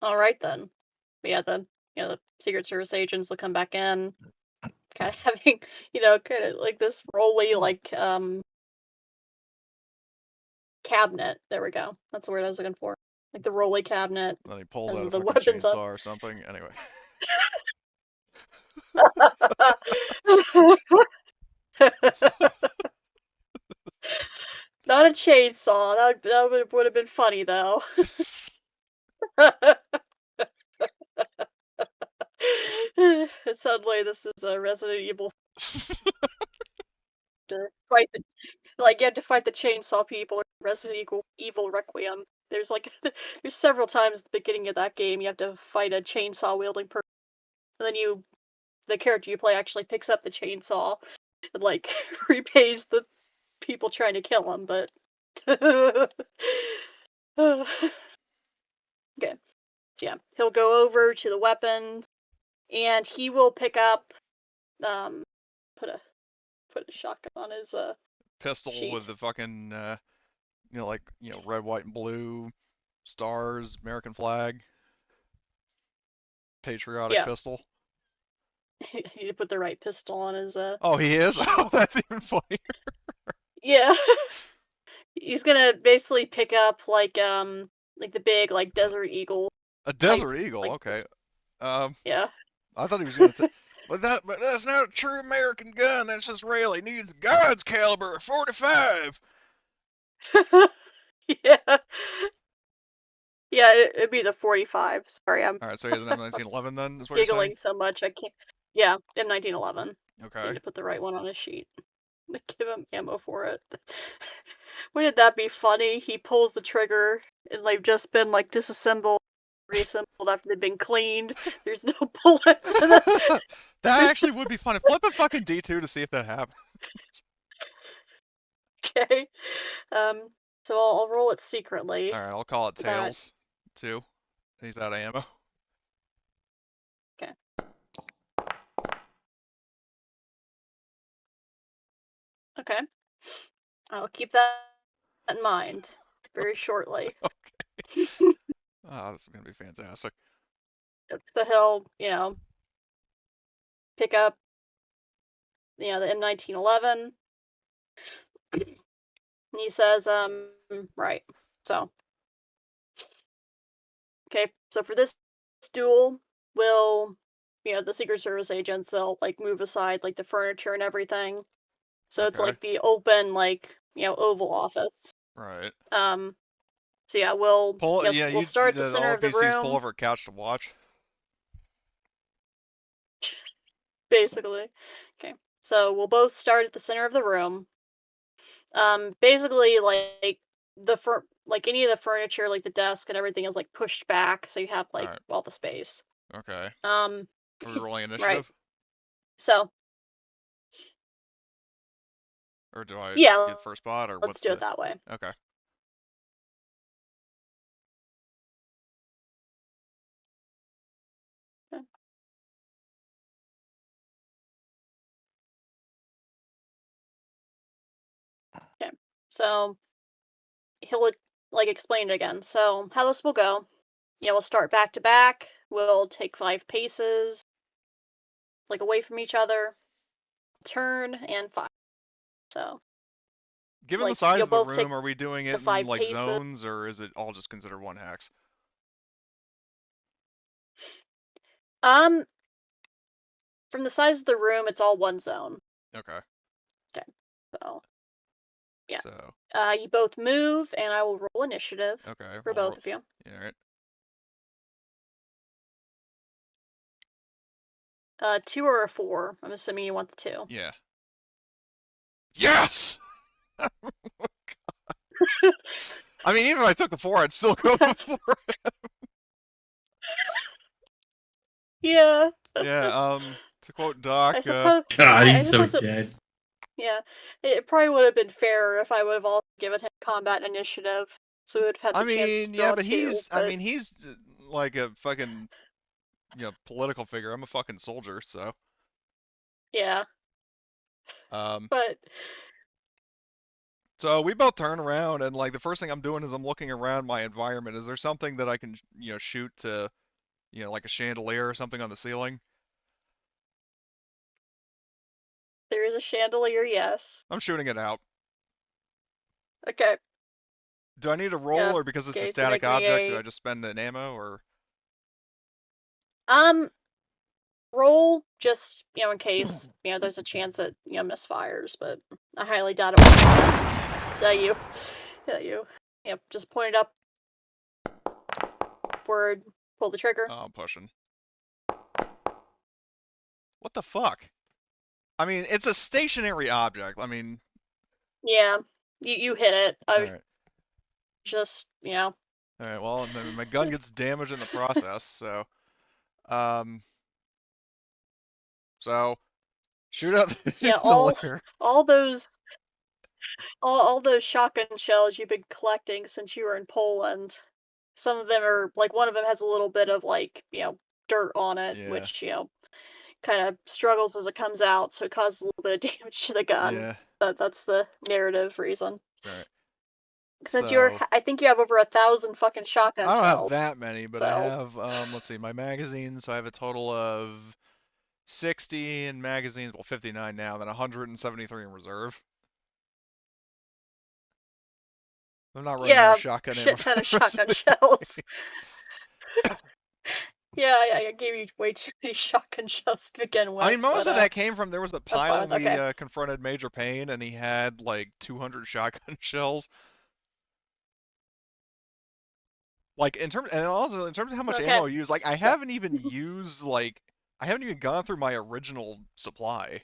Speaker 1: All right then. But yeah, the Secret Service agents will come back in, kind of having, kind of like this rolly like cabinet. There we go. That's the word I was looking for. Like the rolly cabinet.
Speaker 2: And then he pulls
Speaker 1: Has
Speaker 2: out a
Speaker 1: the
Speaker 2: fucking
Speaker 1: weapons
Speaker 2: chainsaw
Speaker 1: up.
Speaker 2: or something. Anyway.
Speaker 1: Not a chainsaw. That would have been funny though. Suddenly, this is a Resident Evil. To fight the, you have to fight the chainsaw people. Resident Evil Requiem. There's like there's several times at the beginning of that game you have to fight a chainsaw wielding person, and then the character you play actually picks up the chainsaw and like repays the people trying to kill him. But okay, so yeah, he'll go over to the weapons, and he will pick up put a shotgun on his
Speaker 2: Pistol
Speaker 1: sheet.
Speaker 2: with the fucking red, white, and blue stars, American flag, patriotic pistol.
Speaker 1: You need to put the right pistol on his
Speaker 2: Oh, he is? Oh, that's even funnier.
Speaker 1: Yeah. He's gonna basically pick up like the big like Desert Eagle.
Speaker 2: A Desert
Speaker 1: type,
Speaker 2: Eagle,
Speaker 1: like,
Speaker 2: okay.
Speaker 1: Yeah.
Speaker 2: I thought he was gonna say, but that's not a true American gun. That's Israeli. Needs God's caliber, 45.
Speaker 1: Yeah. Yeah, it'd be the 45. Sorry, I'm
Speaker 2: All right, so he has an M1911 then, is what you're saying?
Speaker 1: giggling so much I can't. Yeah, M1911.
Speaker 2: Okay.
Speaker 1: Need to put the right one on his sheet. Give him ammo for it. Wouldn't that be funny? He pulls the trigger and they've just been like disassembled, reassembled after they've been cleaned. There's no bullets in it.
Speaker 2: That actually would be funny. Flip a fucking D2 to see if that happens.
Speaker 1: Okay. So I'll roll it secretly.
Speaker 2: All right, I'll call it Tails, too. He's out of ammo.
Speaker 1: Okay. Okay. I'll keep that in mind very shortly.
Speaker 2: Okay. Oh, this is gonna be fantastic.
Speaker 1: So he'll, pick up, the M1911. And he says, right. So, okay. So for this duel, the Secret Service agents, they'll like move aside like the furniture and everything. So it's
Speaker 2: Okay.
Speaker 1: like the open, like, Oval Office.
Speaker 2: Right.
Speaker 1: So yeah, we'll start at the center
Speaker 2: all
Speaker 1: of the
Speaker 2: NPCs
Speaker 1: room.
Speaker 2: pull over a couch to watch.
Speaker 1: Basically. Okay. So we'll both start at the center of the room. Basically, like like any of the furniture, like the desk and everything, is like pushed back, so you have like
Speaker 2: Alright.
Speaker 1: all the space.
Speaker 2: Okay. Are we rolling initiative?
Speaker 1: Right. So
Speaker 2: or do I
Speaker 1: yeah,
Speaker 2: get first spot, or
Speaker 1: let's
Speaker 2: what's
Speaker 1: do it that way.
Speaker 2: Okay.
Speaker 1: Okay. So he'll like explain it again. So how this will go, we'll start back to back. We'll take 5 paces, like away from each other, turn and fire. So
Speaker 2: Given the
Speaker 1: like,
Speaker 2: size
Speaker 1: you'll
Speaker 2: of the
Speaker 1: both take
Speaker 2: room, are we doing
Speaker 1: the
Speaker 2: it in
Speaker 1: 5
Speaker 2: like
Speaker 1: paces.
Speaker 2: zones, or is it all just considered one hex?
Speaker 1: from the size of the room, it's all one zone.
Speaker 2: Okay.
Speaker 1: So yeah.
Speaker 2: So
Speaker 1: you both move, and I will roll initiative
Speaker 2: okay.
Speaker 1: for both of you.
Speaker 2: Yeah, all right.
Speaker 1: 2 or a 4. I'm assuming you want the 2.
Speaker 2: Yeah. Yes. I mean, even if I took the 4, I'd still go for it.
Speaker 1: Yeah.
Speaker 2: Yeah. To quote Doc.
Speaker 1: I suppose.
Speaker 5: God,
Speaker 1: I
Speaker 5: he's so
Speaker 1: suppose
Speaker 5: dead.
Speaker 1: Yeah, it probably would have been fairer if I would have also given him combat initiative, so we would have had
Speaker 2: I
Speaker 1: the chance to
Speaker 2: mean,
Speaker 1: draw
Speaker 2: yeah, but
Speaker 1: 2.
Speaker 2: he's. I mean, he's like a fucking, political figure. I'm a fucking soldier, so.
Speaker 1: Yeah,
Speaker 2: Um.
Speaker 1: but
Speaker 2: So we both turn around, and like the first thing I'm doing is I'm looking around my environment. Is there something that I can, shoot to, like a chandelier or something on the ceiling?
Speaker 1: there is a chandelier, yes.
Speaker 2: I'm shooting it out.
Speaker 1: Okay.
Speaker 2: Do I need a roll,
Speaker 1: Yeah,
Speaker 2: or because it's a
Speaker 1: okay, so
Speaker 2: static
Speaker 1: make me
Speaker 2: object, do
Speaker 1: a-
Speaker 2: I just spend an ammo, or?
Speaker 1: Roll just, in case, there's a chance that, misfires, but I highly doubt it will. So yep, just point it upward, pull the trigger.
Speaker 2: Oh, I'm pushing. What the fuck? I mean, it's a stationary object. I mean,
Speaker 1: Yeah, you hit it. I was
Speaker 2: alright.
Speaker 1: just,
Speaker 2: Alright, well, and then my gun gets damaged in the process, so. So, shoot out the
Speaker 1: yeah,
Speaker 2: chandelier.
Speaker 1: all those shotgun shells you've been collecting since you were in Poland. Some of them are like one of them has a little bit of like, dirt on it,
Speaker 2: Yeah.
Speaker 1: which, kind of struggles as it comes out, so it causes a little bit of damage to the gun.
Speaker 2: Yeah.
Speaker 1: That's the narrative reason.
Speaker 2: Alright.
Speaker 1: Since
Speaker 2: So,
Speaker 1: I think you have over 1,000 fucking shotgun
Speaker 2: I don't
Speaker 1: shells.
Speaker 2: have that many, but
Speaker 1: so.
Speaker 2: I have, let's see, my magazines, so I have a total of 60 in magazines, well, 59 now, then 173 in reserve. I'm not running out of shotgun ammo.
Speaker 1: Shit ton of shotgun shells. Yeah, I gave you way too many shotgun shells to begin with.
Speaker 2: I mean, most
Speaker 1: but,
Speaker 2: of that came from, there was a pile
Speaker 1: fine,
Speaker 2: we
Speaker 1: okay.
Speaker 2: confronted Major Payne, and he had like 200 shotgun shells. Like, and also in terms of how much
Speaker 1: Okay.
Speaker 2: ammo I use, like, I
Speaker 1: So-
Speaker 2: haven't even used, like, I haven't even gone through my original supply.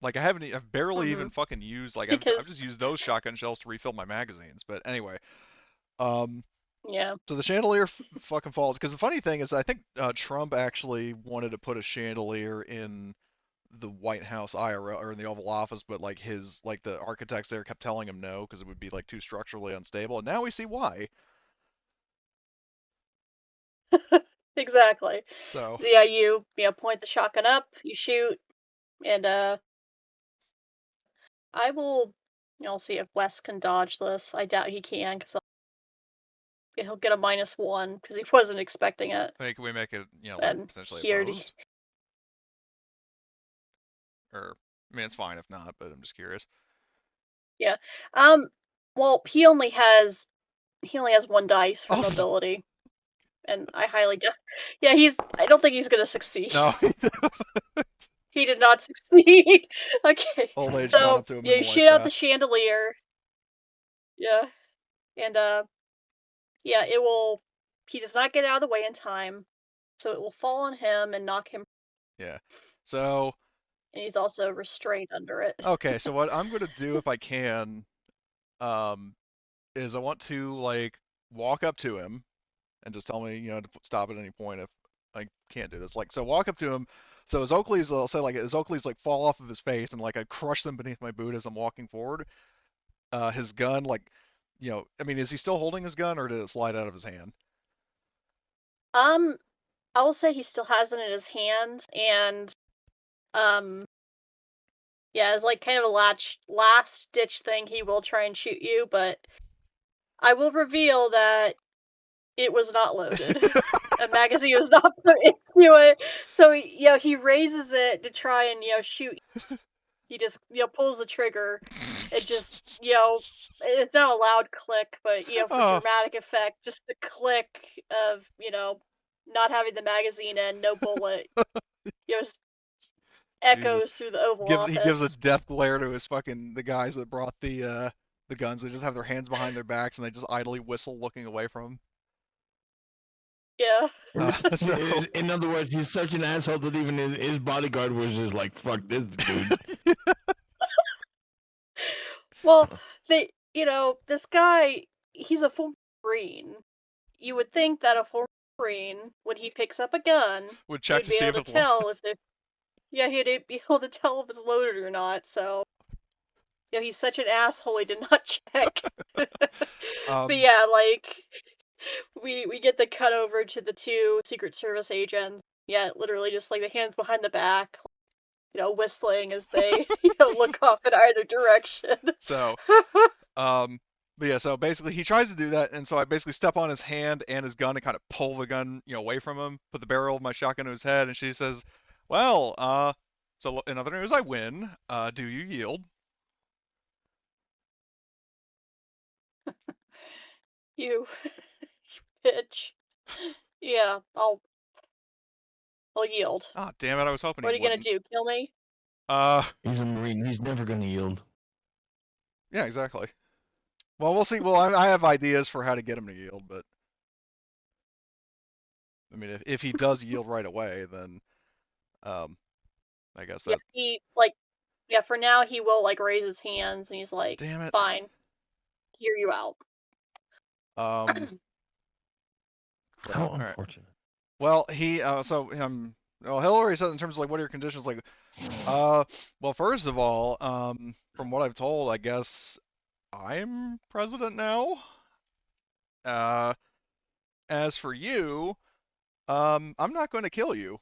Speaker 2: Like, I've barely even fucking used, like, I've
Speaker 1: Because-
Speaker 2: just used those shotgun shells to refill my magazines. But anyway,
Speaker 1: Yeah.
Speaker 2: so the chandelier fucking falls. Because the funny thing is, I think Trump actually wanted to put a chandelier in the White House IRL, or in the Oval Office, but like the architects there kept telling him no because it would be like too structurally unstable. And now we see why.
Speaker 1: Exactly.
Speaker 2: So
Speaker 1: So yeah, you point the shotgun up, you shoot, and I will. I'll see if Wes can dodge this. I doubt he can because he'll get a -1 because he wasn't expecting it.
Speaker 2: can we make it, like
Speaker 1: And
Speaker 2: potentially
Speaker 1: he already-
Speaker 2: opposed? Or, I mean, it's fine if not, but I'm just curious.
Speaker 1: Yeah. Well, he only has 1 dice for
Speaker 2: Oh.
Speaker 1: mobility, and I highly doubt. Yeah, I don't think he's gonna succeed.
Speaker 2: No,
Speaker 1: He did not succeed. Okay.
Speaker 2: old age caught
Speaker 1: So
Speaker 2: up to him.
Speaker 1: yeah,
Speaker 2: in
Speaker 1: you
Speaker 2: the
Speaker 1: shoot
Speaker 2: life
Speaker 1: out the
Speaker 2: path.
Speaker 1: chandelier. Yeah, and yeah, it will. He does not get out of the way in time, so it will fall on him and knock him.
Speaker 2: Yeah. So
Speaker 1: And he's also restrained under it.
Speaker 2: okay, so what I'm gonna do if I can, is I want to like walk up to him and just tell me, to stop at any point if I can't do this. Like, so walk up to him. So his Oakleys, I'll say like his Oakleys like fall off of his face, and like I crush them beneath my boot as I'm walking forward. His gun, like, I mean, is he still holding his gun, or did it slide out of his hand?
Speaker 1: I will say he still has it in his hand, and yeah, as like kind of a last ditch thing, he will try and shoot you, but I will reveal that it was not loaded. A magazine was not put into it. So he raises it to try and shoot. He just pulls the trigger. It just it's not a loud click, but for
Speaker 2: Oh.
Speaker 1: dramatic effect, just the click of not having the magazine in, no bullet. Just
Speaker 2: Jesus.
Speaker 1: echoes through the Oval
Speaker 2: He gives a
Speaker 1: Office.
Speaker 2: death glare to his the guys that brought the guns. They just have their hands behind their backs and they just idly whistle, looking away from him.
Speaker 1: Yeah.
Speaker 2: So
Speaker 4: In other words, he's such an asshole that even his bodyguard was just like, "Fuck this dude."
Speaker 1: Well, this guy, he's a former Marine. You would think that a former Marine, when he picks up a gun,
Speaker 2: would
Speaker 1: he
Speaker 2: check
Speaker 1: would
Speaker 2: to
Speaker 1: be
Speaker 2: see if
Speaker 1: able to
Speaker 2: it's
Speaker 1: tell if they're he'd be able to tell if it's loaded or not, so he's such an asshole he did not check. But yeah, like we get the cut over to the two Secret Service agents. Yeah, literally just like the hands behind the back, whistling as they, look off in either direction.
Speaker 2: So, but yeah, so basically he tries to do that, and so I basically step on his hand and his gun and kind of pull the gun, away from him, put the barrel of my shotgun to his head, and she says, "Well, so in other news, I win. Do you yield?"
Speaker 1: You bitch. Yeah, I'll yield.
Speaker 2: Ah, damn it! I was hoping
Speaker 1: What are
Speaker 2: he
Speaker 1: you gonna
Speaker 2: wouldn't.
Speaker 1: do? Kill me?
Speaker 4: He's a Marine. He's never gonna yield.
Speaker 2: Yeah, exactly. Well, we'll see. Well, I have ideas for how to get him to yield, but I mean, if he does yield right away, then I guess
Speaker 1: Yeah,
Speaker 2: that.
Speaker 1: for now he will raise his hands and he's like,
Speaker 2: Damn it.
Speaker 1: fine, hear you out.
Speaker 2: Crap.
Speaker 4: How
Speaker 2: All right.
Speaker 4: unfortunate.
Speaker 2: Well, Hilary said in terms of what are your conditions, well, first of all, from what I've told, I guess I'm president now. As for you, I'm not going to kill you.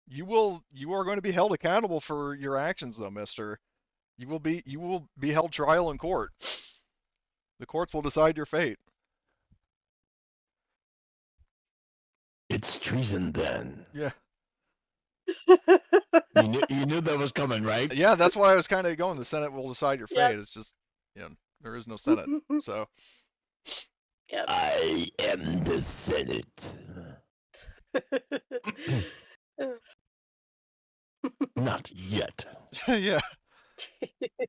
Speaker 2: You are going to be held accountable for your actions, though, mister. You will be held trial in court. The courts will decide your fate.
Speaker 4: It's treason, then.
Speaker 2: Yeah.
Speaker 4: You knew that was coming, right?
Speaker 2: Yeah, that's why I was kind of going. The Senate will decide your fate.
Speaker 1: Yep.
Speaker 2: It's just, there is no Senate, so.
Speaker 1: Yep.
Speaker 4: I am the Senate. Not yet.
Speaker 2: Yeah.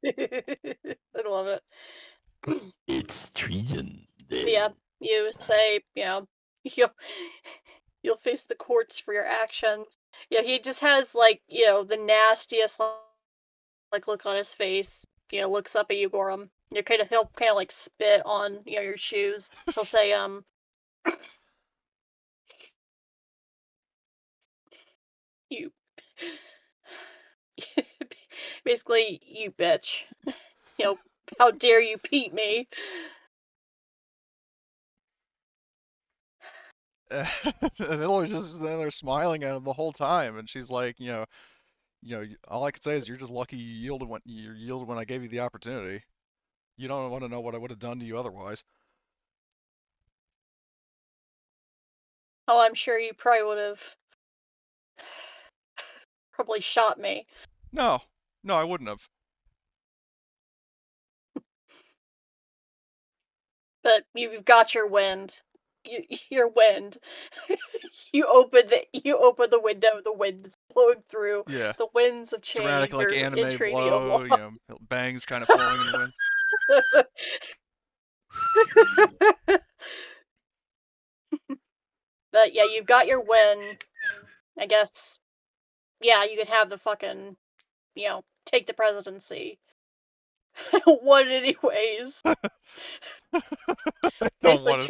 Speaker 1: I love it.
Speaker 4: It's treason. Then.
Speaker 1: Yeah, you say, you'll face the courts for your actions. Yeah, he just has the nastiest look on his face. Looks up at you, Gorham. He'll kind of spit on your shoes. He'll say, you basically, you bitch. How dare you beat me?
Speaker 2: And Hillary's just there smiling at him the whole time, and she's like, all I could say is you're just lucky you yielded when I gave you the opportunity. You don't want to know what I would have done to you otherwise.
Speaker 1: Oh, I'm sure you probably would have probably shot me.
Speaker 2: No, I wouldn't have.
Speaker 1: But you've got your wind. Your wind. You open the window. The wind is blowing through.
Speaker 2: Yeah.
Speaker 1: The winds of change
Speaker 2: Dramatic,
Speaker 1: are
Speaker 2: anime
Speaker 1: entering the
Speaker 2: blow,
Speaker 1: Oval
Speaker 2: bangs kind of flowing in the wind.
Speaker 1: But yeah, you've got your win. I guess. Yeah, you could have the fucking, take the presidency. I don't want it anyways. Basically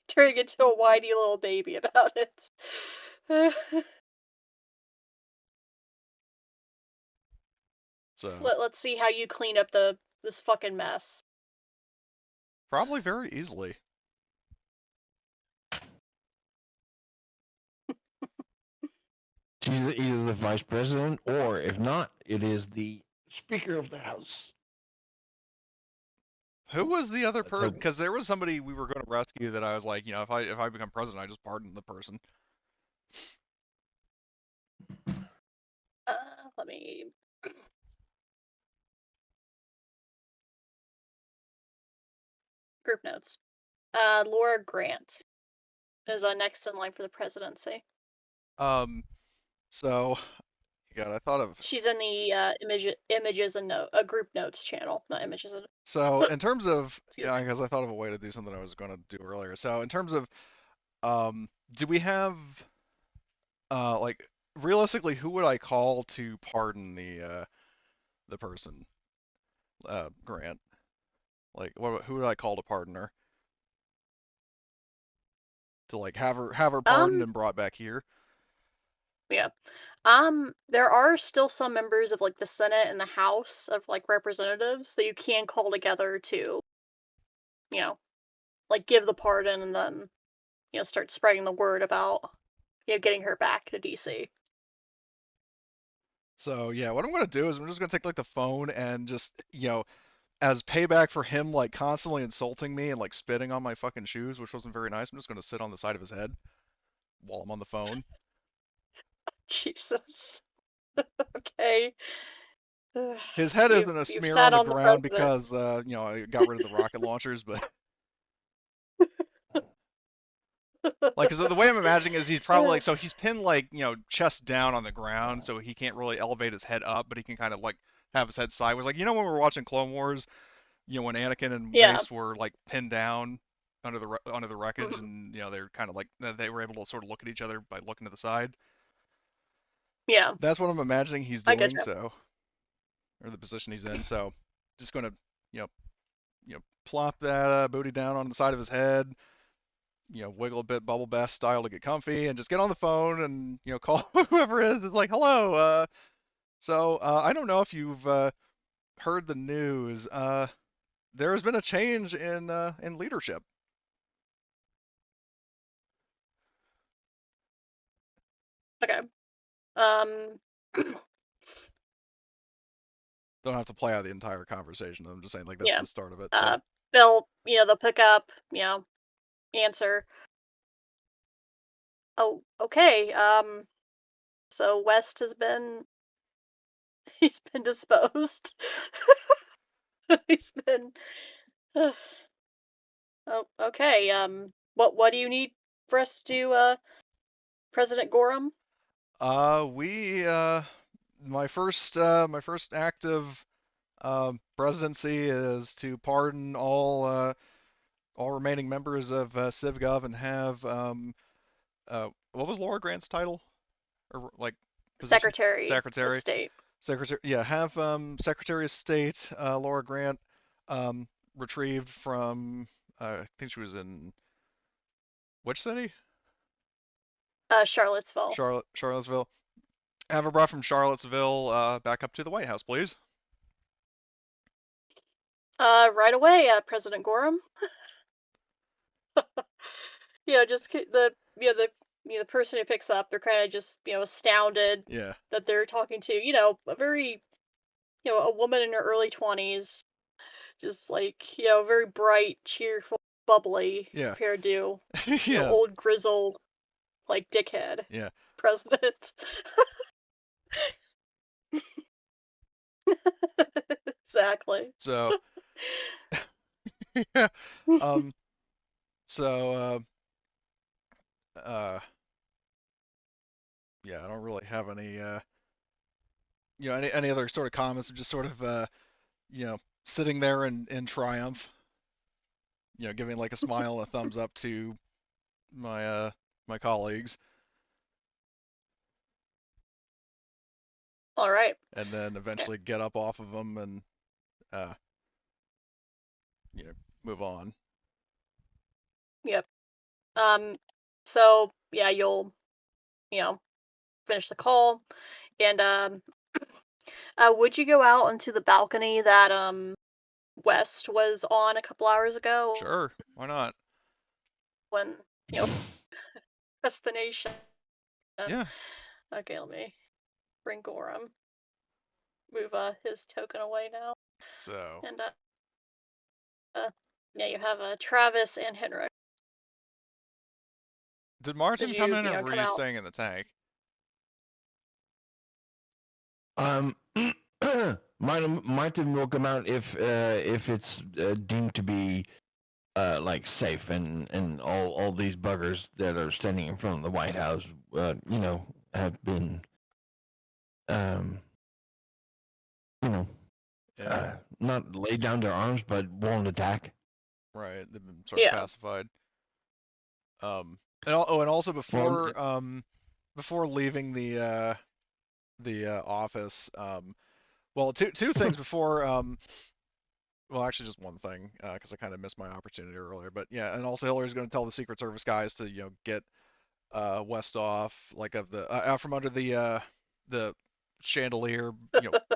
Speaker 1: turning it to a whiny little baby about it.
Speaker 2: So
Speaker 1: Let's see how you clean up this fucking mess.
Speaker 2: probably very easily.
Speaker 4: She's either the vice president, or if not, it is the Speaker of the House.
Speaker 2: Who was the other person? Because there was somebody we were going to rescue that I was like, if I become president, I just pardon the person.
Speaker 1: Let me. Group notes. Laura Grant. is next in line for the presidency.
Speaker 2: So, God, I thought of.
Speaker 1: She's in the images and group notes channel, not images and.
Speaker 2: So, in terms of,
Speaker 1: Excuse
Speaker 2: yeah,
Speaker 1: me.
Speaker 2: because I thought of a way to do something I was going to do earlier. So, in terms of, do we have, like, realistically, who would I call to pardon the person, Grant? Like, who would I call to pardon her? To like have her pardoned and brought back here?
Speaker 1: Yeah. There are still some members of like the Senate and the House of like representatives that you can call together to, you know, like give the pardon and then, start spreading the word about, getting her back to DC.
Speaker 2: So yeah, what I'm gonna do is I'm just gonna take like the phone and just, as payback for him like constantly insulting me and like spitting on my fucking shoes, which wasn't very nice, I'm just gonna sit on the side of his head while I'm on the phone.
Speaker 1: Jesus. Okay.
Speaker 2: His head
Speaker 1: You've
Speaker 2: isn't a
Speaker 1: you've
Speaker 2: smear
Speaker 1: sat
Speaker 2: on the
Speaker 1: on the
Speaker 2: ground
Speaker 1: president.
Speaker 2: because I got rid of the rocket launchers, but like, 'cause the way I'm imagining is he's probably like, so he's pinned like, chest down on the ground, so he can't really elevate his head up, but he can kind of like have his head sideways. Like, when we're watching Clone Wars, when Anakin and
Speaker 1: Yeah.
Speaker 2: Mace were like pinned down under the wreckage,
Speaker 1: Mhm.
Speaker 2: and they're kind of like they were able to sort of look at each other by looking to the side.
Speaker 1: Yeah.
Speaker 2: That's what I'm imagining he's
Speaker 1: I
Speaker 2: doing.
Speaker 1: getcha.
Speaker 2: So, or the position he's in. So, just gonna plop that booty down on the side of his head. Wiggle a bit bubble bath style to get comfy, and just get on the phone and call whoever it is. It's like, hello. So I don't know if you've heard the news. There has been a change in leadership.
Speaker 1: Okay. Um
Speaker 2: Don't have to play out the entire conversation. I'm just saying, like, that's
Speaker 1: yeah.
Speaker 2: the start of it. So
Speaker 1: They'll pick up, answer. Oh, okay. So West has been he's been disposed. He's been oh, okay. What do you need for us to do, President Gorham?
Speaker 2: we my first act of presidency is to pardon all remaining members of CivGov and have what was Laura Grant's title, or like position?
Speaker 1: Secretary of
Speaker 2: Secretary.
Speaker 1: State.
Speaker 2: Secretary. Yeah, have Secretary of State Laura Grant retrieved from I think she was in which city?
Speaker 1: Charlottesville.
Speaker 2: Charlottesville. Have her brought from Charlottesville back up to the White House, please.
Speaker 1: Right away, President Gorham. Just the person who picks up, they're kind of just astounded
Speaker 2: Yeah.
Speaker 1: that they're talking to a very a woman in her early 20s, just like very bright, cheerful, bubbly
Speaker 2: Yeah.
Speaker 1: compared to
Speaker 2: Yeah.
Speaker 1: old grizzled like dickhead
Speaker 2: Yeah.
Speaker 1: president. Exactly.
Speaker 2: So yeah. So yeah, I don't really have any any other sort of comments. I'm just sort of sitting there in triumph, giving like a smile and a thumbs up to my colleagues,
Speaker 1: All right.
Speaker 2: and then eventually get up off of them and uh move on.
Speaker 1: Yep. So yeah, you'll finish the call, and would you go out onto the balcony that West was on a couple hours ago
Speaker 2: Sure, why not?
Speaker 1: when press the nation?
Speaker 2: Yeah.
Speaker 1: Okay, let me bring Gorham. Move his token away now,
Speaker 2: So
Speaker 1: and yeah, you have Travis and Henrik.
Speaker 2: did Martin
Speaker 1: Did
Speaker 2: come
Speaker 1: you
Speaker 2: in, or were
Speaker 1: come
Speaker 2: you
Speaker 1: out?
Speaker 2: staying in the tank?
Speaker 4: Martin will come out if it's deemed to be like safe, and all these buggers that are standing in front of the White House, have been, you know,
Speaker 2: Yeah,
Speaker 4: not laid down their arms, but won't attack.
Speaker 2: right. They've been sort of
Speaker 1: Yeah.
Speaker 2: pacified. And also
Speaker 4: Well,
Speaker 2: before leaving the office, well, two things before. Well, actually, just one thing, because I kind of missed my opportunity earlier. But yeah, and also Hillary's going to tell the Secret Service guys to get West off like of the out from under the chandelier,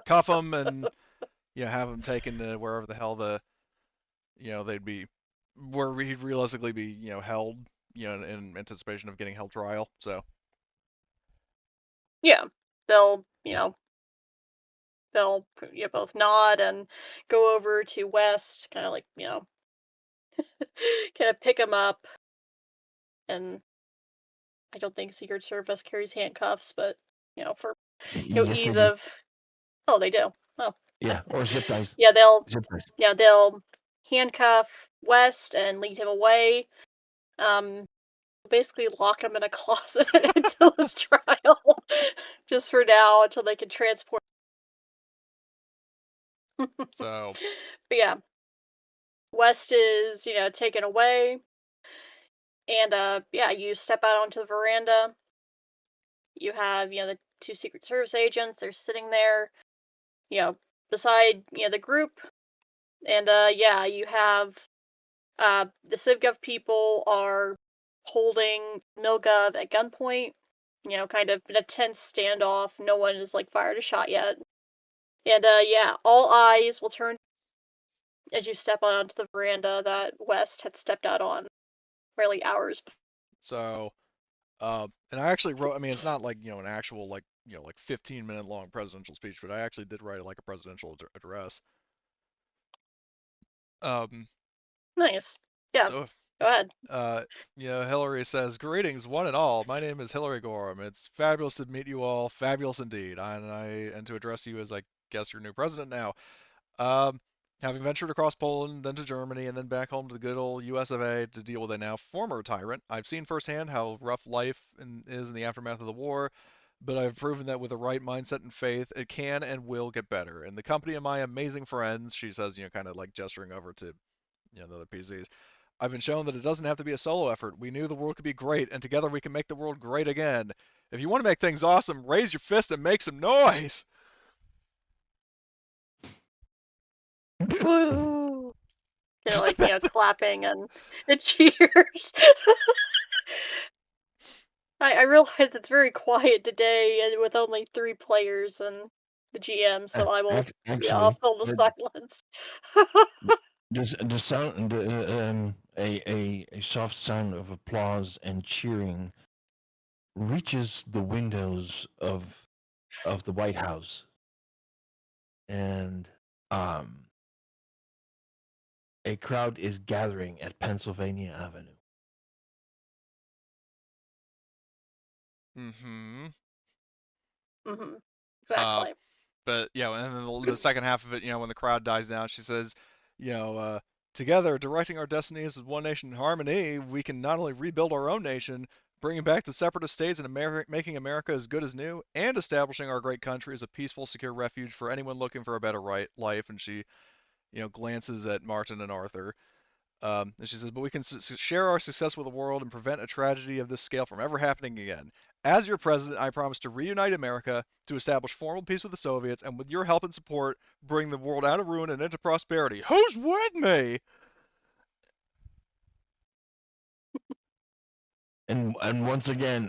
Speaker 2: cuff him and have him taken to wherever the hell they'd be, where he'd realistically be held, in anticipation of getting held trial. So
Speaker 1: Yeah. They'll both nod and go over to West, kind of like kind of pick him up. And I don't think Secret Service carries handcuffs, but for
Speaker 4: yes, they
Speaker 1: ease
Speaker 4: do.
Speaker 1: of. Oh, they do. Oh,
Speaker 4: Yeah, or zip ties.
Speaker 1: yeah.
Speaker 4: Zip ties.
Speaker 1: They'll handcuff West and lead him away. Basically lock him in a closet until his trial, just for now, until they can transport.
Speaker 2: so
Speaker 1: But yeah, West is taken away, and you step out onto the veranda. You have the two Secret Service agents. They're sitting there, beside the group, and you have the CivGov people are holding MilGov at gunpoint. Kind of in a tense standoff. No one has fired a shot yet, and all eyes will turn as you step onto the veranda that West had stepped out on, barely hours before.
Speaker 2: so and I actually wrote. I mean, it's not like an actual like 15-minute long presidential speech, but I actually did write like a presidential address.
Speaker 1: Nice. Yeah.
Speaker 2: So
Speaker 1: Go ahead.
Speaker 2: Hillary says, "Greetings, one and all. My name is Hilary Gorham. It's fabulous to meet you all. Fabulous indeed. And to address you as I guess your new president now. Um, Having ventured across Poland, then to Germany, and then back home to the good old US of A to deal with a now former tyrant, I've seen firsthand how rough life is in the aftermath of the war, but I've proven that with the right mindset and faith, it can and will get better. In the company of my amazing friends," she says, kind of like gesturing over to, the other PZs, "I've been shown that it doesn't have to be a solo effort. We knew the world could be great, and together we can make the world great again. If you want to make things awesome, raise your fist and make some noise."
Speaker 1: Woo! Clapping and cheers. I realize it's very quiet today with only 3 players and the GM, so I will. I'll
Speaker 4: Actually,
Speaker 1: fill the
Speaker 4: the,
Speaker 1: silence.
Speaker 4: the sound, a soft sound of applause and cheering reaches the windows of the White House, and a crowd is gathering at Pennsylvania Avenue.
Speaker 2: Mm-hmm.
Speaker 1: Mm-hmm. Exactly.
Speaker 2: But and then the second half of it, when the crowd dies down, she says, together, directing our destinies as one nation in harmony, we can not only rebuild our own nation, bringing back the separatist states and making America as good as new, and establishing our great country as a peaceful, secure refuge for anyone looking for a better life. And she, glances at Martin and Arthur. And she says, but we can share our success with the world and prevent a tragedy of this scale from ever happening again. As your president, I promise to reunite America, to establish formal peace with the Soviets, and with your help and support, bring the world out of ruin and into prosperity. Who's with me?
Speaker 4: And once again,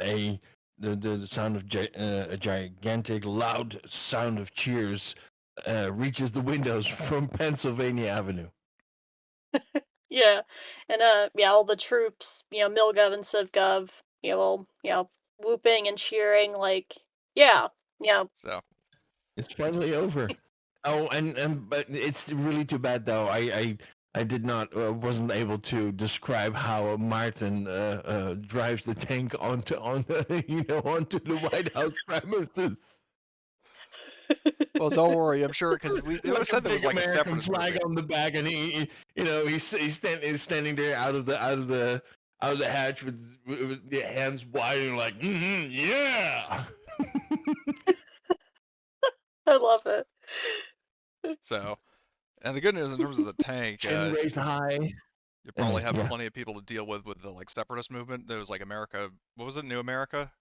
Speaker 4: the sound of a gigantic, loud sound of cheers reaches the windows from Pennsylvania Avenue.
Speaker 1: Yeah, and all the troops, MilGov and CivGov, will whooping and cheering yeah.
Speaker 2: So
Speaker 4: It's finally over. Oh, and but it's really too bad though. I did not wasn't able to describe how Martin drives the tank onto the White House premises.
Speaker 2: Well, don't worry. I'm sure because they would have
Speaker 4: Like a
Speaker 2: said there
Speaker 4: big
Speaker 2: was like a
Speaker 4: American
Speaker 2: separatist
Speaker 4: flag
Speaker 2: movie.
Speaker 4: on the back, and he's standing there out of the hatch with the hands wide and like, yeah.
Speaker 1: I love it.
Speaker 2: So, and the good news in terms of the tank,
Speaker 4: Chin raised high.
Speaker 2: you probably have
Speaker 4: Yeah.
Speaker 2: plenty of people to deal with the like separatist movement. There was like America. What was it? New America.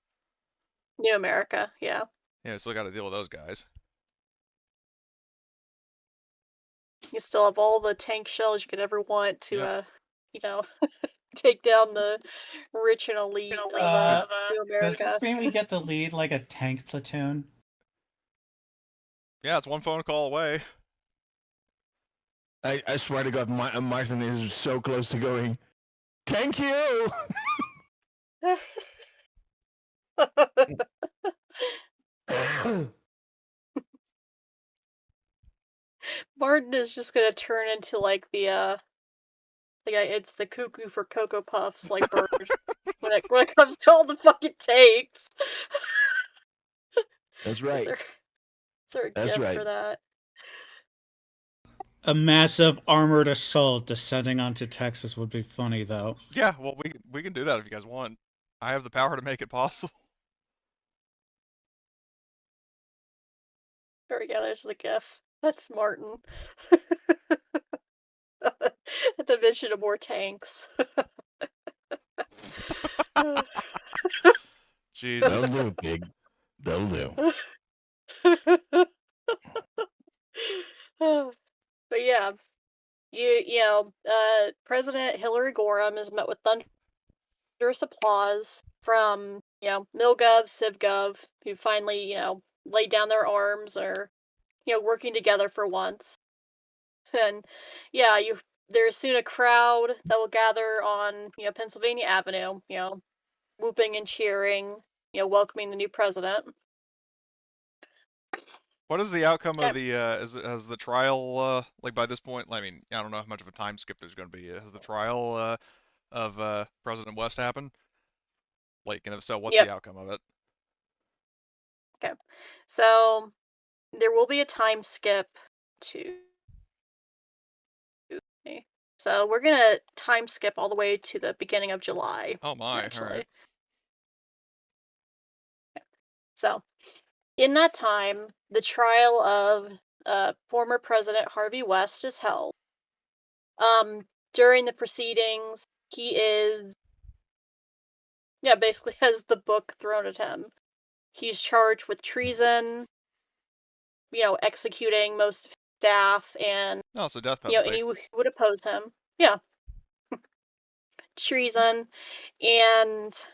Speaker 1: New America, yeah.
Speaker 2: Yeah, still got to deal with those guys.
Speaker 1: You still have all the tank shells you could ever want to,
Speaker 2: Yep.
Speaker 1: you know, take down the rich and elite of New
Speaker 3: Does this
Speaker 1: America.
Speaker 3: mean we get to lead like a tank platoon?
Speaker 2: Yeah, it's one phone call away.
Speaker 4: I swear to God, Martin is so close to going, thank you.
Speaker 1: Martin is just gonna turn into like the it's the cuckoo for Cocoa Puffs like bird when it comes to all the fucking tanks.
Speaker 4: That's
Speaker 1: Is
Speaker 4: right.
Speaker 1: there, is there a
Speaker 4: That's
Speaker 1: gift
Speaker 4: right.
Speaker 1: for that?
Speaker 3: A massive armored assault descending onto Texas would be funny, though.
Speaker 2: Yeah, well, we can do that if you guys want. I have the power to make it possible.
Speaker 1: There we go. There's the GIF. That's Martin. At the mention of more tanks.
Speaker 2: Jesus.
Speaker 4: That'll do, pig. That'll do.
Speaker 1: But yeah, President Hilary Gorham is met with thunderous applause from MilGov, CivGov, who finally laid down their arms or working together for once. And yeah, there's soon a crowd that will gather on Pennsylvania Avenue, whooping and cheering, welcoming the new president.
Speaker 2: What is the outcome of
Speaker 1: Okay.
Speaker 2: the has the trial like by this point? I mean, I don't know how much of a time skip there's going to be. Has the trial of President West happened? Like, and if so, what's
Speaker 1: Yep.
Speaker 2: the outcome of it?
Speaker 1: Okay. So there will be a time skip to. So we're gonna time skip all the way to the beginning of July.
Speaker 2: Oh my!
Speaker 1: Actually.
Speaker 2: All right.
Speaker 1: So, in that time, the trial of former President Harvey West is held. During the proceedings, he is, basically has the book thrown at him. He's charged with treason, executing most of his staff, and
Speaker 2: Oh, so death penalty.
Speaker 1: and he would oppose him. Yeah, treason, and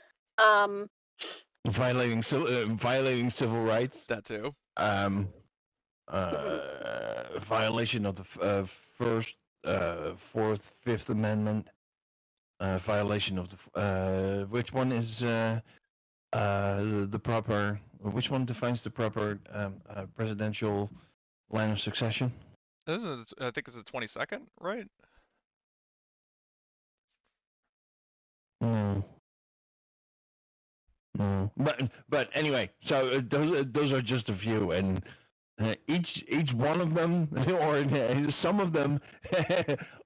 Speaker 4: Violating civil rights.
Speaker 2: That too.
Speaker 4: Violation of the first, fourth, fifth amendment. Violation of the which one is the proper? Which one defines the proper presidential line of succession?
Speaker 2: Isn't it, I think it's the 22nd, right?
Speaker 4: But anyway, so those are just a few, and each one of them, or some of them,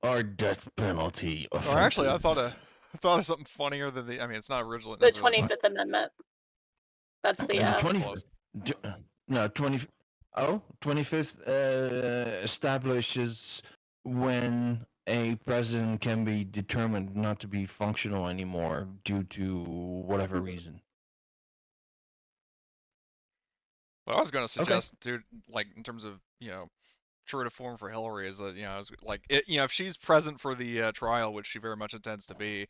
Speaker 4: are death penalty offenses.
Speaker 2: Or actually, I thought of something funnier than the. I mean, it's not original.
Speaker 1: the 25th Amendment. That's the
Speaker 4: And the 25th establishes when a president can be determined not to be functional anymore due to whatever reason.
Speaker 2: What I was going to suggest, dude, like in terms of true to form for Hillary, is that if she's present for the trial, which she very much intends to be,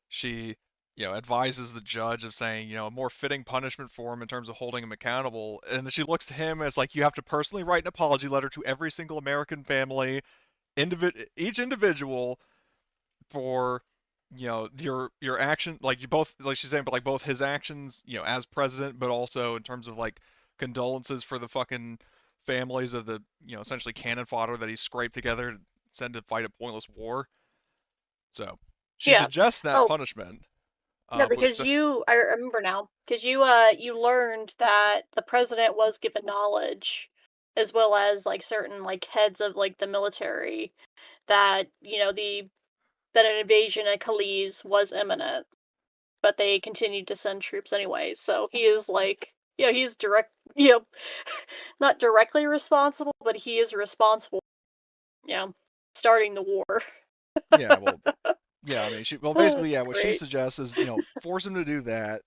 Speaker 2: she advises the judge of saying a more fitting punishment for him in terms of holding him accountable, and then she looks to him as like, you have to personally write an apology letter to every single American family, each individual, for your action, like you both, like she's saying, but like both his actions as president, but also in terms of like condolences for the fucking families of the essentially cannon fodder that he scraped together to send to fight a pointless war. So she suggests that punishment.
Speaker 1: No, because
Speaker 2: So,
Speaker 1: I remember now, because you learned that the president was given knowledge, as well as like certain like heads of like the military, that that an invasion at Calais was imminent, but they continued to send troops anyways. So he is like, he's not directly responsible, but he is responsible, starting the war.
Speaker 2: yeah, well, yeah, I mean, basically,
Speaker 1: It's
Speaker 2: yeah, what she
Speaker 1: great.
Speaker 2: suggests is, force him to do that,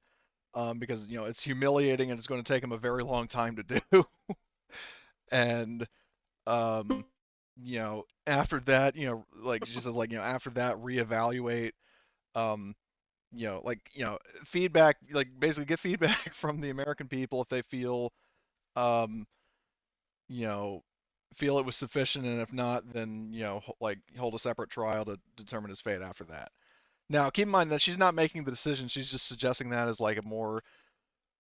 Speaker 2: because, it's humiliating and it's going to take him a very long time to do. And, um, after that, like she says, like, after that, reevaluate, um, feedback, like basically get feedback from the American people if they um, you know, feel it was sufficient, and if not, then, like hold a separate trial to determine his fate after that. Now, keep in mind that she's not making the decision; she's just suggesting that as like a more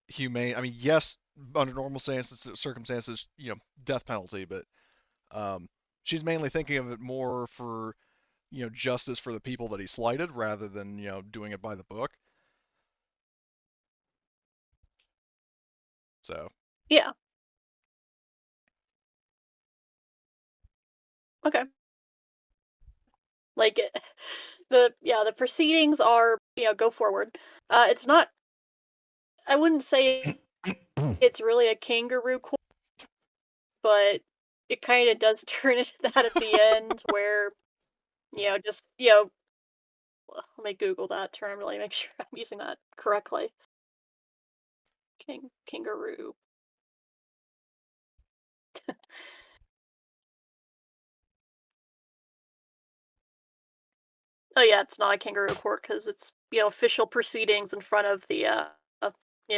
Speaker 2: humane. I mean, yes, under normal circumstances, death penalty, but um, she's mainly thinking of it more for justice for the people that he slighted rather than doing it by the book. So
Speaker 1: Yeah. Okay. Like the proceedings are, go forward. It's not. I wouldn't say it's really a kangaroo court, but it kind of does turn into that at the end, where just let me Google that term, really make sure I'm using that correctly. Kangaroo. Oh yeah, it's not a kangaroo court because it's official proceedings in front of the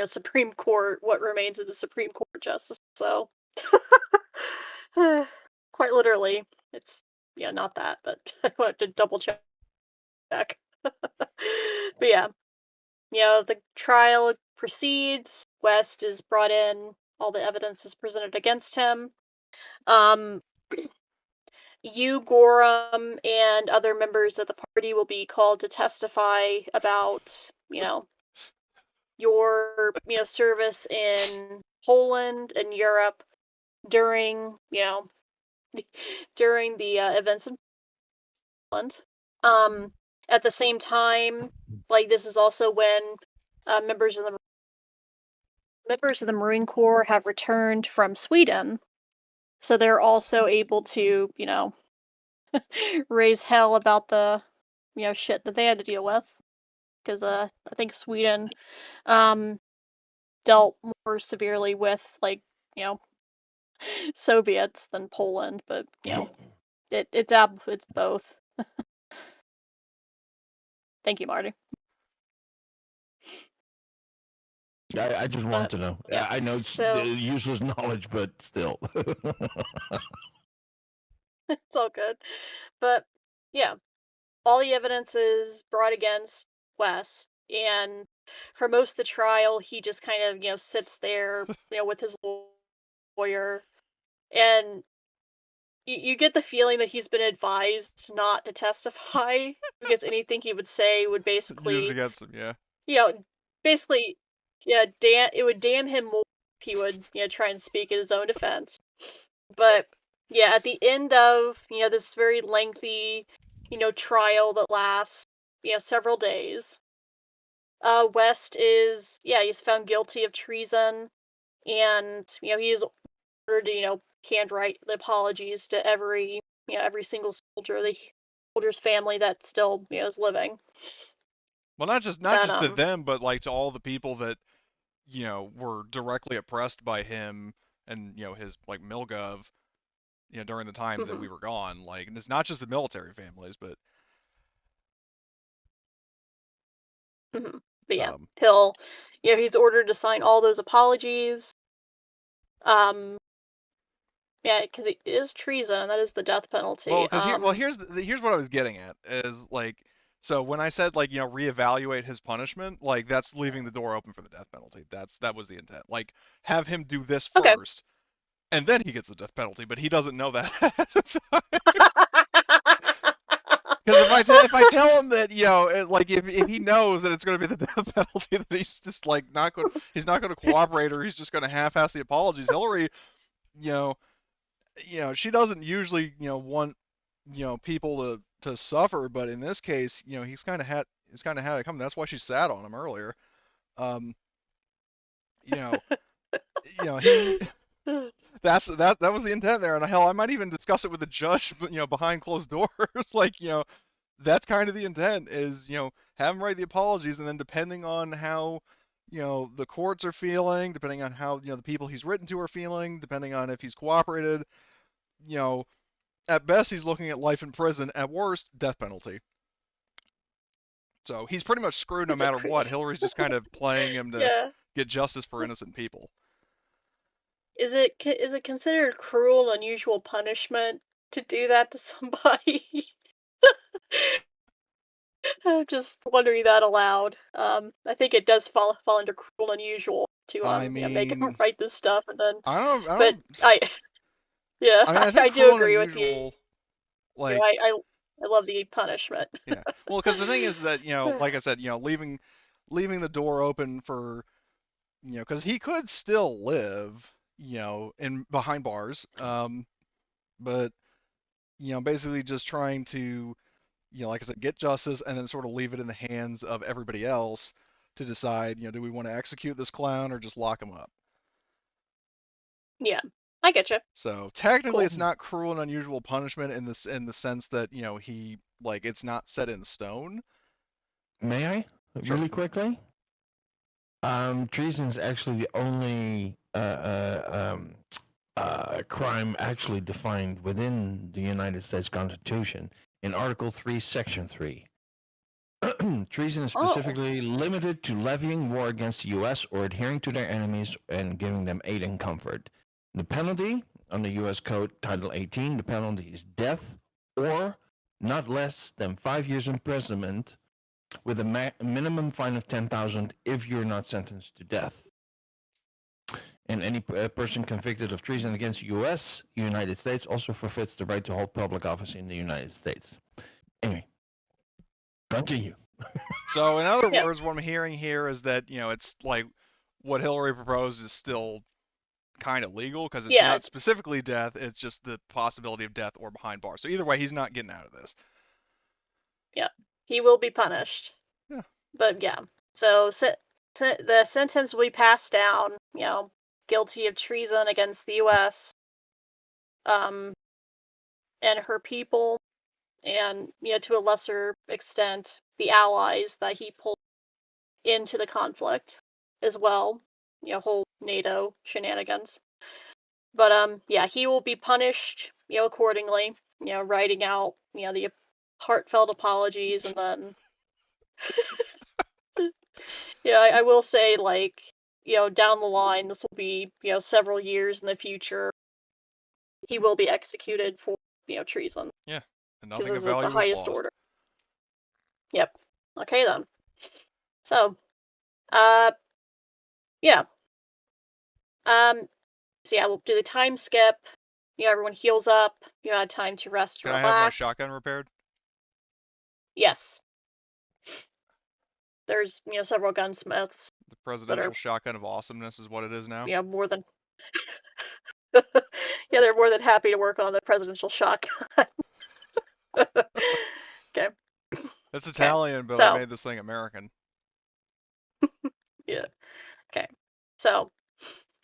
Speaker 1: Supreme Court. What remains of the Supreme Court justice? So quite literally, it's not that, but I wanted to double check. But yeah, the trial proceeds. West is brought in. All the evidence is presented against him. Um, you, Gorham, and other members of the party will be called to testify about, your, service in Poland and Europe during, during the events in Poland. At the same time, like this is also when members of the Marine Corps have returned from Sweden, so they're also able to, raise hell about the, shit that they had to deal with, because I think Sweden um dealt more severely with like you know Soviets than Poland, but it's both. Thank you, Marty.
Speaker 4: I just want
Speaker 1: But
Speaker 4: to know.
Speaker 1: yeah,
Speaker 4: I know it's
Speaker 1: so
Speaker 4: useless knowledge, but still.
Speaker 1: it's all good. But yeah, all the evidence is brought against West, and for most of the trial, he just kind of sits there, with his lawyer, and you get the feeling that he's been advised not to testify because anything he would say would
Speaker 2: used
Speaker 1: basically,
Speaker 2: against him, yeah.
Speaker 1: you know, basically, yeah, it would damn him more if he would, try and speak in his own defense. But yeah, at the end of, this very lengthy, trial that lasts, several days, West he's found guilty of treason, and, he's ordered to, handwrite the apologies to every single soldier's family that still, is living.
Speaker 2: Well, not
Speaker 1: That
Speaker 2: just to them, but like to all the people that were directly oppressed by him and his like Milgov, during the time that
Speaker 1: mhm,
Speaker 2: we were gone. Like, and it's not just the military families, but
Speaker 1: mhm. But yeah,
Speaker 2: um,
Speaker 1: he's ordered to sign all those apologies. Um, yeah, because it is treason, and that is the death penalty.
Speaker 2: here's what I was getting at is like. So when I said like reevaluate his punishment, like that's leaving the door open for the death penalty. That was the intent. Like have him do this
Speaker 1: Okay.
Speaker 2: first, and then he gets the death penalty, but he doesn't know that. Because if I tell him that, you know, like if he knows that it's going to be the death penalty, that he's just like he's not going to cooperate, or he's just going to half-ass the apologies. Hillary, you know, she doesn't usually, want, people to suffer, but in this case, he's kind of had it coming. That's why she sat on him earlier. Um, you know, he that was the intent there, and hell, I might even discuss it with the judge, behind closed doors. Like, that's kind of the intent is, have him write the apologies, and then depending on how, the courts are feeling, depending on how, the people he's written to are feeling, depending on if he's cooperated, at best he's looking at life in prison, at worst, death penalty. So he's pretty much screwed no matter what. Hillary's just kind of playing him to get justice for innocent people.
Speaker 1: Is it considered cruel and unusual punishment to do that to somebody? I'm just wondering that aloud. I think it does fall into cruel and unusual to make him write this stuff, and then I
Speaker 2: think
Speaker 1: do
Speaker 2: cruel
Speaker 1: agree
Speaker 2: and
Speaker 1: with you.
Speaker 2: unusual, like,
Speaker 1: I love the punishment.
Speaker 2: Yeah. Well, because the thing is that, like I said, leaving the door open for, because he could still live, in behind bars, but, basically just trying to, like I said, get justice, and then sort of leave it in the hands of everybody else to decide, do we want to execute this clown or just lock him up?
Speaker 1: Yeah, I get you.
Speaker 2: So technically, it's not cruel and unusual punishment in the sense that, he, like, it's not set in stone.
Speaker 4: May I?
Speaker 2: Sure.
Speaker 4: Really quickly? Treason is actually the only crime actually defined within the United States Constitution in Article 3, Section 3. Treason is specifically limited to levying war against the U.S. or adhering to their enemies and giving them aid and comfort. The penalty, under U.S. Code Title 18, the penalty is death or not less than 5 years imprisonment with a minimum fine of $10,000 if you're not sentenced to death. And any person convicted of treason against the U.S., United States, also forfeits the right to hold public office in the United States. Anyway, continue.
Speaker 2: So, in other words, what I'm hearing here is that, it's like what Hillary proposed is still kind of legal because it's not specifically death, it's just the possibility of death or behind bars. So either way, he's not getting out of this.
Speaker 1: Yeah, he will be punished.
Speaker 2: Yeah.
Speaker 1: But yeah, so the sentence will be passed down, guilty of treason against the U.S., and her people, and, to a lesser extent, the allies that he pulled into the conflict as well, whole NATO shenanigans. But yeah, he will be punished, accordingly, writing out, the heartfelt apologies, and then yeah, I will say, like, down the line, this will be, several years in the future, he will be executed for, treason.
Speaker 2: Yeah, and nothing of
Speaker 1: this
Speaker 2: value
Speaker 1: is the highest
Speaker 2: was lost.
Speaker 1: order. Yep. Okay, then. So, yeah. So yeah, we'll do the time skip. Everyone heals up. You had time to rest and
Speaker 2: Can
Speaker 1: relax.
Speaker 2: I have my shotgun repaired?
Speaker 1: Yes. There's, several gunsmiths.
Speaker 2: The presidential shotgun of awesomeness is what it is now?
Speaker 1: Yeah, more than... yeah, they're more than happy to work on the presidential shotgun. Okay.
Speaker 2: It's Italian, but I made this thing American.
Speaker 1: Yeah. Okay. So,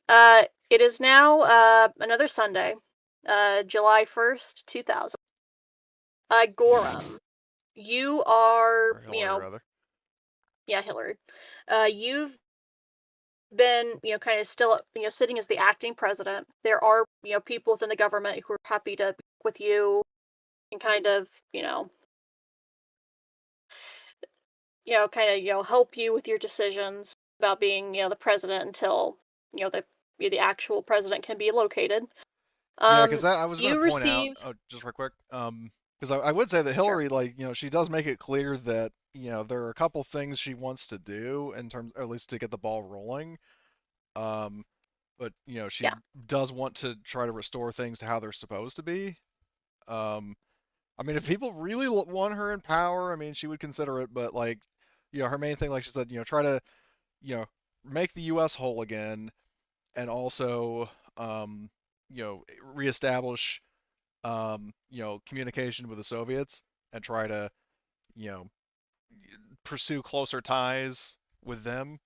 Speaker 1: it is now another Sunday, July 1st, 2000. Gorham, you are,
Speaker 2: Hillary,
Speaker 1: yeah, Hilary. You've been, kind of still, sitting as the acting president. There are, people within the government who are happy to work with you and kind of, help you with your decisions about being, the president until, the actual president can be located.
Speaker 2: Yeah, because I was going to point out, just real quick, because I would say that Hillary, like, she does make it clear that, there are a couple things she wants to do in terms, or at least to get the ball rolling. But, she does want to try to restore things to how they're supposed to be. I mean, if people really want her in power, I mean, she would consider it. But like, her main thing, like she said, try to, make the U.S. whole again, and also, reestablish, communication with the Soviets, and try to, you know, pursue closer ties with them.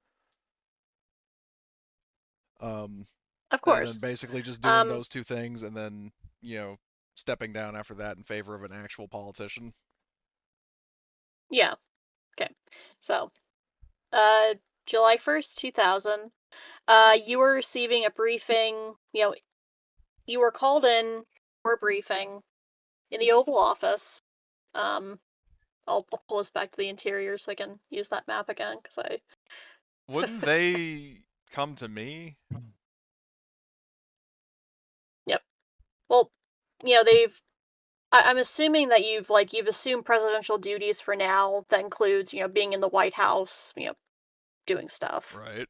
Speaker 2: Um,
Speaker 1: Of
Speaker 2: and then
Speaker 1: course.
Speaker 2: basically just doing
Speaker 1: Um,
Speaker 2: those two things, and then, stepping down after that in favor of an actual politician.
Speaker 1: yeah. Okay. So, July 1st, 2000, you were receiving a briefing, you were called in for a briefing in the Oval Office. I'll pull us back to the interior so I can use that map again, because I...
Speaker 2: Wouldn't they come to me?
Speaker 1: Yep. Well, I'm assuming that you've assumed presidential duties for now. That includes, being in the White House, doing stuff.
Speaker 2: Right.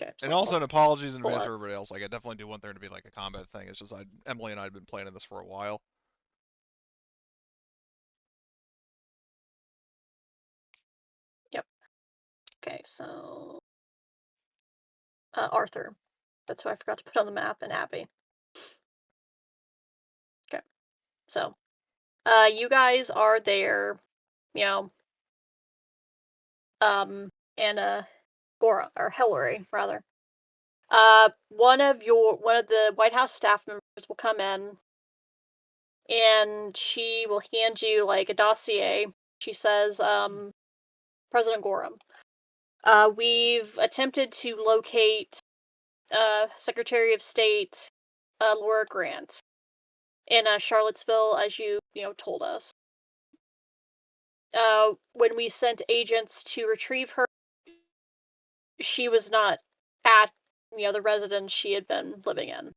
Speaker 1: Okay,
Speaker 2: And
Speaker 1: so
Speaker 2: also an apologies in
Speaker 1: pull
Speaker 2: advance
Speaker 1: that.
Speaker 2: for everybody else. Like, I definitely do want there to be like a combat thing. It's just Emily and I had been planning this for a while.
Speaker 1: Yep. Okay, so Arthur. That's who I forgot to put on the map, and Abby. Okay, so you guys are there, you know, and Gora, or Hilary rather. One of the White House staff members will come in, and she will hand you like a dossier. She says, President Gorham, we've attempted to locate Secretary of State Laura Grant in Charlottesville, as told us. When we sent agents to retrieve her, she was not at the residence she had been living in.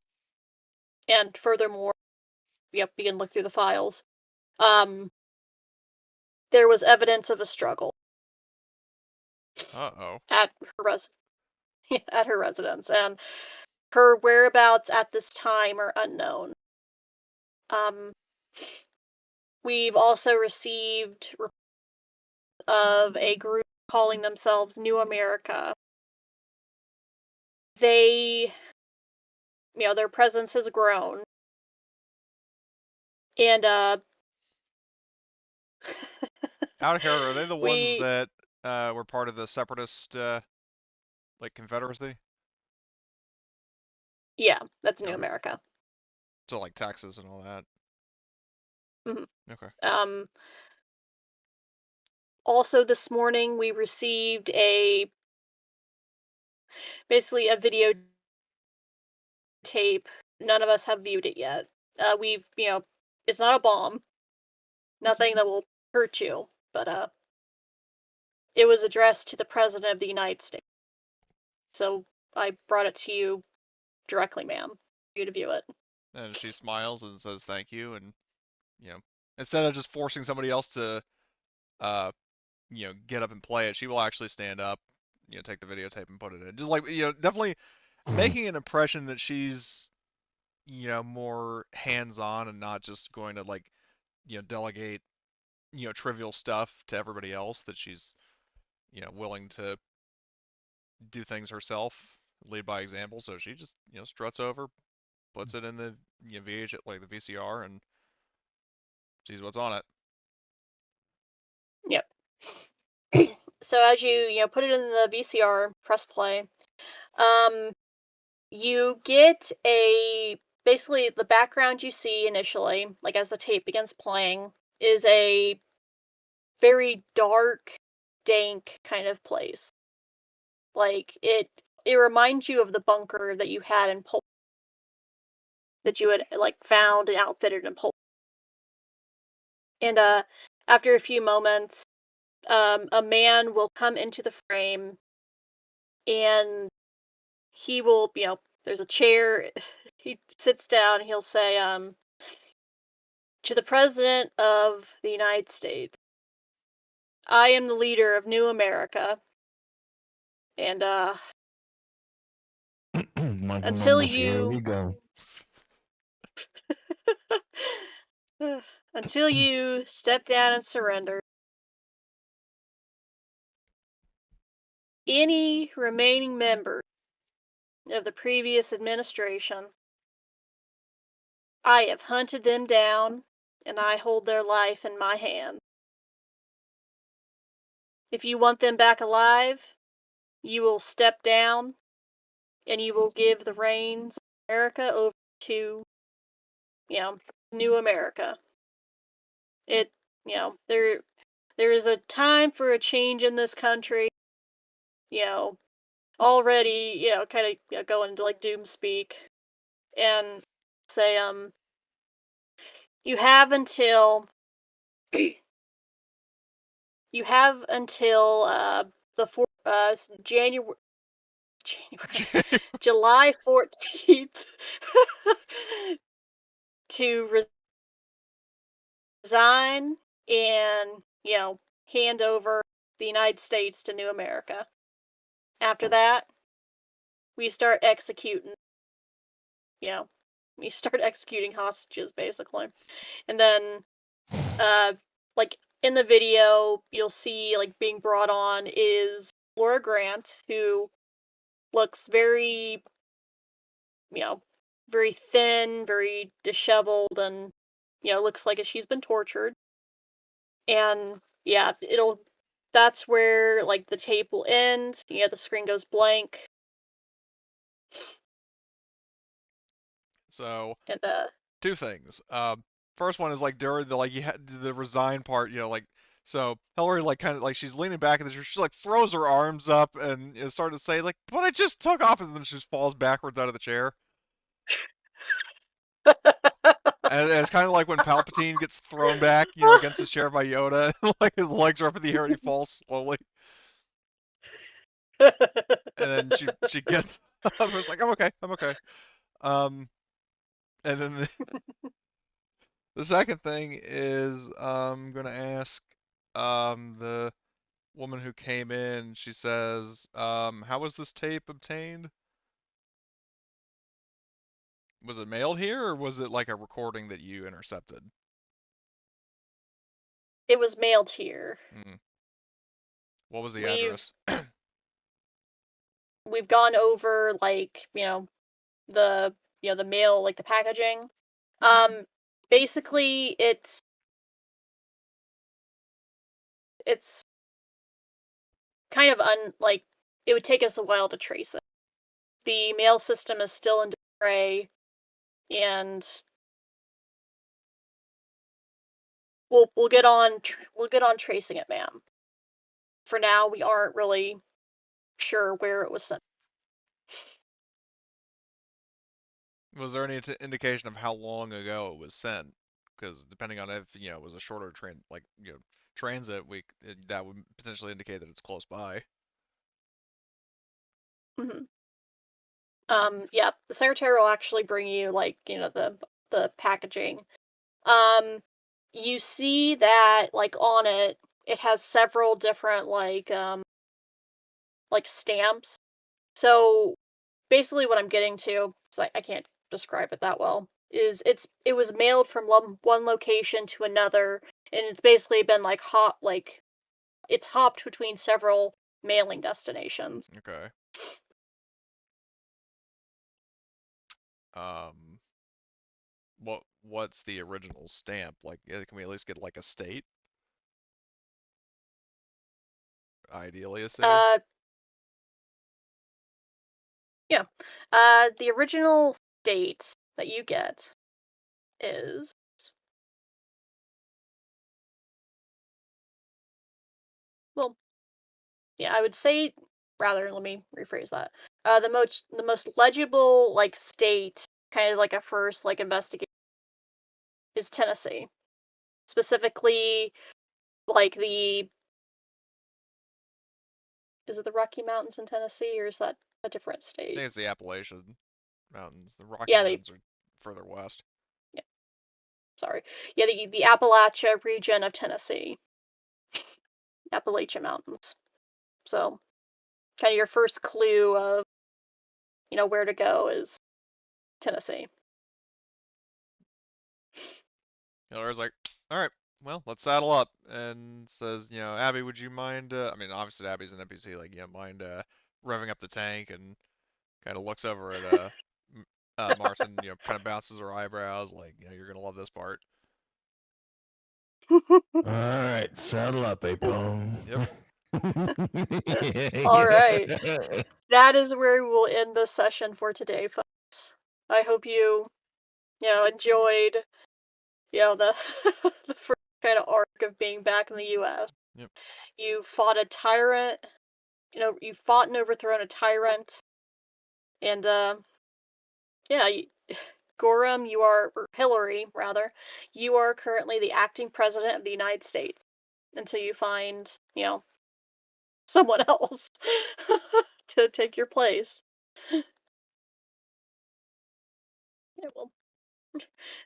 Speaker 1: And furthermore, we can look through the files. There was evidence of a struggle
Speaker 2: Uh-oh.
Speaker 1: at her at her residence, and her whereabouts at this time are unknown. Um, we've also received of a group calling themselves New America. They, their presence has grown, and
Speaker 2: Out here, are they the ones
Speaker 1: we,
Speaker 2: that were part of the separatist like Confederacy?
Speaker 1: yeah, that's New
Speaker 2: Okay.
Speaker 1: America.
Speaker 2: So like Texas and all that.
Speaker 1: Mhm.
Speaker 2: Okay.
Speaker 1: Also this morning we received basically a video tape. None of us have viewed it yet. We've, it's not a bomb. Nothing that will hurt you, but it was addressed to the President of the United States. So I brought it to you directly, ma'am, for you to view it.
Speaker 2: And she smiles and says thank you, and instead of just forcing somebody else to get up and play it, she will actually stand up, take the videotape and put it in. Just like, definitely making an impression that she's, more hands-on and not just going to like, delegate, trivial stuff to everybody else, that she's, willing to do things herself, lead by example. So she just, struts over, puts it in the like the VCR, and sees what's on it.
Speaker 1: Yep. So as you put it in the VCR, press play, you get basically the background you see initially, like as the tape begins playing, is a very dark, dank kind of place. Like it reminds you of the bunker that you had in Poland, that you had like found and outfitted in Poland. And after a few moments, a man will come into the frame, and he will, there's a chair. He sits down. And he'll say, to the President of the United States, I am the leader of New America, and
Speaker 4: Michael
Speaker 1: until
Speaker 4: Numbers, here
Speaker 1: you
Speaker 4: we go.
Speaker 1: Until you step down and surrender. Any remaining member of the previous administration, I have hunted them down, and I hold their life in my hand. If you want them back alive, you will step down, and you will give the reins of America over to, new America. There is a time for a change in this country. Already, kind of go into like doom speak and say, you have until you have until January July 14th to resign and hand over the United States to New America. After that, we start executing. We start executing hostages basically, and then like in the video, you'll see like being brought on is Laura Grant, who looks very, very thin, very disheveled, and looks like she's been tortured. And yeah, that's where like the tape will end. The screen goes blank.
Speaker 2: So
Speaker 1: And
Speaker 2: two things. First one is like during the you had the resign part, so Hillary kind of she's leaning back and she like throws her arms up and is starting to say like, "But I just took off," and then she just falls backwards out of the chair. And it's kind of like when Palpatine gets thrown back, against his chair by Yoda, and like his legs are up in the air and he falls slowly. And then she gets up and it's like, I'm okay. And then the second thing is I'm gonna ask the woman who came in. She says, how was this tape obtained? Was it mailed here, or was it like a recording that you intercepted?
Speaker 1: it was mailed here.
Speaker 2: What was the address?
Speaker 1: We've gone over like the the mail, like the packaging. Basically it's kind of it would take us a while to trace it. The mail system is still in disarray, and we'll get on tracing it, ma'am. For now, we aren't really sure where it was sent.
Speaker 2: Was there any indication of how long ago it was sent? Because depending on if it was a shorter transit, that would potentially indicate that it's close by.
Speaker 1: Mm-hmm. Yeah, the secretary will actually bring you like the packaging. You see that like on it, it has several different like stamps. So basically, what I'm getting to, because I can't describe it that well, is it was mailed from one location to another, and it's basically been like it's hopped between several mailing destinations.
Speaker 2: Okay. What's the original stamp? Like, can we at least get like a state? Ideally, a city.
Speaker 1: Yeah. The original state that you get is well, yeah, I would say rather. Let me rephrase that. The most legible like state, kind of like a first like investigation, is Tennessee. Specifically, like is it the Rocky Mountains in Tennessee, or is that a different
Speaker 2: I
Speaker 1: state?
Speaker 2: think it's the Appalachian Mountains. The Rocky
Speaker 1: Yeah,
Speaker 2: Mountains are further west.
Speaker 1: Yeah, sorry. Yeah, the Appalachia region of Tennessee, Appalachian Mountains. So, kind of your first clue of where to go is Tennessee.
Speaker 2: Hillary's like, all right, well, let's saddle up, and says, Abby, would you mind? I mean, obviously Abby's an NPC, like, mind revving up the tank, and kind of looks over at Martin, kind of bounces her eyebrows, like, you're gonna love this part.
Speaker 4: All right, saddle up, April.
Speaker 2: Yep.
Speaker 1: All right. That is where we'll end the session for today, folks. I hope you enjoyed, the the first kind of arc of being back in the U.S.
Speaker 2: Yep.
Speaker 1: You fought a tyrant. You fought and overthrown a tyrant, and yeah, Gorham, or Hillary rather, you are currently the acting president of the United States until you find, someone else to take your place. Yeah, well.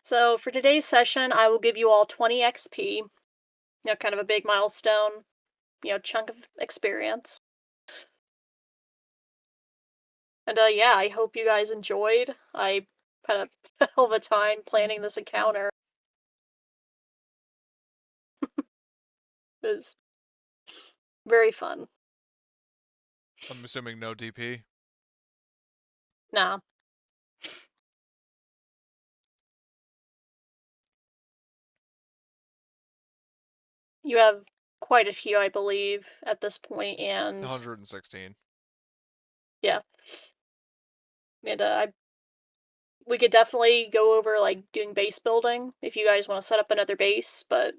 Speaker 1: So for today's session, I will give you all 20 XP. Kind of a big milestone, chunk of experience. And yeah, I hope you guys enjoyed. I had a hell of a time planning this encounter. It was very fun.
Speaker 2: I'm assuming no DP.
Speaker 1: Nah. You have quite a few, I believe, at this point, and
Speaker 2: 116.
Speaker 1: yeah. And we could definitely go over like doing base building if you guys want to set up another base, but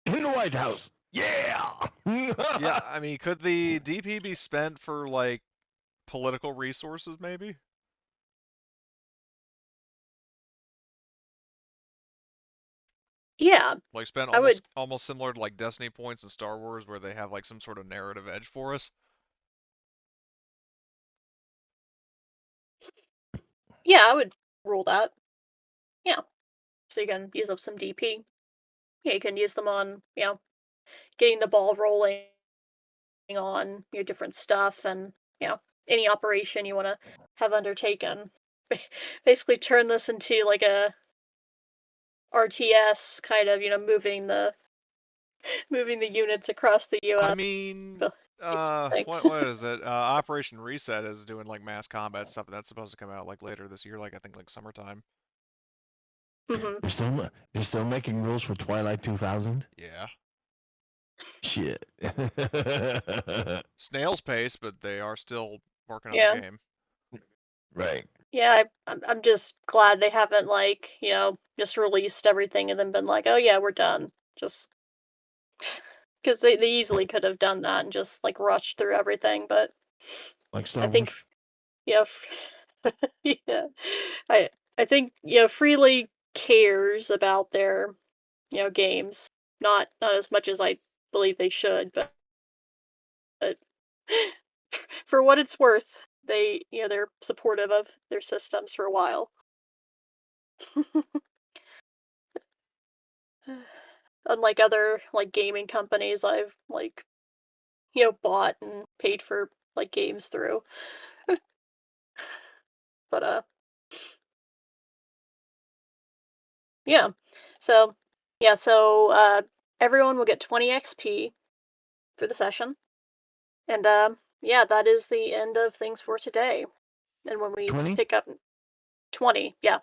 Speaker 4: In the White House. Yeah.
Speaker 2: Yeah, I mean, could the DP be spent for like political resources, maybe?
Speaker 1: yeah,
Speaker 2: Like spent
Speaker 1: I would.
Speaker 2: almost similar to like Destiny points in Star Wars, where they have like some sort of narrative edge for us.
Speaker 1: Yeah, I would rule that. Yeah, so you can use up some DP. Yeah, you can use them on getting the ball rolling on different stuff, and any operation you want to have undertaken. Basically turn this into like a RTS kind of, moving the units across the
Speaker 2: I
Speaker 1: US
Speaker 2: mean,
Speaker 1: thing.
Speaker 2: what is it? Operation Reset is doing like mass combat stuff, and that's supposed to come out like later this year, like I think like summertime.
Speaker 1: Mhm.
Speaker 4: You're still making rules for Twilight 2000?
Speaker 2: Yeah.
Speaker 4: Shit.
Speaker 2: Snail's pace, but they are still working on
Speaker 1: Yeah.
Speaker 2: the game.
Speaker 4: Right.
Speaker 1: Yeah, I'm just glad they haven't like, just released everything and then been like, "Oh yeah, we're done." Just because they easily could have done that and just like rushed through everything, but
Speaker 4: Like Star
Speaker 1: I think
Speaker 4: Wars?
Speaker 1: yeah. I I think Freely cares about their games, not as much as I believe they should, but for what it's worth, they're supportive of their systems for a while. Unlike other like gaming companies I've like bought and paid for like games through. But yeah. So yeah, everyone will get 20 XP for the session. And yeah, that is the end of things for today. And when we
Speaker 4: 20?
Speaker 1: pick up 20, yeah.